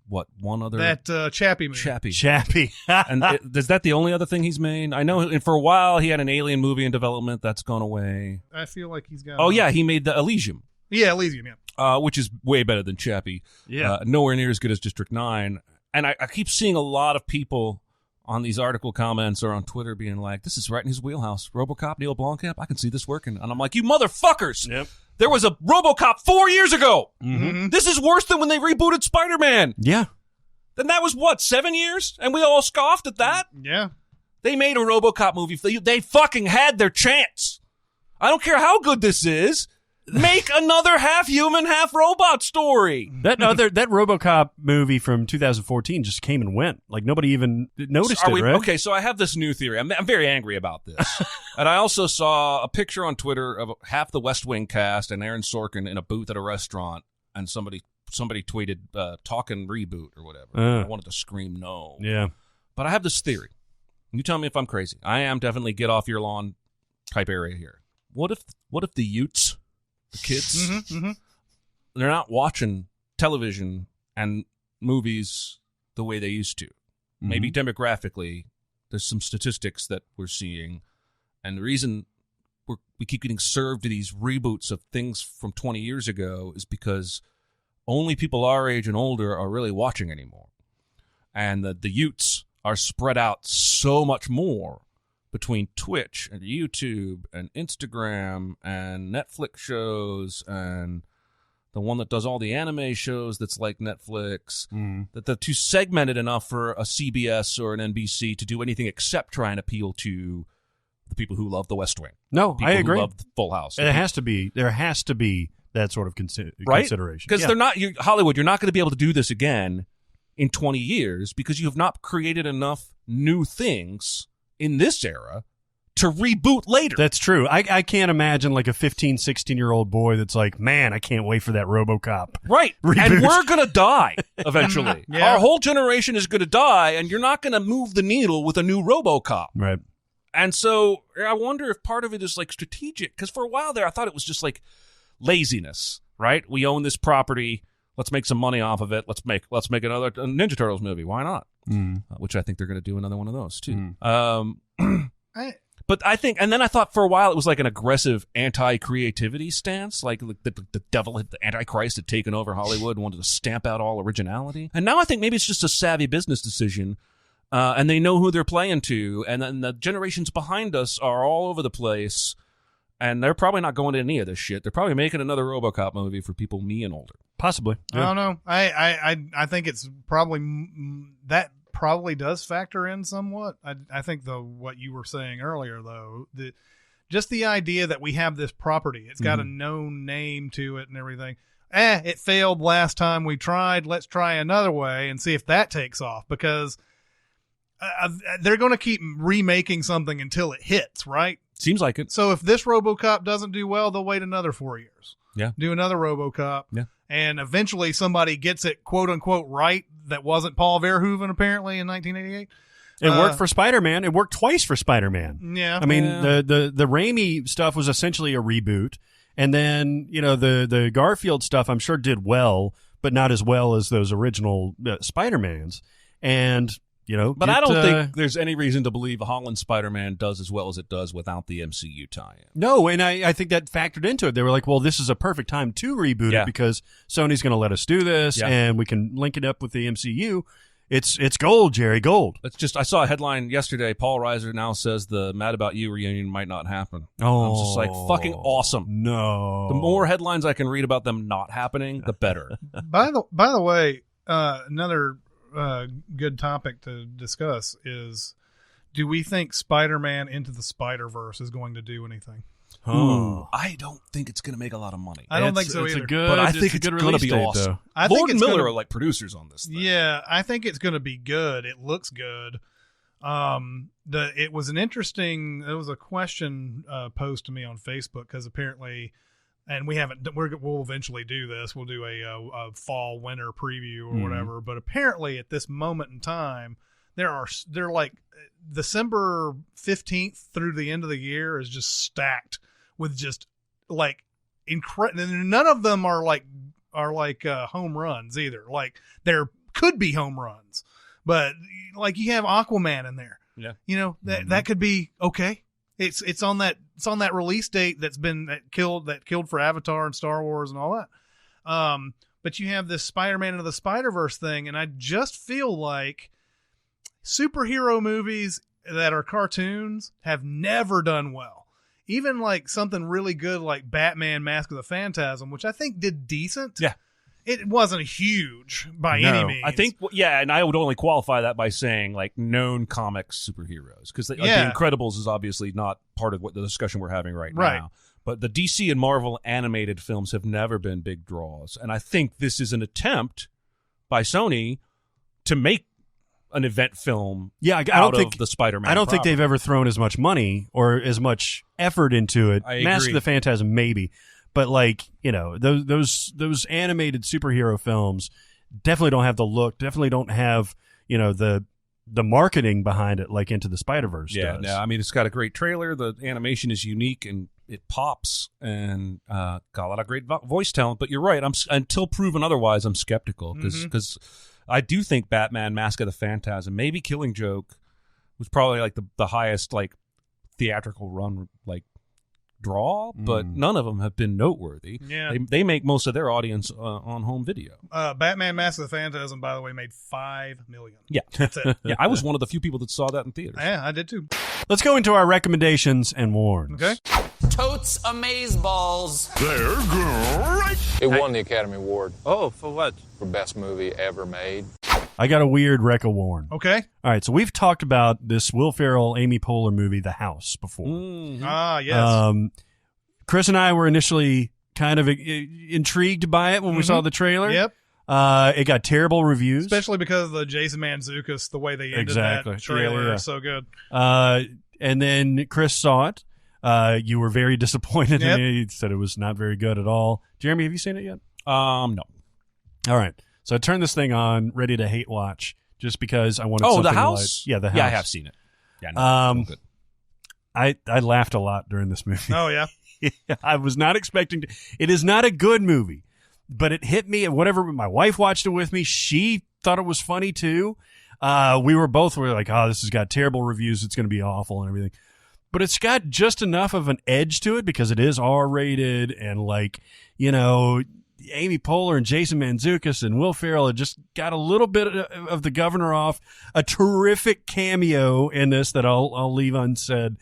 one other? That Chappie movie. Chappie. And is that the only other thing he's made? I know, and for a while he had an Alien movie in development that's gone away. I feel like he's got. Oh yeah, he made the Elysium. Yeah, Elysium. Yeah. Which is way better than Chappie. Yeah. Nowhere near as good as District 9. And I keep seeing a lot of people on these article comments or on Twitter being like, "This is right in his wheelhouse. RoboCop, Neil Blomkamp. I can see this working." And I'm like, "You motherfuckers! Yep. There was a RoboCop 4 years ago. Mm-hmm. This is worse than when they rebooted Spider-Man." Yeah. Then that was, 7 years? And we all scoffed at that? Yeah. They made a RoboCop movie. They fucking had their chance. I don't care how good this is. Make another half-human, half-robot story. That RoboCop movie from 2014 just came and went. Like, nobody even noticed right? Okay, so I have this new theory. I'm very angry about this. And I also saw a picture on Twitter of half the West Wing cast and Aaron Sorkin in a booth at a restaurant, and somebody tweeted talking reboot or whatever. I wanted to scream no. Yeah. But I have this theory. You tell me if I'm crazy. I am definitely get off your lawn type area here. What if the Utes, the kids, they're not watching television and movies the way they used to? Maybe demographically, there's some statistics that we're seeing, and the reason we keep getting served these reboots of things from 20 years ago is because only people our age and older are really watching anymore. And the Utes are spread out so much more between Twitch and YouTube and Instagram and Netflix shows and the one that does all the anime shows that's like Netflix, that they're too segmented enough for a CBS or an NBC to do anything except try and appeal to the people who love The West Wing. No, people I agree. Who love Full House. There has to be that sort of consideration. Because they're not Hollywood. You're not going to be able to do this again in 20 years because you have not created enough new things in this era to reboot later. That's true. I can't imagine like a 15, 16-year-old boy that's like, man, I can't wait for that RoboCop. Right. Reboot. And we're going to die eventually. Yeah. Our whole generation is going to die, and you're not going to move the needle with a new RoboCop. Right. And so I wonder if part of it is like strategic, because for a while there I thought it was just like laziness, right? We own this property. Let's make some money off of it. Let's make another Ninja Turtles movie. Why not? Which I think they're going to do another one of those too. But I think, and then I thought for a while it was like an aggressive anti-creativity stance, like the devil, the Antichrist had taken over Hollywood and wanted to stamp out all originality. And now I think maybe it's just a savvy business decision, and they know who they're playing to, and then the generations behind us are all over the place, and they're probably not going to any of this shit. They're probably making another RoboCop movie for people me and older. Possibly. I don't know. I think it's probably that probably does factor in somewhat. I think what you were saying earlier though, just the idea that we have this property, it's got a known name to it and everything. It failed last time we tried. Let's try another way and see if that takes off, because they're going to keep remaking something until it hits, right? Seems like it. So if this RoboCop doesn't do well, they'll wait another 4 years. Yeah. Do another RoboCop. Yeah. And eventually somebody gets it, quote unquote, right. That wasn't Paul Verhoeven apparently in 1988. It worked for Spider-Man. It worked twice for Spider-Man. Yeah. I mean, the Raimi stuff was essentially a reboot. And then, the Garfield stuff I'm sure did well, but not as well as those original Spider-Mans. And But I don't think there's any reason to believe Holland Spider-Man does as well as it does without the MCU tie-in. No, and I think that factored into it. They were like, well, this is a perfect time to reboot it because Sony's going to let us do this, and we can link it up with the MCU. It's gold, Jerry, gold. I saw a headline yesterday. Paul Reiser now says the Mad About You reunion might not happen. Oh, I'm just like, fucking awesome. No. The more headlines I can read about them not happening, the better. By the way, another good topic to discuss is, do we think Spider-Man Into the Spider-Verse is going to do anything? Ooh, I don't think it's going to make a lot of money. I don't think so either. But I think it's going to be awesome. Lord and Miller are like producers on this thing. Yeah, I think it's going to be good. It looks good. It was an interesting. There was a question posed to me on Facebook because apparently, and we'll eventually do this. We'll do a fall winter preview or whatever. But apparently, at this moment in time, they're like December 15th through the end of the year is just stacked with just like incredible. None of them are like home runs either. Like there could be home runs, but like you have Aquaman in there. Yeah, that could be okay. It's on that release date that killed for Avatar and Star Wars and all that. But you have this Spider-Man Into the Spider-Verse thing, and I just feel like superhero movies that are cartoons have never done well. Even like something really good like Batman Mask of the Phantasm, which I think did decent. Yeah. It wasn't huge by any means. I think, and I would only qualify that by saying like known comics superheroes, because the Incredibles is obviously not part of what the discussion we're having right now. But the DC and Marvel animated films have never been big draws, and I think this is an attempt by Sony to make an event film out of the Spider-Man I don't think property. they've ever thrown as much money or as much effort into it. I Mask agree. of the Phantasm, maybe. But like, those animated superhero films definitely don't have the look, definitely don't have, the marketing behind it like Into the Spider-Verse does. Yeah, I mean, it's got a great trailer. The animation is unique and it pops, and got a lot of great voice talent. But you're right. Until proven otherwise, I'm skeptical because I do think Batman Mask of the Phantasm, maybe Killing Joke, was probably like the highest like theatrical run like draw, but none of them have been noteworthy. Yeah, they make most of their audience on home video. Batman Mask of the Phantasm, by the way, made $5 million. Yeah, That's it. Yeah, I was one of the few people that saw that in theaters. Yeah, I did too. Let's go into our recommendations and warns. Okay. Totes Amazeballs. They're great. It won the Academy Award. Oh, for what? For best movie ever made. I got a weird rec-a-warn. Okay. All right, so we've talked about this Will Ferrell, Amy Poehler movie, The House, before. Ah, yes. Chris and I were initially kind of intrigued by it when we saw the trailer. Yep. It got terrible reviews. Especially because of the Jason Mantzoukas, the way they ended that trailer is so good. And then Chris saw it. You were very disappointed in it. You said it was not very good at all. Jeremy, have you seen it yet? No. All right. So I turned this thing on, ready to hate watch, just because I wanted something The House? light. Yeah, The House. Yeah, I have seen it. Yeah, no, good. I laughed a lot during this movie. Oh, yeah? I was not expecting to. It is not a good movie, but it hit me. Whatever, my wife watched it with me. She thought it was funny, too. We were like, oh, this has got terrible reviews. It's going to be awful and everything. But it's got just enough of an edge to it because it is R-rated and like, Amy Poehler and Jason Mantzoukas and Will Ferrell had just got a little bit of the governor off. A terrific cameo in this that I'll leave unsaid.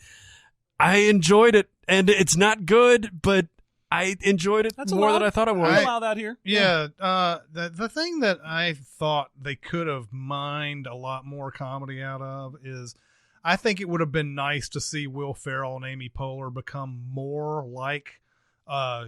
I enjoyed it, and it's not good, but I enjoyed it more than I thought I would. I allow that here. Yeah. The thing that I thought they could have mined a lot more comedy out of is I think it would have been nice to see Will Ferrell and Amy Poehler become more like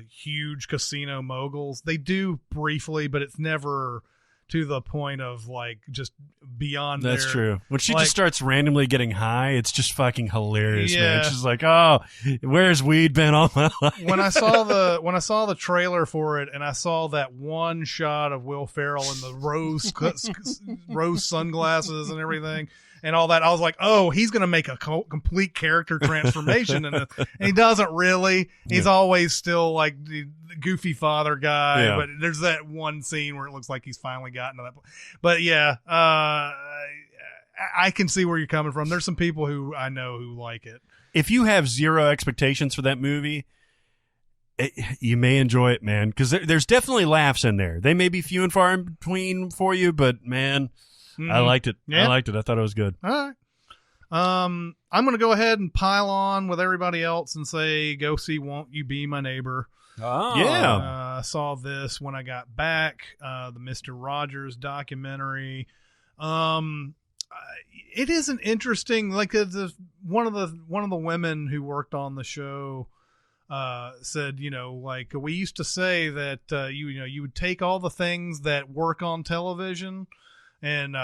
huge casino moguls. They do briefly, but it's never to the point of like just beyond. That's true. When she just starts randomly getting high, it's just fucking hilarious, man. She's like, "Oh, where's weed been all my life?" When I saw the trailer for it, and I saw that one shot of Will Ferrell in the rose sunglasses and everything, and all that, I was like, "Oh, he's gonna make a complete character transformation," and he doesn't really. He's always still like the goofy father guy, but there's that one scene where it looks like he's finally gotten to that point. But yeah, I I can see where you're coming from. There's some people who I know who like it. If you have zero expectations for that movie, you may enjoy it, man, because there's definitely laughs in there. They may be few and far in between for you, but, man, I liked it. Yeah. I liked it. I thought it was good. All right. I'm going to go ahead and pile on with everybody else and say, go see Won't You Be My Neighbor. Oh. Yeah. I saw this when I got back, the Mr. Rogers documentary. It is an interesting, like one of the women who worked on the show said, like we used to say that you would take all the things that work on television, and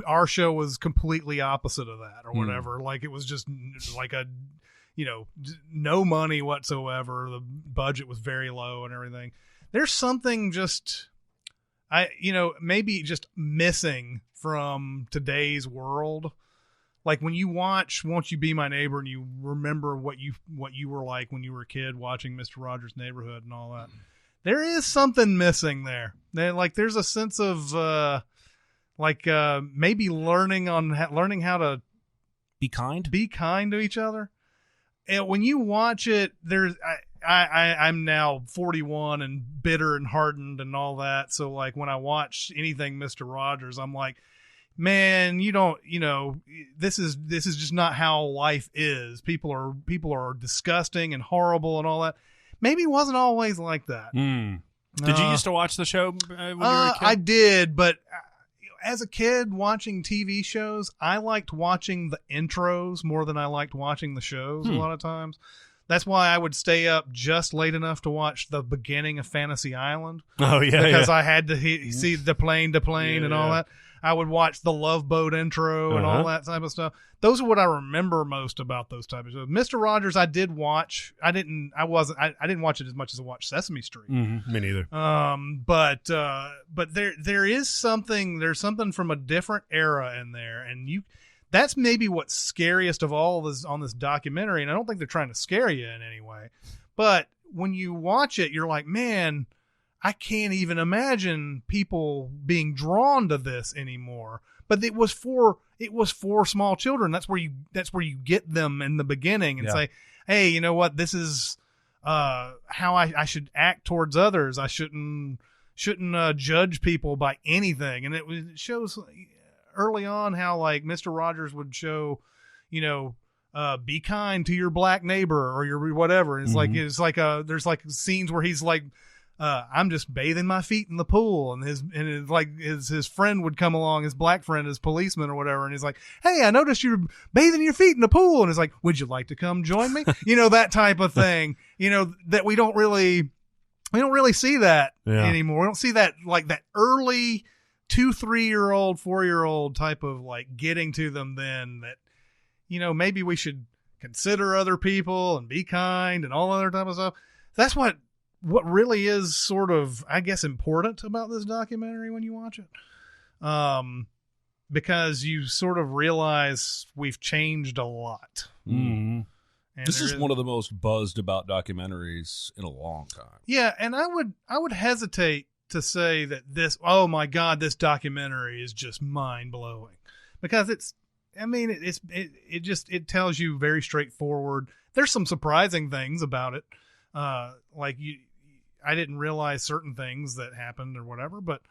our show was completely opposite of that or whatever. Like it was just like a no money whatsoever. The budget was very low and everything. There's something just maybe just missing from today's world. Like when you watch Won't You Be My Neighbor and you remember what you were like when you were a kid watching Mr. Rogers' Neighborhood and all that, there is something missing there. There's a sense of maybe learning how to be kind to each other. And when you watch it, I'm now 41 and bitter and hardened and all that. So like when I watch anything Mr. Rogers, I'm like, man, this is just not how life is. People are disgusting and horrible and all that. Maybe it wasn't always like that. Did you used to watch the show when you were a kid? I did, but as a kid watching TV shows, I liked watching the intros more than I liked watching the shows a lot of times. That's why I would stay up just late enough to watch the beginning of Fantasy Island. Oh, yeah. Because I had to see the plane and all that. I would watch the Love Boat intro and all that type of stuff. Those are what I remember most about those type of shows. Mr. Rogers, I did watch. I didn't watch it as much as I watched Sesame Street. Mm-hmm. Me neither. But there's something from a different era in there, and that's maybe what's scariest of all on this documentary. And I don't think they're trying to scare you in any way, but when you watch it, you're like, man, I can't even imagine people being drawn to this anymore. But it was for small children. That's where you get them in the beginning and say, hey, you know what? This is how I should act towards others. I shouldn't judge people by anything. And it shows early on how like Mr. Rogers would show, be kind to your black neighbor or your whatever. And it's like there's like scenes where he's like, I'm just bathing my feet in the pool, and his friend would come along, his black friend, his policeman or whatever, and he's like, hey, I noticed you're bathing your feet in the pool, and he's like, would you like to come join me? That type of thing. That we don't really see that anymore. We don't see that like that early 2, 3-year-old, 4-year-old type of like getting to them. Then that maybe we should consider other people and be kind and all other type of stuff. That's what really is sort of, I guess, important about this documentary when you watch it. Because you sort of realize we've changed a lot. Mm-hmm. This is one of the most buzzed about documentaries in a long time. Yeah, and I would hesitate to say that oh my God, this documentary is just mind blowing, because it tells you very straightforward. There's some surprising things about it. I didn't realize certain things that happened or whatever, but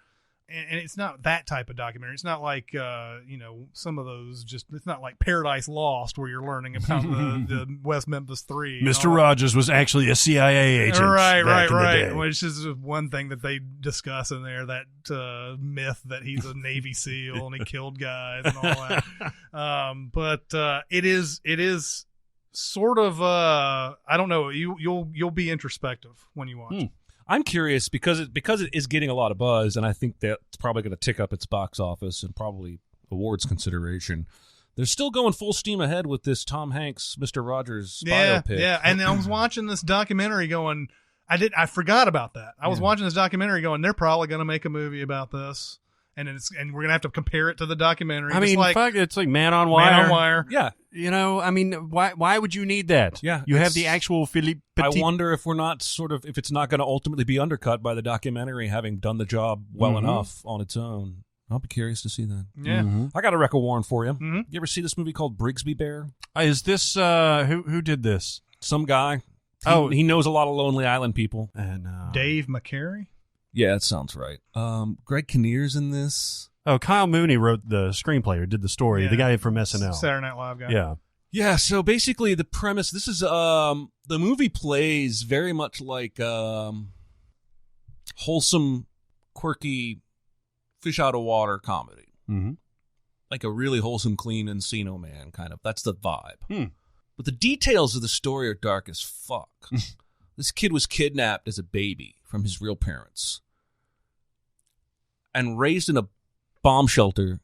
and it's not that type of documentary. It's not like some of those. It's not like Paradise Lost where you're learning about the West Memphis 3. Mr. Rogers was actually a CIA agent, right. Which is one thing that they discuss in there. That myth that he's a Navy SEAL and he killed guys and all that. But it is sort of I don't know. You'll be introspective when you watch it. I'm curious because it is getting a lot of buzz, and I think that's probably going to tick up its box office and probably awards consideration. They're still going full steam ahead with this Tom Hanks, Mr. Rogers biopic. Yeah, and I was watching this documentary going, I forgot about that. I was watching this documentary going, they're probably going to make a movie about this. And we're going to have to compare it to the documentary. I mean, it's like Man on Wire. Man on Wire. Yeah. Why would you need that? Yeah. You have the actual Philippe Petit. I wonder if we're not if it's not going to ultimately be undercut by the documentary having done the job well enough on its own. I'll be curious to see that. Yeah. I got a record warrant for you. Mm-hmm. You ever see this movie called Brigsby Bear? Is this who did this? Some guy. He knows a lot of Lonely Island people. And Dave McCary? Yeah, that sounds right. Greg Kinnear's in this. Oh, Kyle Mooney wrote the screenplay or did the story. Yeah. The guy from SNL. Saturday Night Live guy. Yeah. Yeah, so basically the premise, this is, the movie plays very much like wholesome, quirky, fish out of water comedy. Mm-hmm. Like a really wholesome, clean Encino Man kind of. That's the vibe. But the details of the story are dark as fuck. This kid was kidnapped as a baby from his real parents and raised in a bomb shelter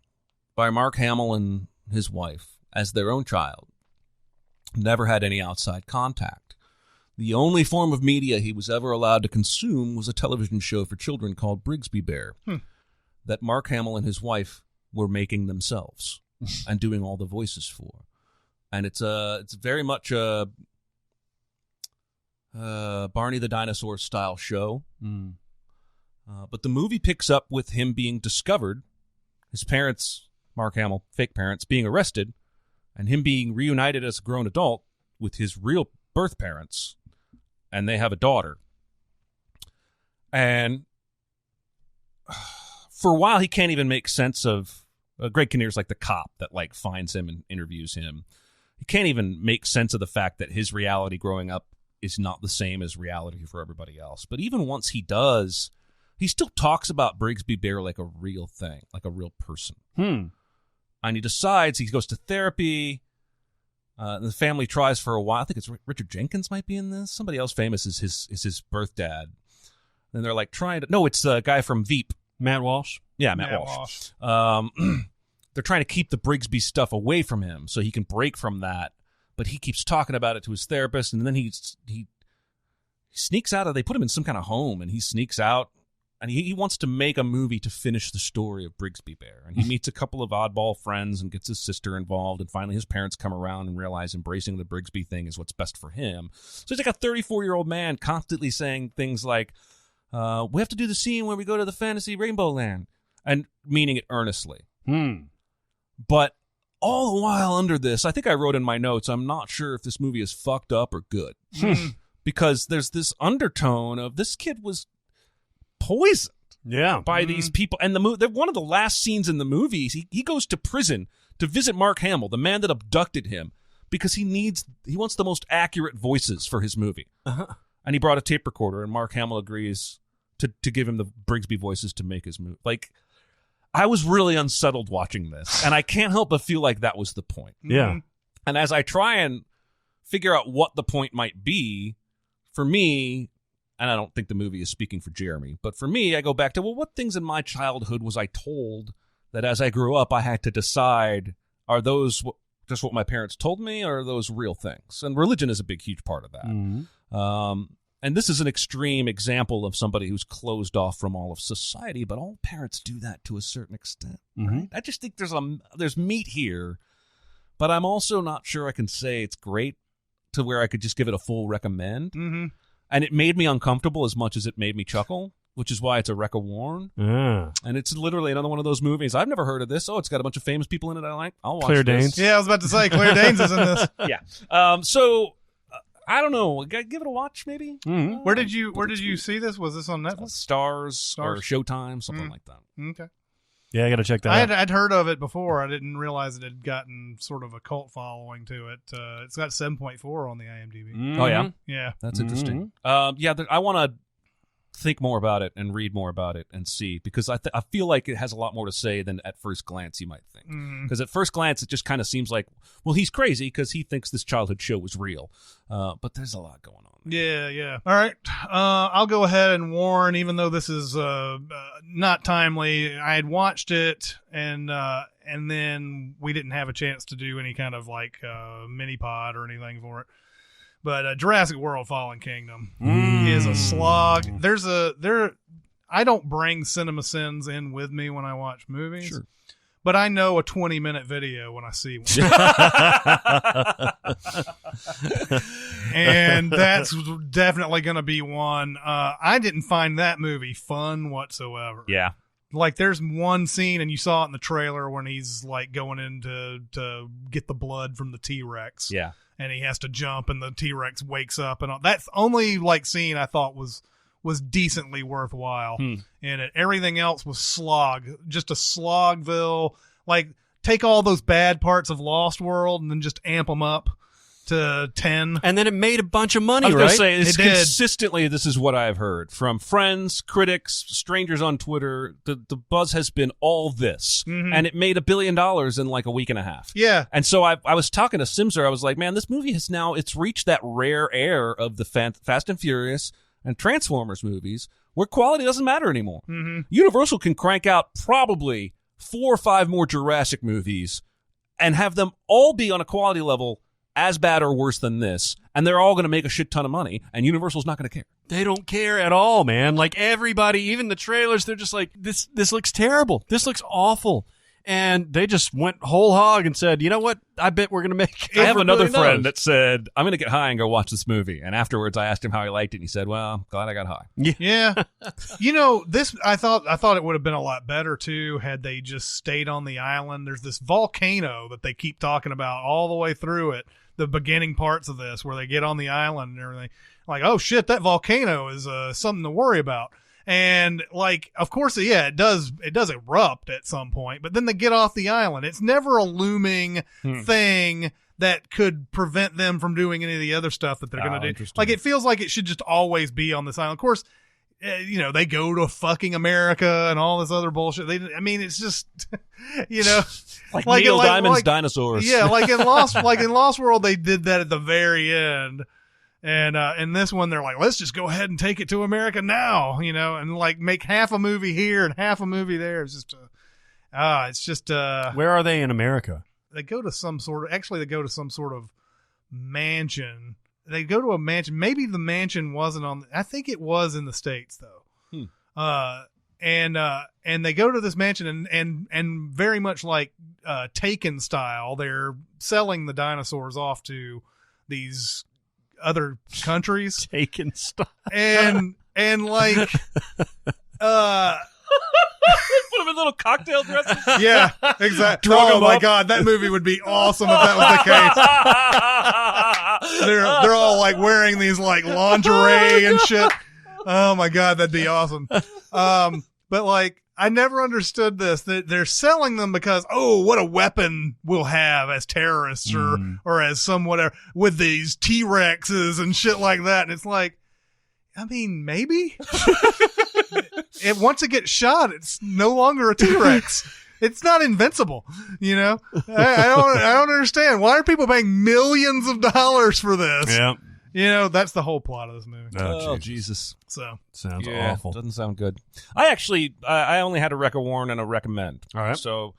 by Mark Hamill and his wife as their own child. Never had any outside contact. The only form of media he was ever allowed to consume was a television show for children called Brigsby Bear that Mark Hamill and his wife were making themselves and doing all the voices for. And it's very much a Barney the Dinosaur style show. But the movie picks up with him being discovered, his parents, Mark Hamill, fake parents, being arrested, and him being reunited as a grown adult with his real birth parents, and they have a daughter. And for a while, he can't even make sense of Greg Kinnear's like the cop that like finds him and interviews him. He can't even make sense of the fact that his reality growing up is not the same as reality for everybody else. But even once he does, he still talks about Brigsby Bear like a real thing, like a real person. And he decides, he goes to therapy. The family tries for a while. I think it's Richard Jenkins might be in this. Somebody else famous is his birth dad. And they're like trying to, no, it's the guy from Veep. Matt Walsh? Yeah, Matt Walsh. They're trying to keep the Brigsby stuff away from him so he can break from that. But he keeps talking about it to his therapist, and then he sneaks out of, they put him in some kind of home, and he sneaks out, and he wants to make a movie to finish the story of Brigsby Bear. And he meets a couple of oddball friends and gets his sister involved, and finally his parents come around and realize embracing the Brigsby thing is what's best for him. So he's like a 34-year-old man constantly saying things like, we have to do the scene where we go to the fantasy rainbow land, and meaning it earnestly. But all the while under this, I think I wrote in my notes, I'm not sure if this movie is fucked up or good. Because there's this undertone of this kid was poisoned by these people. And one of the last scenes in the movie, he goes to prison to visit Mark Hamill, the man that abducted him, because he wants the most accurate voices for his movie. And he brought a tape recorder, and Mark Hamill agrees to give him the Brigsby voices to make his movie. Like, I was really unsettled watching this, and I can't help but feel like that was the point. Yeah. And as I try and figure out what the point might be, for me, and I don't think the movie is speaking for Jeremy, but for me, I go back to, well, what things in my childhood was I told that as I grew up, I had to decide, are those just what my parents told me, or are those real things? And religion is a big, huge part of that. And this is an extreme example of somebody who's closed off from all of society, but all parents do that to a certain extent. Right? I just think there's meat here, but I'm also not sure I can say it's great to where I could just give it a full recommend. And it made me uncomfortable as much as it made me chuckle, which is why it's a record warn. And it's literally another one of those movies. I've never heard of this. Oh, it's got a bunch of famous people in it I like. I'll watch Claire this. Danes. Yeah, I was about to say, Claire Danes is in this. Yeah. So I don't know. Give it a watch, maybe. Where did you see this? Was this on Netflix? Stars or Showtime, something like that. Okay. Yeah, I got to check that out. I'd heard of it before. I didn't realize it had gotten sort of a cult following to it. It's got 7.4 on the IMDb. Oh, yeah? Yeah. That's interesting. I want to think more about it and read more about it and see, because I feel like it has a lot more to say than at first glance you might think. Because at first glance, it just kind of seems like, well, he's crazy because he thinks this childhood show was real. But there's a lot going on there. Yeah. All right. I'll go ahead and warn, even though this is not timely, I had watched it and then we didn't have a chance to do any kind of like mini pod or anything for it. But Jurassic World Fallen Kingdom is a slog. I don't bring Cinemasins in with me when I watch movies. Sure. But I know a 20-minute video when I see one. And that's definitely going to be one. I didn't find that movie fun whatsoever. Yeah. Like there's one scene, and you saw it in the trailer when he's like going in to get the blood from the T-Rex. Yeah. And he has to jump, and the T-Rex wakes up, and all. That's the only like scene I thought was decently worthwhile. And everything else was slog, just a slogville. Like take all those bad parts of Lost World and then just amp them up to 10. And then it made a bunch of money, I was right? gonna say, it's It did. consistently, this is what I've heard from friends, critics, strangers on Twitter. The buzz has been all this, and it made $1 billion in like a week and a half. Yeah. And so I was talking to Simser. I was like, man, this movie it's reached that rare air of the Fast and Furious and Transformers movies where quality doesn't matter anymore. Universal can crank out probably 4 or 5 more Jurassic movies and have them all be on a quality level as bad or worse than this, and they're all going to make a shit ton of money, and Universal's not going to care. They don't care at all, man. Like everybody, even the trailers, they're just like, this looks terrible. This looks awful. And they just went whole hog and said, you know what? I bet we're going to make I have another $1 billion. friend that said, I'm going to get high and go watch this movie. And afterwards, I asked him how he liked it, and he said, well, I'm glad I got high. Yeah. You know, this I thought it would have been a lot better too had they just stayed on the island. There's this volcano that they keep talking about all the way through it, the beginning parts of this where they get on the island and everything. Like, oh shit, that volcano is something to worry about. And like, of course, yeah, it does erupt at some point, but then they get off the island. It's never a looming thing that could prevent them from doing any of the other stuff that they're going to do. Like, it feels like it should just always be on this island. Of course, you know, they go to fucking America and all this other bullshit. It's just, you know, like Neil Diamond's dinosaurs. Yeah, like in Lost World, they did that at the very end. And in this one, they're like, let's just go ahead and take it to America now, you know, and like make half a movie here and half a movie there. It's just, where are they in America? They go to some sort of mansion. They go to a mansion. Maybe the mansion wasn't I think it was in the States though. And they go to this mansion and very much like Taken style, they're selling the dinosaurs off to these other countries. Taken style. And like put them in little cocktail dresses. Yeah, exactly. Oh my God, that movie would be awesome if that was the case. They're all like wearing these like lingerie and shit. Oh my God, that'd be awesome. But like, I never understood this. They're selling them because, oh, what a weapon we'll have as terrorists or as some whatever with these T-Rexes and shit like that. And it's like, I mean, maybe. Once it gets shot, it's no longer a T-Rex. It's not invincible, you know. I don't understand. Why are people paying millions of dollars for this? Yeah. You know, that's the whole plot of this movie. Oh, Jesus. So sounds yeah, awful. Doesn't sound good. I only had a Rec-A-Warn and a recommend. All right. So,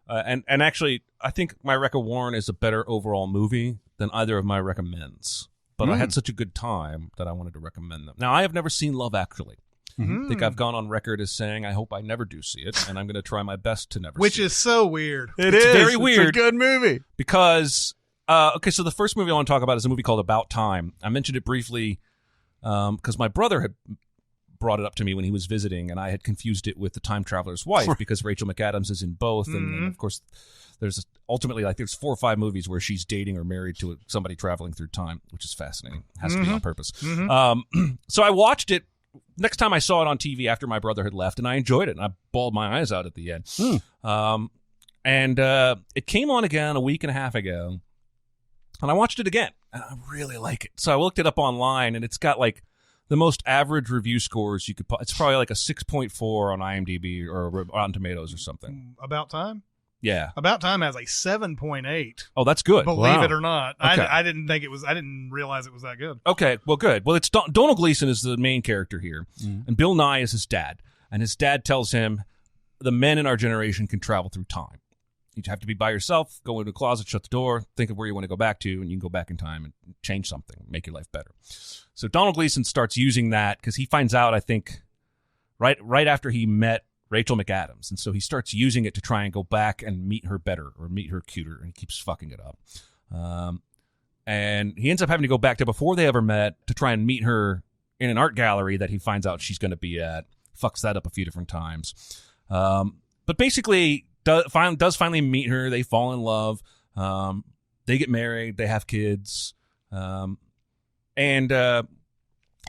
and actually, I think my Rec-A-Warn is a better overall movie than either of my recommends. But I had such a good time that I wanted to recommend them. Now, I have never seen Love Actually. I think I've gone on record as saying I hope I never do see it, and I'm going to try my best to never Which see it. is so weird. It's very weird. It's a good movie. Because, okay, so the first movie I want to talk about is a movie called About Time. I mentioned it briefly because my brother had brought it up to me when he was visiting, and I had confused it with The Time Traveler's Wife because Rachel McAdams is in both, and of course there's ultimately like there's 4 or 5 movies where she's dating or married to somebody traveling through time, which is fascinating. Has to be on purpose. So I watched it next time I saw it on TV after my brother had left, and I enjoyed it, and I bawled my eyes out at the end. And it came on again a week and a half ago, and I watched it again, and I really like it. So I looked it up online, and it's got like the most average review scores you could. It's probably like a 6.4 on IMDb or Rotten Tomatoes or something. About Time? Yeah. About Time has a 7.8. Oh, that's good. Believe it or not. Okay. I didn't think it was. I didn't realize it was that good. Okay, well, good. Well, it's Donald Gleason is the main character here, and Bill Nye is his dad. And his dad tells him, the men in our generation can travel through time. You have to be by yourself, go into a closet, shut the door, think of where you want to go back to, and you can go back in time and change something, make your life better. So Donald Gleason starts using that because he finds out, I think, right after he met Rachel McAdams. And so he starts using it to try and go back and meet her better or meet her cuter, and he keeps fucking it up. And he ends up having to go back to before they ever met to try and meet her in an art gallery that he finds out she's going to be at. Fucks that up a few different times. But basically does finally meet her. They fall in love. They get married. They have kids. And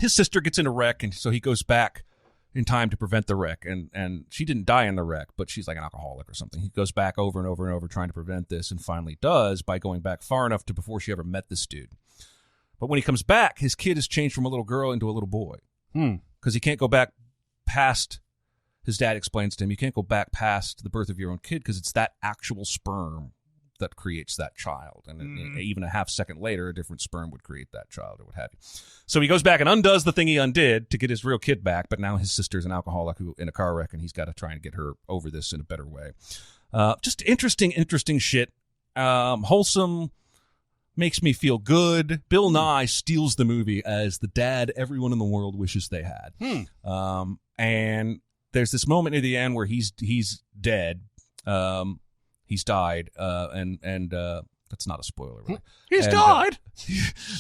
his sister gets in a wreck, and so he goes back in time to prevent the wreck. And she didn't die in the wreck, but she's like an alcoholic or something. He goes back over and over and over trying to prevent this, and finally does by going back far enough to before she ever met this dude. But when he comes back, his kid has changed from a little girl into a little boy. Because he can't go back past, his dad explains to him, you can't go back past the birth of your own kid because it's that actual sperm that creates that child. And even a half second later, a different sperm would create that child or what have you. So he goes back and undoes the thing he undid to get his real kid back, but now his sister's an alcoholic who in a car wreck, and he's got to try and get her over this in a better way. Just interesting shit. Wholesome, makes me feel good. Bill Nye steals the movie as the dad everyone in the world wishes they had. And there's this moment near the end where he's dead. He's died, and that's not a spoiler, really. He's died!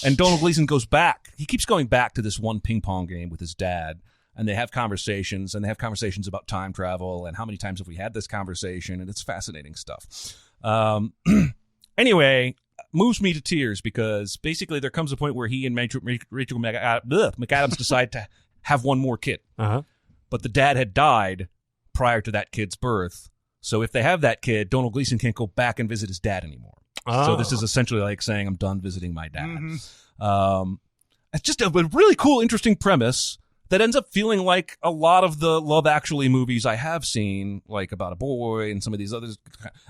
And Donald Gleason goes back. He keeps going back to this one ping pong game with his dad, and they have conversations, about time travel, and how many times have we had this conversation, and it's fascinating stuff. Anyway, moves me to tears because basically there comes a point where he and Rachel McAdams decide to have one more kid. But the dad had died prior to that kid's birth. So if they have that kid, Donald Gleason can't go back and visit his dad anymore. So this is essentially like saying, I'm done visiting my dad. It's just a really cool, interesting premise that ends up feeling like a lot of the Love Actually movies I have seen, like About a Boy and some of these others.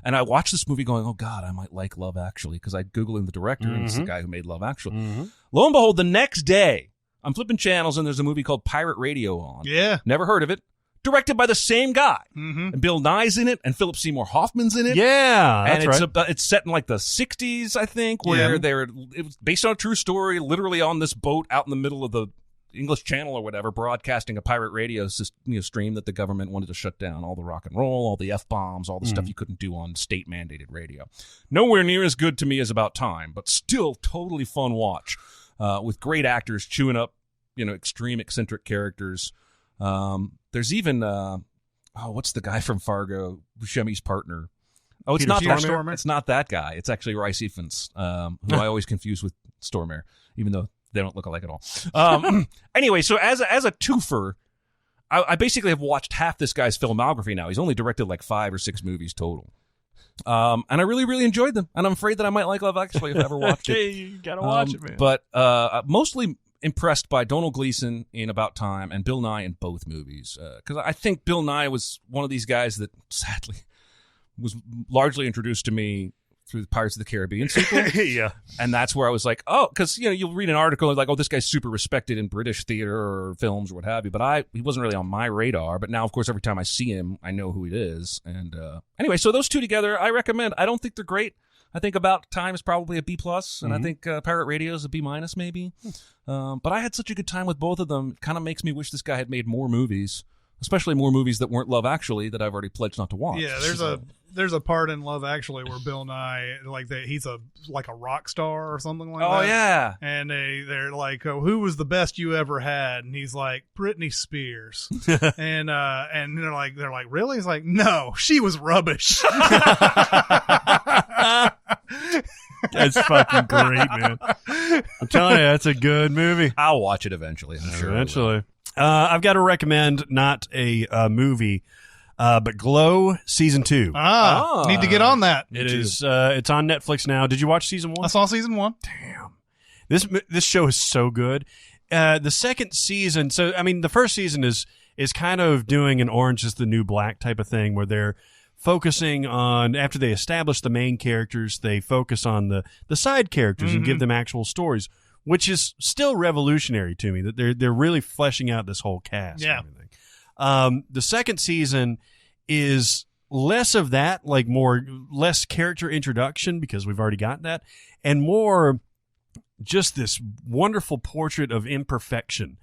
And I watched this movie going, oh, God, I might like Love Actually, because I Googled the director, and it's the guy who made Love Actually. Lo and behold, the next day, I'm flipping channels, and there's a movie called Pirate Radio on. Yeah. Never heard of it. Directed by the same guy. And Bill Nye's in it, and Philip Seymour Hoffman's in it. Yeah, that's right. It's set in like the 60s, I think, where it was based on a true story, literally on this boat out in the middle of the English Channel or whatever, broadcasting a pirate radio stream that the government wanted to shut down. All the rock and roll, all the F-bombs, all the stuff you couldn't do on state-mandated radio. Nowhere near as good to me as About Time, but still totally fun watch with great actors chewing up, extreme eccentric characters. There's even, what's the guy from Fargo, Buscemi's partner? Oh, it's Peter not Stormare? It's not that guy. It's actually Rice Ifans, who I always confuse with Stormare, even though they don't look alike at all. Anyway, so as a twofer, I basically have watched half this guy's filmography now. He's only directed like 5 or 6 movies total. And I really, really enjoyed them. And I'm afraid that I might like Love Actually if I ever watched it. Hey, you gotta watch it, man. But mostly impressed by Donald Gleason in About Time and Bill Nye in both movies. Because I think Bill Nye was one of these guys that sadly was largely introduced to me through the Pirates of the Caribbean sequel. Yeah. And that's where I was like, oh, because, you'll read an article like, oh, this guy's super respected in British theater or films or what have you. But he wasn't really on my radar. But now, of course, every time I see him, I know who he is. And anyway, so those two together, I recommend. I don't think they're great. I think About Time is probably a B+, and I think Pirate Radio is a B- maybe. But I had such a good time with both of them. It kind of makes me wish this guy had made more movies, especially more movies that weren't Love Actually that I've already pledged not to watch. Yeah, there's a part in Love Actually where Bill Nye, he's a rock star or something like that. Oh yeah, and they're like, oh, who was the best you ever had? And he's like, Britney Spears. and they're like, really? He's like, no, she was rubbish. That's fucking great, man. I'm telling you, that's a good movie. I'll watch it eventually. I'm sure. Eventually. I've got to recommend not a movie, but Glow Season 2. Need to get on that. It is. It's on Netflix now. Did you watch Season 1? I saw Season 1. Damn. This show is so good. The second season, so I mean, the first season is kind of doing an Orange is the New Black type of thing where they're focusing on, after they establish the main characters, they focus on the side characters and give them actual stories, which is still revolutionary to me that they're really fleshing out this whole cast. Yeah. And everything. The second season is less of that, less character introduction because we've already got that, and more just this wonderful portrait of imperfection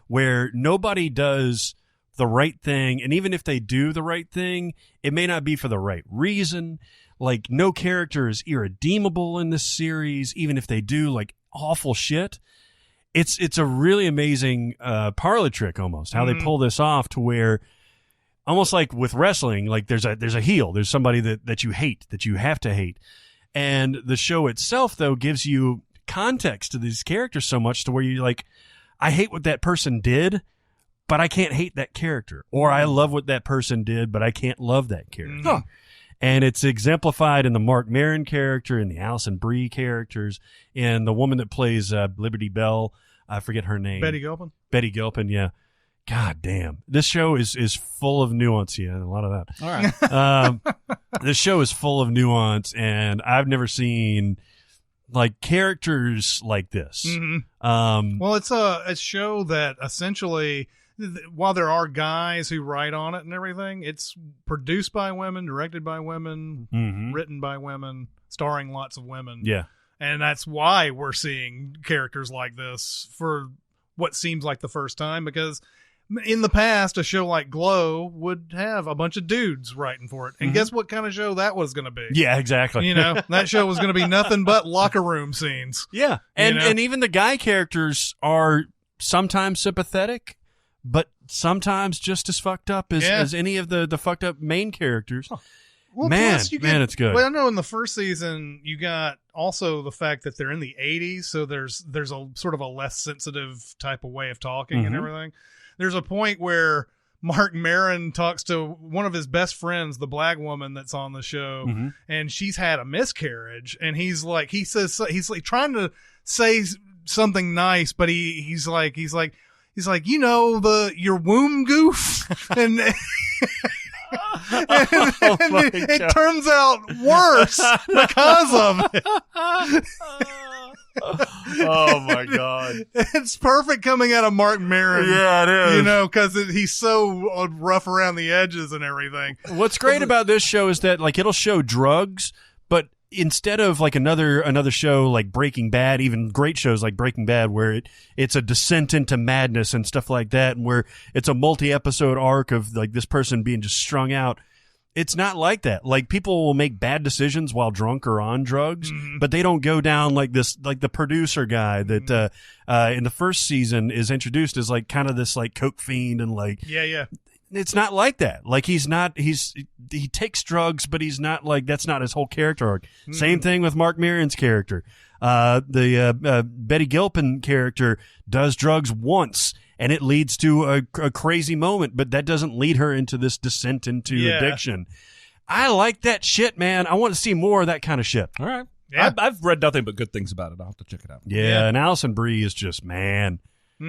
where nobody does the right thing, and even if they do the right thing, it may not be for the right reason. Like, no character is irredeemable in this series, even if they do awful shit. It's a really amazing parlor trick almost how they pull this off to where almost like with wrestling, like there's a heel, there's somebody that you hate, that you have to hate. And the show itself, though, gives you context to these characters so much to where you're like, I hate what that person did, but I can't hate that character. Or I love what that person did, but I can't love that character. Huh. And it's exemplified in the Mark Maron character, in the Alison Brie characters, in the woman that plays Liberty Bell. I forget her name. Betty Gilpin. Betty Gilpin, yeah. God damn. This show is full of nuance. Yeah, a lot of that. All right. This show is full of nuance, and I've never seen like characters like this. Mm-hmm. Well, it's a show that essentially, while there are guys who write on it and everything, it's produced by women, directed by women, written by women, starring lots of women. Yeah. And that's why we're seeing characters like this for what seems like the first time, because in the past, a show like Glow would have a bunch of dudes writing for it. And guess what kind of show that was going to be? Yeah, exactly. You know, that show was going to be nothing but locker room scenes. Yeah. And even the guy characters are sometimes sympathetic, but sometimes just as fucked up as any of the fucked up main characters. Huh. Well, man, plus it's good. Well, I know in the first season you got also the fact that they're in the 80s, so there's a sort of a less sensitive type of way of talking and everything. There's a point where Mark Maron talks to one of his best friends, the black woman that's on the show, and she's had a miscarriage, and he's like trying to say something nice, but he's like you know your womb goof and. It turns out worse because of it. Oh my God. It's perfect coming out of Mark Maron. Yeah, it is. You know, because he's so rough around the edges and everything. What's great about this show is that like it'll show drugs, but instead of like another show like Breaking Bad, even great shows like Breaking Bad, where it's a descent into madness and stuff like that, and where it's a multi-episode arc of like this person being just strung out. It's not like that. Like people will make bad decisions while drunk or on drugs, but they don't go down like this, like the producer guy that in the first season is introduced as like kind of this like coke fiend and like it's not like that. Like he takes drugs, but he's not like, that's not his whole character arc. Same thing with Mark Maron's character. The Betty Gilpin character does drugs once, and it leads to a crazy moment, but that doesn't lead her into this descent into addiction. I like that shit, man. I want to see more of that kind of shit. All right. Yeah. I've read nothing but good things about it. I'll have to check it out. Yeah. And Alison Brie is just, man.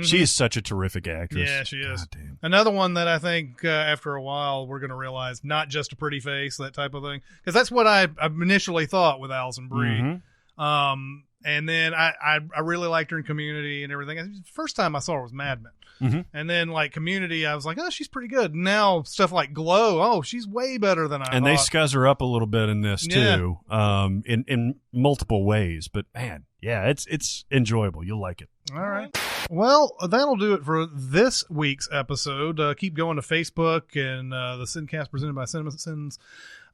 She is such a terrific actress. Yeah, she is. God damn. Another one that I think after a while we're going to realize not just a pretty face, that type of thing. Because that's what I initially thought with Alison Brie. And then I really liked her in Community and everything. The first time I saw her was Mad Men. And then like Community, I was like, oh, she's pretty good. Now stuff like Glow, oh, she's way better than I thought. And they scuzz her up a little bit in this too, in multiple ways. But man, yeah, it's enjoyable. You'll like it. All right. Well, that'll do it for this week's episode. Keep going to Facebook and the SinCast presented by Cinemasins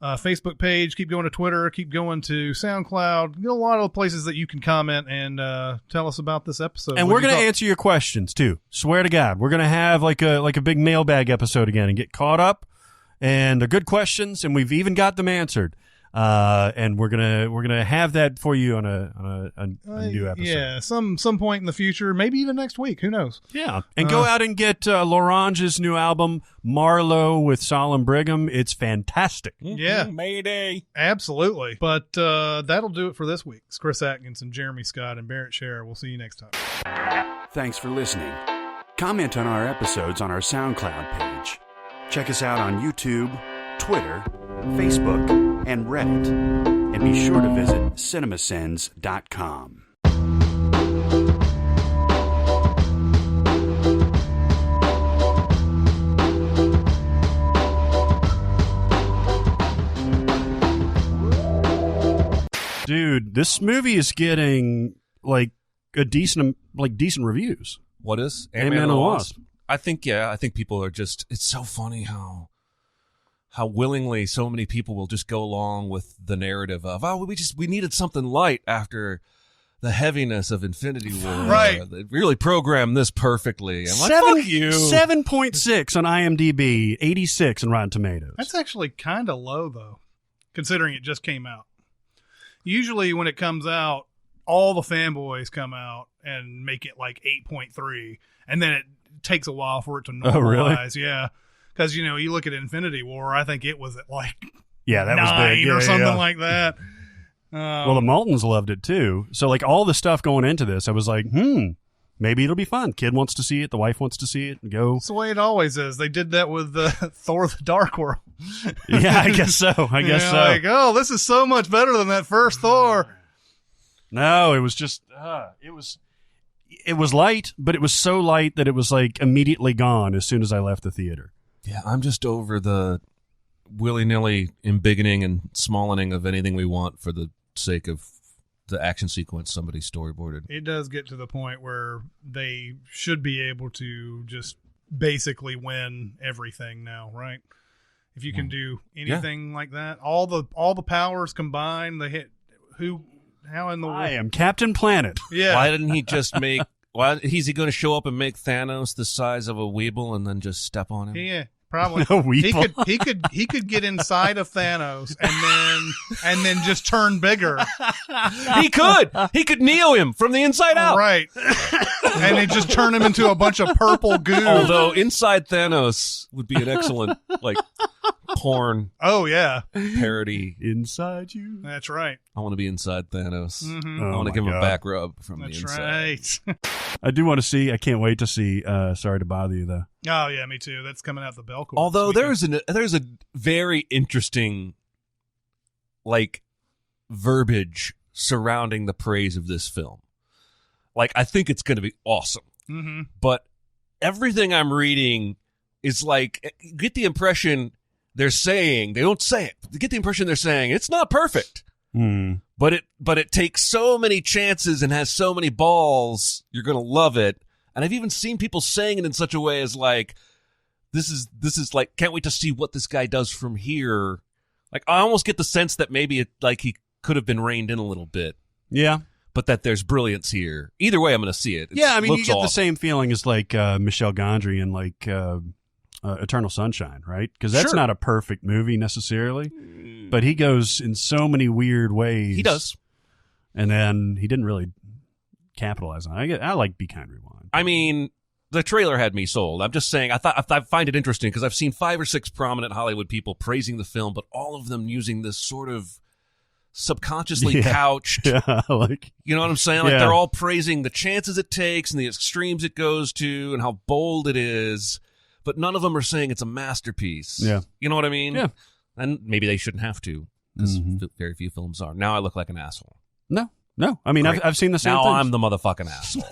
Facebook page. Keep going to Twitter. Keep going to SoundCloud. You know, a lot of places that you can comment and tell us about this episode. And we're going to answer your questions too. Swear to God, we're going to have like a big mailbag episode again and get caught up. And they're good questions, and we've even got them answered. And we're gonna have that for you on a new episode. Yeah, some point in the future, maybe even next week. Who knows? Yeah, and go out and get L'Orange's new album, Marlowe with Solemn Brigham. It's fantastic. Yeah, Mayday. Absolutely. But that'll do it for this week. It's Chris Atkinson, Jeremy Scott, and Barrett Scherer. We'll see you next time. Thanks for listening. Comment on our episodes on our SoundCloud page. Check us out on YouTube, Twitter, Facebook, and Reddit. And be sure to visit Cinemasins.com. Dude, this movie is getting like decent reviews. What is Ant-Man and the Wasp? I think people are just, it's so funny how willingly so many people will just go along with the narrative of, we needed something light after the heaviness of Infinity War. Right. They really programmed this perfectly. I'm like, fuck you. 7.6 on IMDb, 86 on Rotten Tomatoes. That's actually kind of low, though, considering it just came out. Usually when it comes out, all the fanboys come out and make it like 8.3, and then it takes a while for it to normalize. Oh, really? Yeah. Because, you look at Infinity War, I think it was at like that 9 was big. Yeah, or something yeah. like that. Well, the Maltons loved it too. So like all the stuff going into this, I was like, maybe it'll be fun. Kid wants to see it. The wife wants to see it. And go. That's the way it always is. They did that with Thor: The Dark World. Yeah, I guess so. I guess so. Like, oh, this is so much better than that first Thor. No, it was just it was light, but it was so light that it was like immediately gone as soon as I left the theater. Yeah, I'm just over the willy-nilly embiggening and smallening of anything we want for the sake of the action sequence somebody storyboarded. It does get to the point where they should be able to just basically win everything now, right? If you can do anything like that, all the powers combined, they hit how in the world? I am Captain Planet. Yeah. Why didn't he just make? Why is he going to show up and make Thanos the size of a weeble and then just step on him? Yeah. Probably. He could get inside of Thanos and then just turn bigger. He could Neo him from the inside out. Right. And they just turn him into a bunch of purple goo. Although inside Thanos would be an excellent porn parody. Inside you. That's right. I want to be inside Thanos. Mm-hmm. I want to give him a back rub from That's the inside. Right. I do want to see. I can't wait to see. Sorry to bother you though. Oh yeah, me too. That's coming out the Belcourt. Although there's a very interesting verbiage surrounding the praise of this film. I think it's going to be awesome. Mm-hmm. But everything I'm reading is you get the impression they're saying, they don't say it, but you get the impression they're saying it's not perfect. But it takes so many chances and has so many balls, you're going to love it. And I've even seen people saying it in such a way as this is can't wait to see what this guy does from here. I almost get the sense that maybe he could have been reined in a little bit. Yeah. But that there's brilliance here. Either way, I'm going to see it. Yeah, I mean, you get awesome. the same feeling as Michel Gondry in Eternal Sunshine, right? Because that's not a perfect movie necessarily, but he goes in so many weird ways. He does. And then he didn't really capitalize on it. I like Be Kind Rewind. I mean, the trailer had me sold. I'm just saying, I find it interesting because I've seen 5 or 6 prominent Hollywood people praising the film, but all of them using this sort of subconsciously couched. Yeah, you know what I'm saying? They're all praising the chances it takes and the extremes it goes to and how bold it is, but none of them are saying it's a masterpiece. Yeah. You know what I mean? Yeah. And maybe they shouldn't have to because very few films are. Now I look like an asshole. No. I mean, I've seen the same now things. I'm the motherfucking asshole.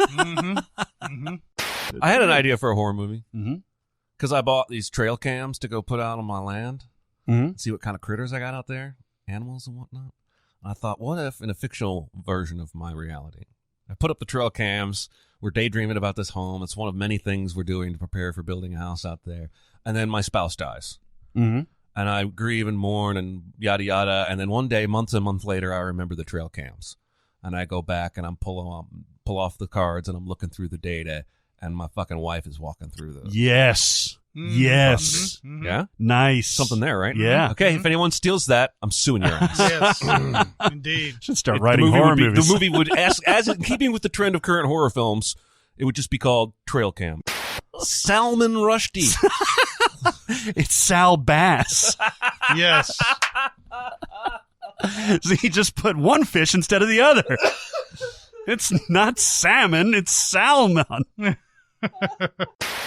I had an idea for a horror movie because I bought these trail cams to go put out on my land, see what kind of critters I got out there, animals and whatnot. I thought, what if in a fictional version of my reality, I put up the trail cams, we're daydreaming about this home, it's one of many things we're doing to prepare for building a house out there, and then my spouse dies. And I grieve and mourn and yada yada, and then one day, months and months later, I remember the trail cams. And I go back and I'm pull off the cards and I'm looking through the data, and my fucking wife is walking through those. Yes. Yes. Yeah? Nice. Something there, right? Yeah. Okay, if anyone steals that, I'm suing your ass. Yes. Indeed. Should start writing horror movies. The movie would, as in keeping with the trend of current horror films, it would just be called Trail Cam. Salman Rushdie. It's Sal Bass. Yes. So he just put one fish instead of the other. It's not salmon, it's salmon.